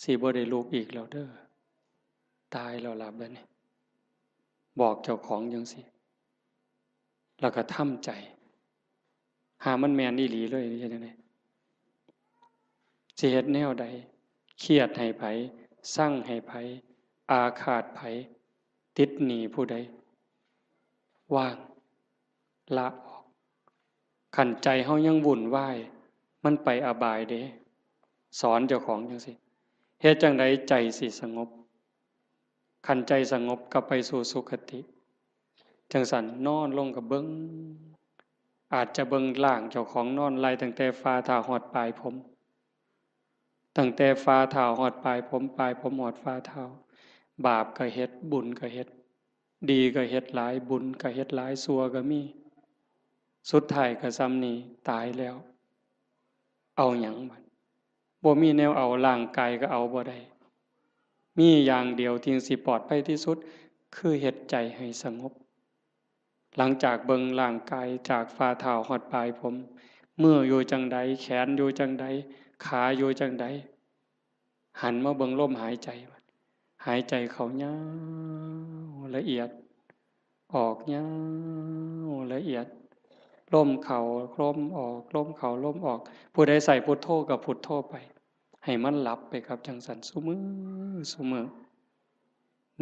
สิบ่ได้ลุกอีกแล้วเด้อตายแล้วล่ะบัดนี้บอกเจ้าของจังซี่แล้วก็ทำใจหามันแม่นอีหลีเลยเฮ็ดจังได๋สิเฮ็ดแนวใดเครียดให้ไผสั่งให้ไผอาฆาตไผติดหนี้ผู้ใดว่างละออกขันใจเฮายังวุ่นวายมันไปอบายเด้สอนเจ้าของจังซี่เฮ็ดจังไดใจสิสงบขันใจสงบก็ไปสู่สุคติจังสั่นนอนลงกับเบิ่งอาจจะเบิ่งล่างเจ้าของนอนไล่ตั้งแต่ฝ่าเท้าฮอดปลายผมตั้งแต่ฝ่าเท้าฮอดปลายผมปลายผมฮอดฝ่าเท้าบาปก็เฮ็ดบุญก็เฮ็ดดีก็เฮ็ดหลายบุญก็เฮ็ดหลายชั่วก็มีสุดท้ายก็ซ้ำนี้ตายแล้วเอาหยังบัดบ่มีแนวเอาร่างกายก็เอาบ่ได้มีอย่างเดียวที่สิปลอดภัยที่สุดคือเฮ็ดใจให้สงบหลังจากเบิ่งร่างกายจากฝ่าเท้าฮอดปลายผมมืออยู่จังใดแขนอยู่จังใดขาอยู่จังใดหันมาเบิ่งลมหายใจหายใจเข้ายาวละเอียดออกยาวละเอียดลมเข้าลมออกลมเข้าลมออกผู้ใดใส่พุทโธก็พุทโธไปให้มันหลับไปครับจังสันซุมื้อ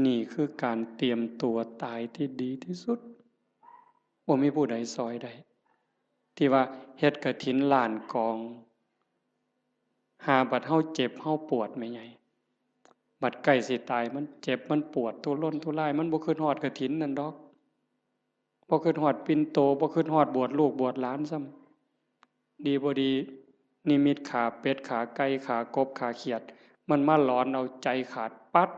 นี่คือการเตรียมตัวตายที่ดีที่สุดบ่มีผู้ใดซอยได้ที่ว่าเฮ็ดกฐินล้านกองหาบัดเฮาเจ็บเฮาปวดแม่ใหญ่บัดใกล้สิตายมันเจ็บมันปวดทุรนทุรายมันบ่คิดฮอดกฐินนั่นดอกบ่คิดฮอดปิ่นโตบ่คิดฮอดบวชลูกบวชหลานซ้ำดีบ่ดีนิมิตขาเป็ดขาไก่ขากบขาเขียดมันมาหลอนเอาใจขาดปัด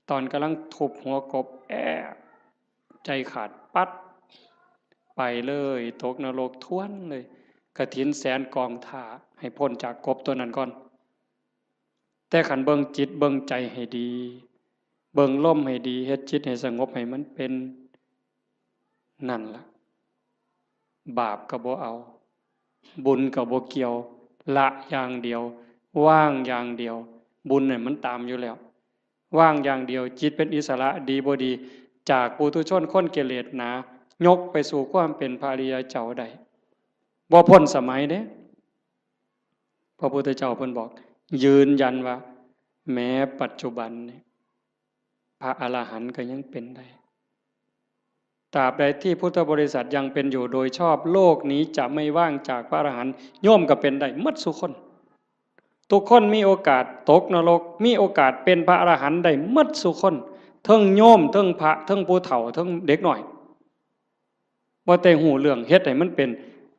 ตอนกำลังทุบหัวกบใจขาดปัดไปเลยตกนรกท้วนเลยกฐินแสนกองท่าให้พ้นจากกบตัวนั้นก่อนแต่ขันเบิ่งจิตเบิ่งใจให้ดีเบิ่งลมให้ดีเฮ็ดจิตให้สงบให้มันเป็นนั่นล่ะบาปก็บ่เอาบุญก็บ่เกี่ยวละอย่างเดียวว่างอย่างเดียวบุญเนี่ยมันตามอยู่แล้วว่างอย่างเดียวจิตเป็นอิสระดีบ่ดีจากปุถุชนคนกิเลสหนายกไปสู่ความเป็นพระอริยเจ้าได้บ่พ้นสมัยเด้พระพุทธเจ้าเพิ่นบอกยืนยันว่าแม้ปัจจุบันเนี่ยพระอรหันต์ก็ยังเป็นได้ตราบใดที่พุทธบริษัทยังเป็นอยู่โดยชอบโลกนี้จะไม่ว่างจากพระอรหันต์โยมก็เป็นได้หมดทุกคนทุกคนมีโอกาสตกนรกมีโอกาสเป็นพระอรหันต์ได้หมดทุกคนทั้งโยมทั้งพระทั้งผู้เฒ่าทั้งเด็กน้อยบ่แต่หูเรื่องเฮ็ดให้มันเป็น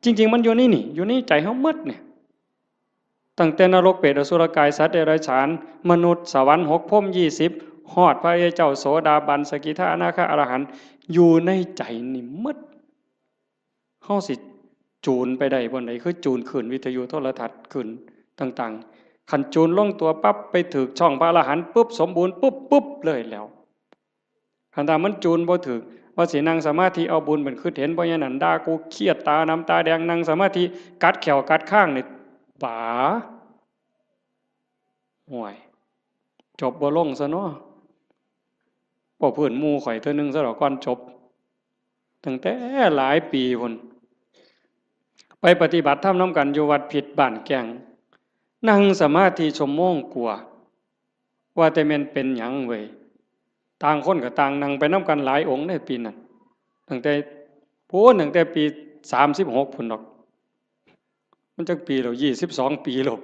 จริงๆมันอยู่นี่อยู่ในใจเฮาหมดเนี่ยตั้งแต่นรกเปรตอสุรกายสัตว์เดรัจฉานมนุษย์สวรรค์6พรหม20ฮอดพระอริยเจ้าโสดาบันสกิทาอนาคาอรหันต์อยู่ในใจนี่หมดเฮาสิจูนไปได้บ่ไดคือจูนขึ้นวิทยุโทรทัศน์ขึ้นต่างๆคันจูนลงตัวปั๊บไปถึกช่องพระอรหันต์ปุ๊บสมบูรณ์ปุ๊บเลยแล้วคันถ้ามันจูนบ่ถึกว่าสินั่งสมาธิเอาบุญเป็นคือเห็นบ่อย่างนั้นด่ากูเครียดตาน้ำตาแดงนั่งสมาธิกัดแขวกัดข้างนี่ป๋าห่วยจบบ่ลงซะเนาะบ่เพิ่นหมู่ข่อยเทื่อนึงซะดอกก่อนจบตั้งแต่หลายปีพุ่นไปปฏิบัติธรรมนำกันอยู่วัดผิดบ้านแก่งนั่งสมาธิชั่วโมงกว่าว่าแต่แม่นเป็นหยังเว้ยต่างคนก็ต่างนั่งไปนำกันหลายองค์ในปีนั้นตั้งแต่ปี36พุ่นดอกมันจักปีแล้ว22ปีแล้ว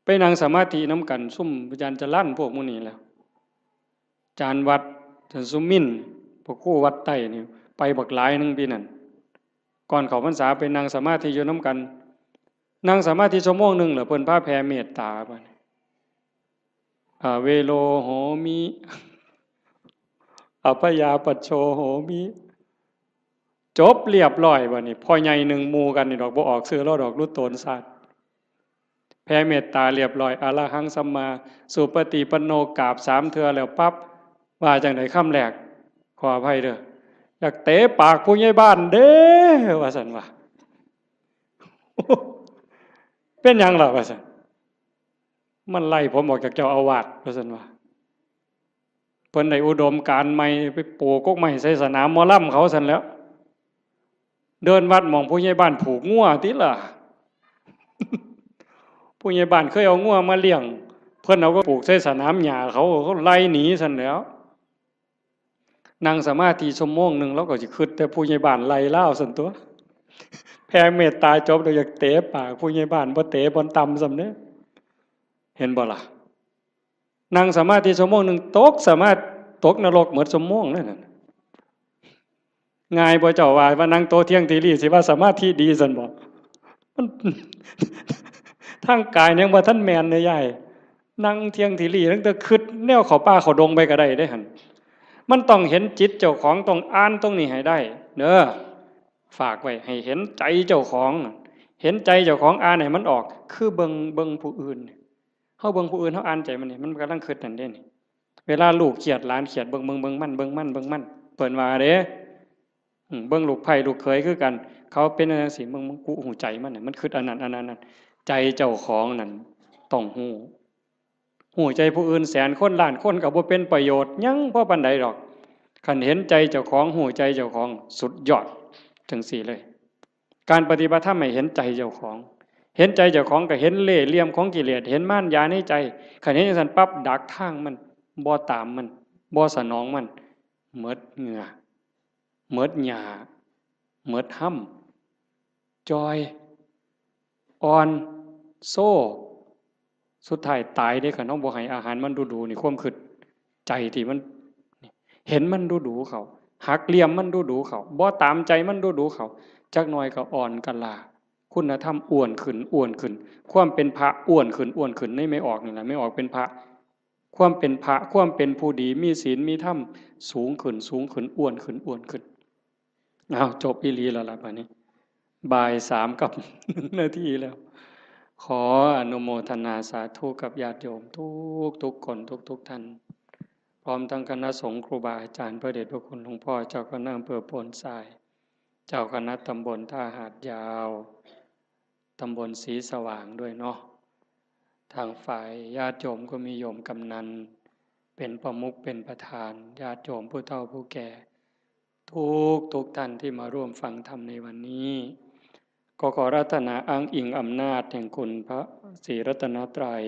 ไปนั่งสมาธินำกันซุ่มอาจารย์จะลั่นพวกมื้อนี้แล้วอาจารย์วัดอาจารย์สุมินพวกครูวัดใต้นี่ไปบักหลายนึงปีนั้นก่อนเข้าพรรษาไปนั่งสมาธิอยู่นำกันนั่งสมาธิชั่วโมงนึงแล้วเพิ่นพาแผ่เมตตาบัดเวโลโหมิอภยาปัชโชโหมิจบเรียบร้อยบัดนี้พ่อใหญ่หนึ่งหมู่กันนี่ดอกบ่ออกซื้อแล้วดอกรุดโตนศาสตร์แผ่เมตตาเรียบร้อยอรหังสัมมาสุปฏิปันโนกราบ3เทื่อแล้วปั๊บว่าจังได๋คำแรกขออภัยเด้อ อยากเตะปากผู้ใหญ่บ้านเด้อว่าซั่นว่าเป็นหยังล่ะว่าซั่นมันไล่ผมออกจากเจ้าอาวาสว่าซั่นว่าเพิ่นได้อุดมการณ์ใหม่ไปปลูกกกไม้ใส่สนามหมอลำเขาซั่นแล้วเดินวัดมองผู้ใหญ่บ้านผูกงัวติล่ะผู้ใหญ่บ้านเคยเอางัวมาเลี้ยงเพิ่นเอาก็ปลูกใส่สนามหญ้าเขาไล่หนีซั่นแล้วนั่งสมาธิชั่วโมงนึงแล้วก็สิคิดแต่ผู้ใหญ่บ้านไล่ลาวซั่นตัวแผ่เมตตาจบโดยอยากเตะปากผู้ใหญ่บ้านบ่เตะบ่ตำซำเด้เห็นบ่ล่ะนั่งสมาธิชั่วโมงนึงตกสามารถตกนรกหมดชั่วโมงนั่นน่ะง่ายบ่เจ้าว่านั่งโตเที่ยงทีรีสิว่าสมาธิดีซั่นบ่มันทางกายยังบ่ทันแม่นเด้ยายนั่งเที่ยงทีรีตั้งแต่คิดแนวเข้าป่าเข้าดงไปก็ได้เด้หั่นมันต้องเห็นจิตเจ้าของต้องอ่านตรงนี้ให้ได้เด้อฝากไว้ให้เห็นใจเจ้าของเห็นใจเจ้าของอ่านให้มันออกคือเบิ่งผู้อื่นเฮาเบิ่งผู้อื่นเฮาอ่านใจมันนี่มันกำลังคิดนั่นเด้นี่เวลาลูกเครียดหลานเครียดเบิ่งมันเปิ้นว่าเด้เบิ่งลูกไผ่ลูกเขยคือกันเขาเป็นจังซี่มึงกูหูใจมันน่ะมันคิดอันนั้นใจเจ้าของนั่นต้องหูใจผู้อื่นแสนคนล้านคนก็บ่เป็นประโยชน์หยังบ่ปานใดดอกคันเห็นใจเจ้าของหูใจเจ้าของสุดยอดจังซี่เลยการปฏิบัติธรรมให้เห็นใจเจ้าของเห็นใจเจ้าของก็เห็นเล่ห์เหลี่ยมของกิเลสเห็นม่านยาในใจคันเห็นจังซั่นปั๊บดักทางมันบ่ตามมันบ่สนองมันหมดเหงื่อหมดหญ้าหมดห้ำจอยอ่อนโซ่สุดท้ายตายได้คันเฮาบ่ให้อาหารมันดูๆนี่ความคิดใจที่มันเห็นมันดูๆเขาหักเหลี่ยมมันดูๆเขาบ่ตามใจมันดูๆเขาจักหน่อยก็อ่อนกะลาคุณธรรมอ้วนขึ้นความเป็นพระอ้วนขึ้นในไม่ออกนี่แหละไม่ออกเป็นพระความเป็นพระความเป็นผู้ดีมีศีลมีธรรมสูงขึ้นอ้วนขึ้นอ้าวจบอีหลีแล้วล่ะบัดนี้บ่าย3กับ1นาทีแล้วขออนุโมทนาสาธุกับญาติโยมทุกคนทุกท่านพร้อมทั้งคณะสงฆ์ครูบาอาจารย์พระเดชพระคุณหลวงพ่อเจ้าคณะอำเภอโพนทรายเจ้าคณะตำบลท่าหาดยาวตำบลศรีสว่างด้วยเนาะทางฝ่ายญาติโยมก็มีโยมกำนันเป็นประมุขเป็นประธานญาติโยมผู้เฒ่าผู้แก่ทุกท่านที่มาร่วมฟังธรรมในวันนี้ก็ขอรัตนาอ้างอิงอำนาจแห่งคุณพระศรีรัตนตรัย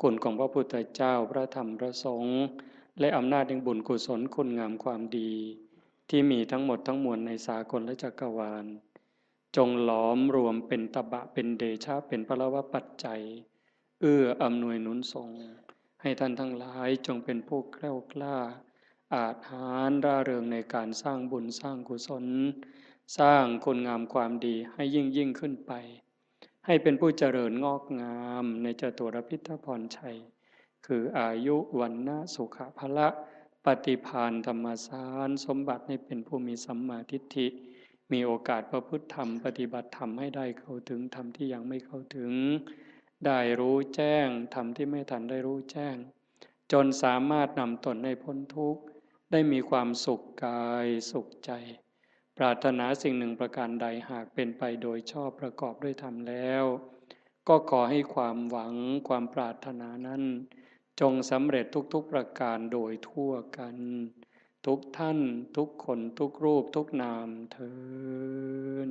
คุณของพระพุทธเจ้าพระธรรมพระสงฆ์และอำนาจแห่งบุญกุศลคุณงามความดีที่มีทั้งหมดทั้งมวลในสากลและจักรวาลจงหลอมรวมเป็นตบะเป็นเดชะเป็นพลวปัจจัยอำนวยหนุนส่งให้ท่านทั้งหลายจงเป็นผู้แกล้วกล้าอาจหาญร่าเริงในการสร้างบุญสร้างกุศลสร้างคุณงามความดีให้ยิ่งขึ้นไปให้เป็นผู้เจริญงอกงามในจตุรพิทพรชัยคืออายุวันนะสุขภละปฏิภาณธรรมสารสมบัติให้เป็นผู้มีสัมมาทิฏฐิมีโอกาสประพฤติธรรมปฏิบัติธรรมให้ได้เข้าถึงธรรมที่ยังไม่เข้าถึงได้รู้แจ้งธรรมที่ไม่ทันได้รู้แจ้งจนสามารถนำตนให้พ้นทุกข์ได้มีความสุขกายสุขใจปรารถนาสิ่งหนึ่งประการใดหากเป็นไปโดยชอบประกอบด้วยธรรมแล้วก็ขอให้ความหวังความปรารถนานั้นจงสำเร็จทุกประการโดยทั่วกันทุกท่านทุกคนทุกรูปทุกนามเทอญ